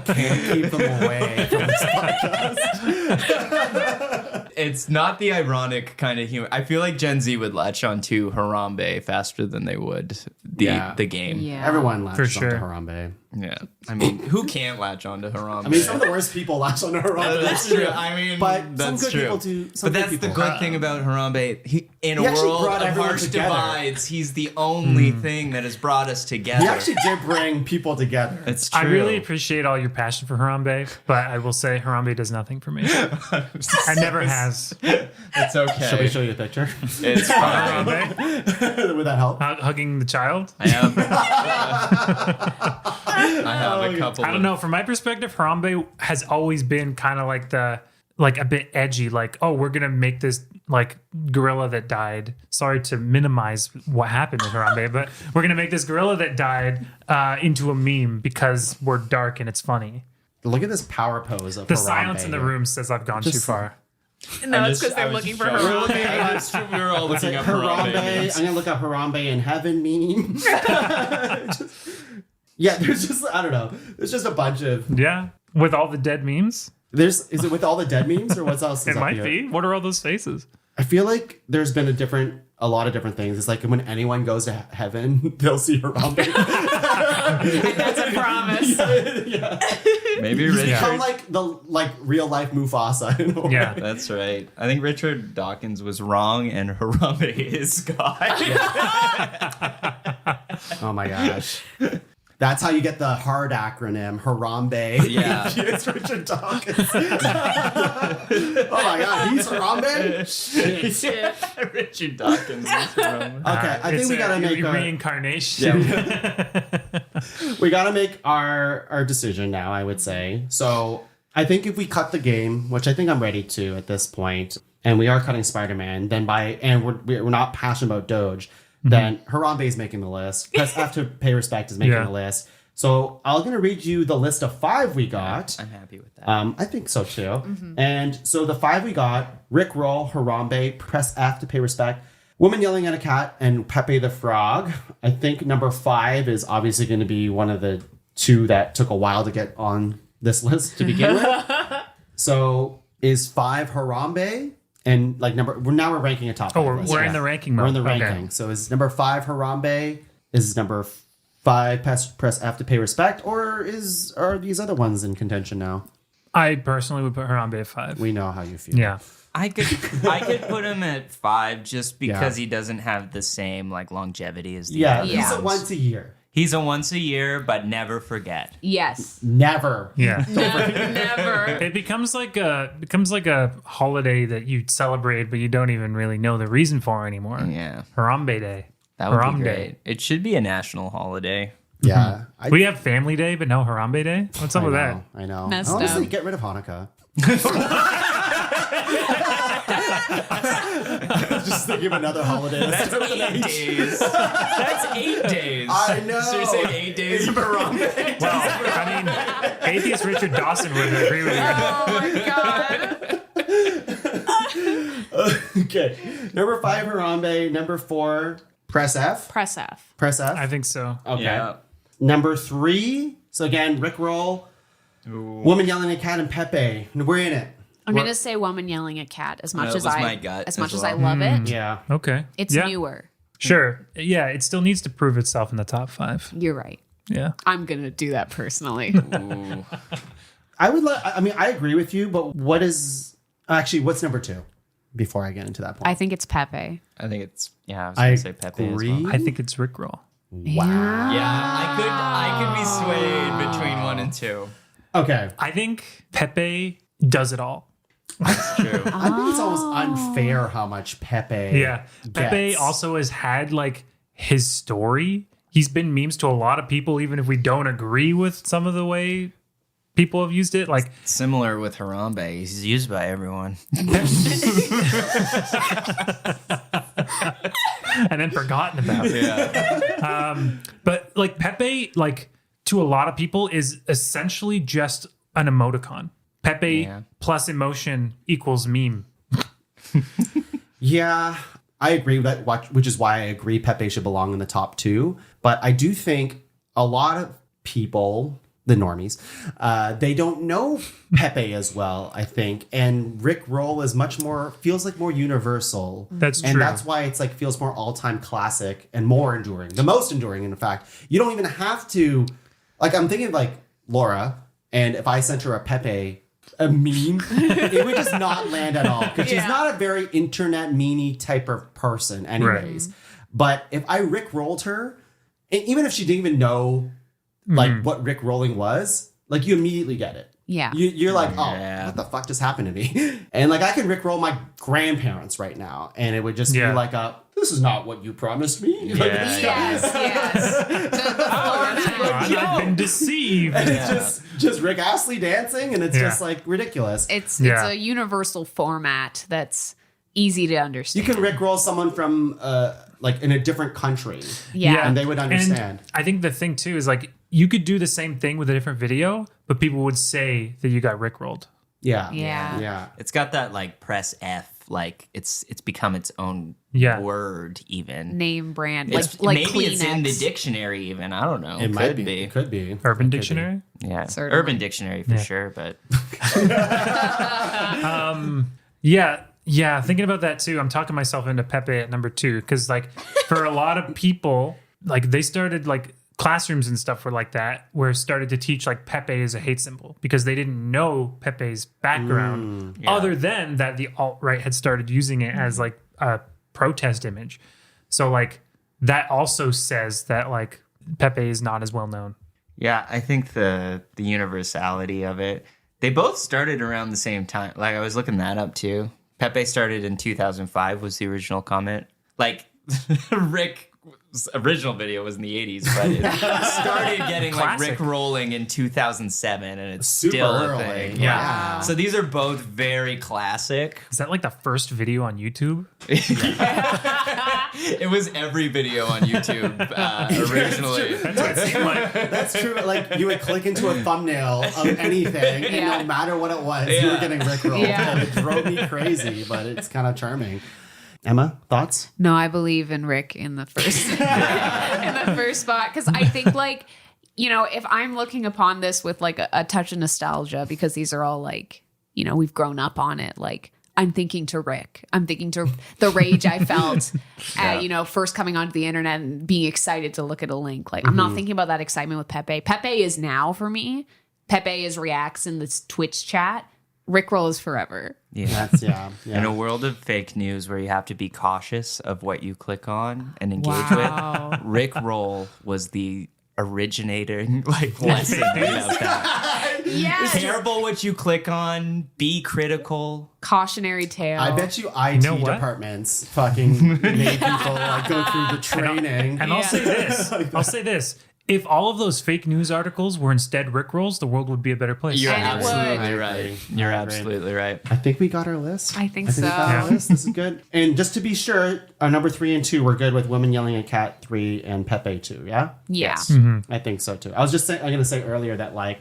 can't keep them away from this podcast. It's not the ironic kind of humor. I feel like Gen Z would latch on to Harambe faster than they would the game. Yeah. Everyone latches sure. onto Harambe. Yeah. I mean, who can't latch on to Harambe? I mean, some of the worst people latch onto Harambe. That's true. I mean, but that's some good true. people do. But that's the good thing about Harambe. In a actually world brought of everyone harsh together. divides, he's the only thing that has brought us together. He actually did bring people together. It's true. I really appreciate all your passion for Harambe, but I will say Harambe does nothing for me. I never has. It's okay. Should we show you a picture? It's fine. Harambe Would that help? hugging the child. I have a couple. I don't know. From my perspective, Harambe has always been kind of like a bit edgy. Like, oh, we're gonna make this like gorilla that died. Sorry to minimize what happened with Harambe, but we're gonna make this gorilla that died into a meme because we're dark and it's funny. Look at this power pose of The Harambe silence in the here. room says I've gone too far. No, it's because they're looking for Harambe. We were all looking up Harambe. Harambe. I'm gonna look up Harambe in heaven meme. Yeah, there's just I don't know. There's just a bunch of Yeah, with all the dead memes. is it with all the dead memes or what's else? It Is up might here? be. What are all those faces? I feel like there's been a lot of different things. It's like when anyone goes to heaven, they'll see Harambe. That's a promise. Yeah. Maybe He's Richard. become like real life Mufasa in a way. Yeah. That's right. I think Richard Dawkins was wrong, and Harambe is God. Oh my gosh. That's how you get the hard acronym, Harambe. Yeah. It's Richard Dawkins. Oh my God, he's Harambe? Richard Dawkins. Okay, I think we gotta make a reincarnation. we gotta make our decision now, I would say. So I think if we cut the game, which I think I'm ready to at this point, and we are cutting Spider-Man, then we're not passionate about Doge, then Harambe is making the list. Press F to pay respect is making the list. So I'm going to read you the list of 5 we got. I'm happy with that. I think so too. And so the 5 we got, Rick Roll, Harambe, press F to pay respect, Woman Yelling at a Cat, and Pepe the Frog. I think number 5 is obviously going to be one of the 2 that took a while to get on this list to begin with. So is 5 Harambe? And like we're ranking a top 5 list. We're in the ranking mode. We're in the ranking. So is number 5 Harambe? Is number 5 press F to pay respect? Or are these other ones in contention now? I personally would put Harambe at 5. We know how you feel. Yeah. I could put him at 5 just because he doesn't have the same like longevity as the other He's a ones. once a year. He's a once a year, but never forget. Yes. Never. Yeah. Never. It becomes like a holiday that you celebrate, but you don't even really know the reason for anymore. Yeah. Harambe Day. That would Harambe be Day. great. It should be a national holiday. Yeah. We have Family Day, but no Harambe Day. What's up with that? I know. Messed Honestly, up. get rid of Hanukkah. Just thinking of another holiday. That's 8 days. That's 8 days. I know. So you're saying 8 days of Harambe? Well, I mean, atheist Richard Dawson would agree with you. Oh my God. Okay. Number 5, Harambe. Number 4, press F. Press F. Press F. I think so. Okay. Yeah. Number 3. So again, Rick Roll, Woman Yelling at Cat, and Pepe. We're in it. I'm gonna say Woman Yelling at Cat as much That as was my gut as much as as I well. love it. Yeah. Okay. It's newer. Sure. Yeah, it still needs to prove itself in the top 5. You're right. Yeah. I'm gonna do that personally. I agree with you, but what's number 2? Before I get into that point. I think it's Pepe. I think it's I was I gonna say Pepe agree. as well. I think it's Rickroll. Wow. Yeah, I could be swayed between 1 and 2. Okay. I think Pepe does it all. That's true. I think it's almost unfair how much Pepe Pepe gets. also has had like his story. He's been memes to a lot of people, even if we don't agree with some of the way people have used it. Like Similar with Harambe. He's used by everyone. and then forgotten about. Yeah. But like Pepe, like to a lot of people, is essentially just an emoticon. Pepe plus emotion equals meme. Yeah, I agree with that, which is why I agree Pepe should belong in the top 2. But I do think a lot of people, the normies, they don't know Pepe as well, I think. And Rick Roll is feels like more universal. That's and true. that's why it's like feels more all-time classic and more enduring. The most enduring, in fact. You don't even have to, like, I'm thinking of like Laura, and if I sent her a Pepe meme, it would just not land at all. Because she's not a very internet meme type of person anyways. Right. But if I Rick rolled her, and even if she didn't even know like what Rick rolling was, like you immediately get it. Yeah. You're like, what the fuck just happened to me? And like I can Rick roll my grandparents right now, and it would just be like this is not what you promised me. Like, Yes. I've been deceived. and it's just Rick Astley dancing, and it's just like ridiculous. It's a universal format that's easy to understand. You can Rick roll someone from like in a different country. Yeah. And they would understand. And I think the thing too is like you could do the same thing with a different video, but people would say that you got rickrolled. Yeah. Yeah. Yeah. It's got that like press F, like it's become its own word even. Name brand. It's, like maybe Kleenex. it's in the dictionary even. I don't know. It might be. It could be. Urban Dictionary? Yeah. Certainly. Urban Dictionary for sure, but Yeah, thinking about that too. I'm talking myself into Pepe at number 2 because, like, for a lot of people, like they started like classrooms and stuff were like that, where started to teach like Pepe is a hate symbol because they didn't know Pepe's background, other than that the alt-right had started using it as like a protest image. So like that also says that like Pepe is not as well known. Yeah, I think the universality of it. They both started around the same time. Like, I was looking that up too. Pepe started in 2005 was the original comment. Like, Rick's original video was in the 80s, but it started getting like Rick rolling in 2007, and it's Super still early. a thing. Yeah. So these are both very classic. Is that like the first video on YouTube? It was every video on YouTube originally. That's what it seemed like. That's true. Like, you would click into a thumbnail of anything, and no matter what it was, you were getting rickrolled. Yeah. And it drove me crazy, but it's kind of charming. Emma, thoughts? No, I believe in Rick in the first in the first spot, because I think, like, you know, if I'm looking upon this with like a touch of nostalgia, because these are all like, you know, we've grown up on it, like, I'm thinking to Rick. I'm thinking to the rage I felt at, you know, first coming onto the internet and being excited to look at a link. Like, I'm not thinking about that excitement with Pepe. Pepe is now for me. Pepe is reacts in this Twitch chat. Rickroll is forever. Yeah. Yeah. In a world of fake news where you have to be cautious of what you click on and engage with, Rick Roll was the originating lesson about that. Yes. Be careful what you click on. Be critical. Cautionary tale. I bet you IT know what? departments fucking made people like go through the training. And I'll say this. If all of those fake news articles were instead Rickrolls, the world would be a better place. You're And it absolutely would. right. You're absolutely right. I think we got our list. I think so. We got our list. This is good. And just to be sure, our number 3 and 2 were good with Women Yelling at Cat 3 and Pepe 2, yeah? Yeah. I think so too. I was just saying, I'm going to say earlier that, like,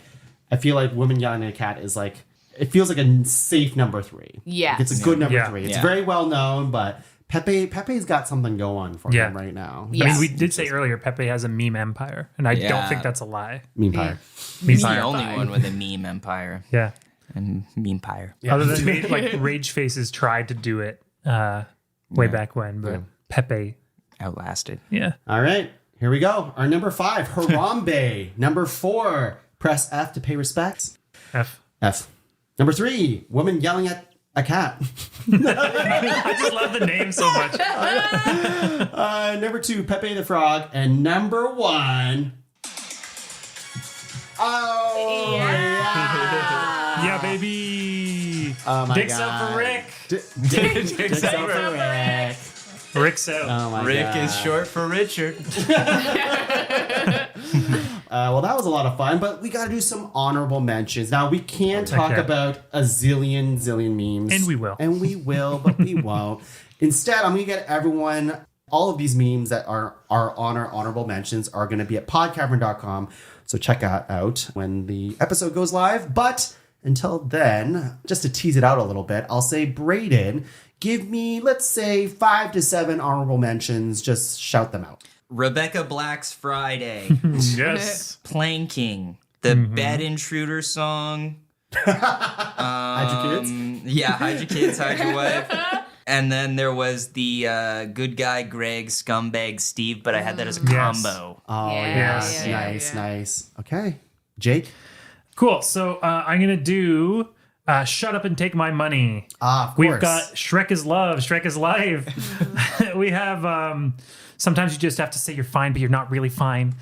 I feel like Women Yelling at a Cat is like, it feels like a safe number 3. Yes. Like, it's a good number Yeah. 3. It's Yeah. very well known, but Pepe's got something going for him right now. Yeah. I mean, we did say earlier Pepe has a meme empire, and I don't Yeah. think that's a lie. Meme Pire. He's the only one with a meme empire Yeah. and meme pyre. Other than like Rage Faces tried to do it way back when, but Pepe, Outlasted. yeah. All right, here we go. Our number 5, Harambe. Number 4, press F to pay respects. F. Number 3, Woman Yelling at a Cat. I just love the name so much. Number 2, Pepe the Frog. And number 1, oh, Yeah, baby. Oh my Dicks God. out for Rick. Dicks out for Rick. Rick's out. Oh my Rick God. is short for Richard. Well, that was a lot of fun, but we got to do some honorable mentions. Now, we can talk Okay. about a zillion memes. And we will. But we won't. Instead, I'm going to get everyone, all of these memes that are on our honorable mentions are going to be at podcavern.com. So check that out when the episode goes live. But until then, just to tease it out a little bit, I'll say, Braeden, give me, let's say, 5 to 7 honorable mentions. Just shout them out. Rebecca Black's Friday. Yes. Planking. The Bed Intruder song. Hide your kids. Yeah, hide your kids, hide your wife. And then there was the good guy Greg, scumbag Steve, but I had that as a combo. Oh, Yes. yes. Nice. Okay. Jake? Cool. So I'm going to do Shut Up and Take My Money. Of course. We've got Shrek is Love, Shrek is Life. We have Sometimes You Just Have to Say You're Fine, but You're Not Really Fine.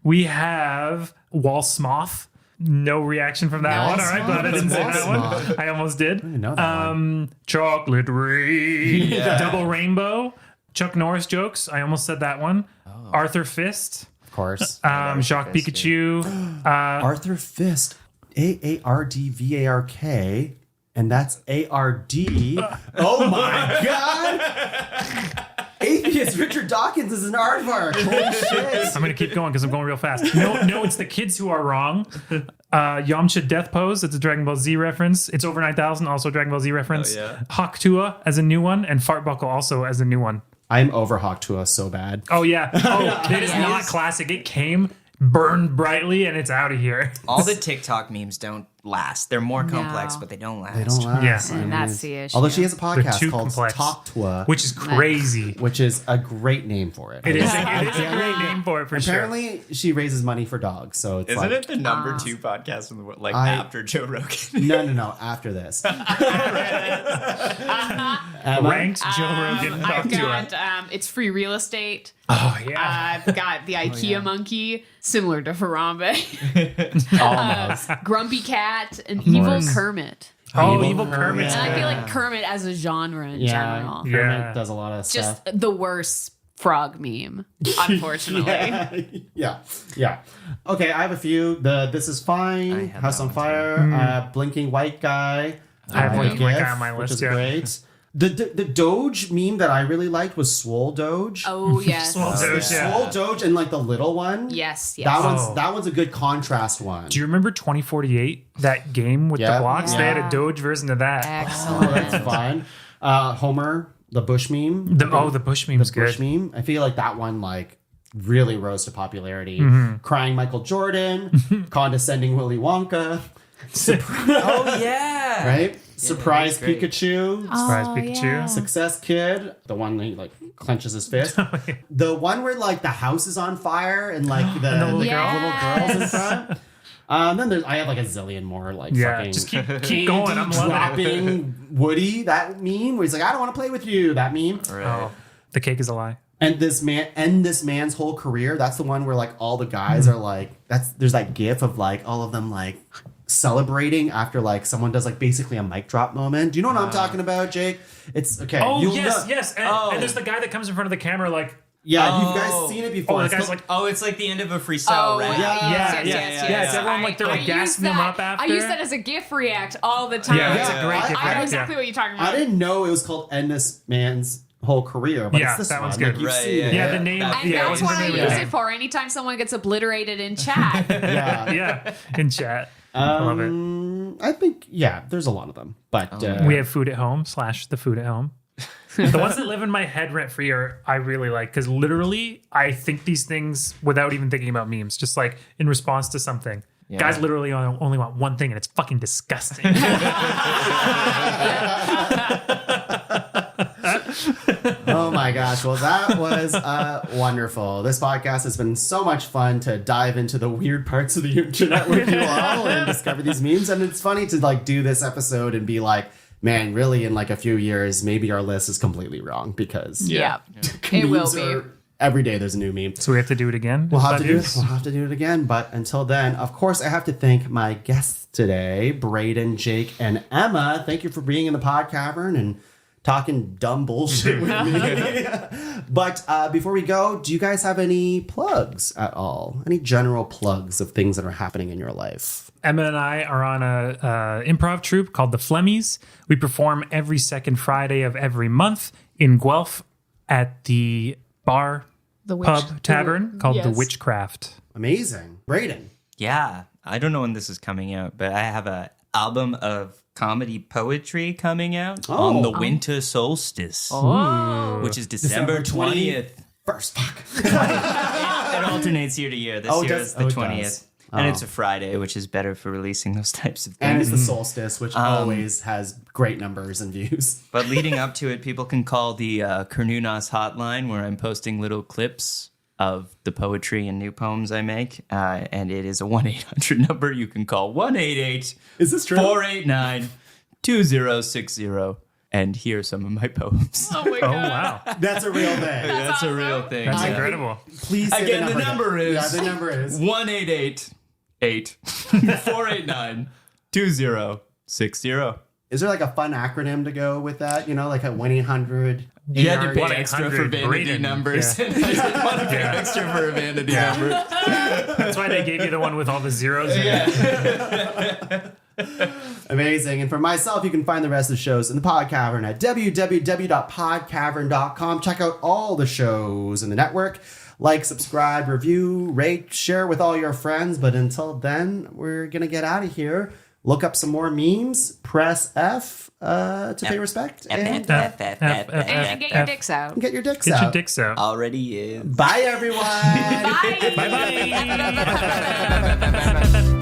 We have Wall Smoth. No reaction from that one. All right, glad I didn't say that one. I almost did. I didn't know that one. Chocolate Rain. Double Rainbow. Chuck Norris jokes. I almost said that one. Arthur Fist. Of course. Jacques Pikachu. Arthur Fist. AARDVARK. And that's ARD. Oh my God. Atheist Richard Dawkins is an aardvark. Holy shit. I'm going to keep going because I'm going real fast. No, it's the kids who are wrong. Yamcha Death Pose, it's a Dragon Ball Z reference. It's over 9,000, also a Dragon Ball Z reference. Haktua as a new one, and Fart Buckle also as a new one. I'm over Hawktua so bad. Oh, yeah. Oh, it is not classic. It came, burned brightly, and it's out of here. All the TikTok memes don't last. They're more complex, but they don't last. They don't last. Yeah. And that's the issue. Although she has a They're podcast too called complex. Talk to A, Which is crazy. which is a great name for it. It is a great name for it, for sure. Apparently, she raises money for dogs, so it's Isn't like, it the number 2 podcast in the world? Like after Joe Rogan? No, after this. Ranked Joe Rogan. I've got it's free real estate. Oh, yeah. I've got the IKEA monkey, similar to Harambe. Almost. Grumpy Cat, and Evil Kermit. Evil Kermit. And I feel like Kermit as a genre in general. Kermit Yeah. does a lot of Just stuff. the worst frog meme, unfortunately. Yeah. Okay, I have a few. This is fine. have House that on one Fire. Blinking White Guy. I have The Blinking White GIF, Guy on my which list, is yeah. great. The Doge meme that I really liked was Swole Doge. Oh, yes. Swole Doge, yeah. Swole Doge and like the little one. Yes. That one's a good contrast one. Do you remember 2048? That game with Yeah. the blocks? They had a Yeah. Doge version of that. Excellent. That's fine. Homer, the Bush meme. The Bush meme was good. Bush meme. I feel like that one like really rose to popularity. Crying Michael Jordan, condescending Willy Wonka, Oh, yeah. right? Surprise that was great. Pikachu, Surprise Pikachu. Success Kid, the one that he like clenches his fist. The one where like the house is on fire and like the little girls in front. Then I have like a zillion more like fucking Just keep going. I'm loving it. dropping Woody, that meme where he's like, I don't want to play with you, that meme. Oh, the cake is a lie. And this man's whole career, that's the one where like all the guys are like, there's that gif of like all of them like celebrating after like someone does like basically a mic drop moment. Do you know what I'm talking about, Jake? It's okay. Oh, you'll yes, know- yes. And there's the guy that comes in front of the camera like, Yeah, you guys seen it before. oh, the It's guy's called- like, Oh, it's like the end of a freestyle rap. yeah. It's everyone like they're like gassing them up after. I use that as a GIF react all the time. Yeah, it's a great GIF I know react, exactly what you're talking about. I didn't know it was called End This Man's Whole Career, but Yeah, it's this that one. one's Like, good. you've Right, seen it. Yeah, the name. And Yeah, it that's wasn't what the I name of use the it name. for anytime someone gets obliterated in chat. Yeah. In chat. I love it. I think, there's a lot of them. But We have Food at Home / the Food at Home. The ones that live in my head rent free are I really like because literally I think these things without even thinking about memes, just like in response to something. Guys literally only want one thing and it's fucking disgusting. oh my gosh. Well, that was wonderful. This podcast has been so much fun to dive into the weird parts of the internet with you all and discover these memes. And it's funny to like do this episode and be like, man, really in like a few years, maybe our list is completely wrong because It will memes be. are- every day there's a new meme. So we have to do it again. We'll have to do it again. But until then, of course, I have to thank my guests today, Braeden, Jake, and Emma. Thank you for being in the pod cavern and talking dumb bullshit with me. But before we go, do you guys have any plugs at all? Any general plugs of things that are happening in your life? Emma and I are on a improv troupe called the Flemmies. We perform every second Friday of every month in Guelph at the bar pub tavern called The Witchcraft. Amazing. Braeden. Yeah, I don't know when this is coming out, but I have a album of comedy poetry coming out on the winter solstice, which is December 20th. First, fuck. It alternates year to year. This year is the 20th. does. And it's a Friday, which is better for releasing those types of And things. it's the solstice, which always has great numbers and views. But leading up to it, people can call the Kernunas hotline, where I'm posting little clips of the poetry and new poems I make. And it is a 1-800 number. You can call 188 Is this true? 489-2060 and hear some of my poems. Oh my god. Oh, wow. That's a real thing. That's a real thing. That's Yeah. incredible. Please say Again, the again. number is Yeah, the number is 1-888-489-2060. Is there like a fun acronym to go with that? You know, like a 1-800. You had to pay 1-800 extra for vanity Braeden. numbers. Yeah. I didn't want to pay extra for a vanity number. That's why they gave you the one with all the zeros in it. Amazing. And for myself, you can find the rest of the shows in the Pod Cavern at www.podcavern.com. Check out all the shows in the network. Like, subscribe, review, rate, share with all your friends. But until then, we're going to get out of here. Look up some more memes. Press F to pay respect. And And get your dicks out. get your dicks Get out. your dicks out. Already is. Bye, everyone. Bye. Bye-bye.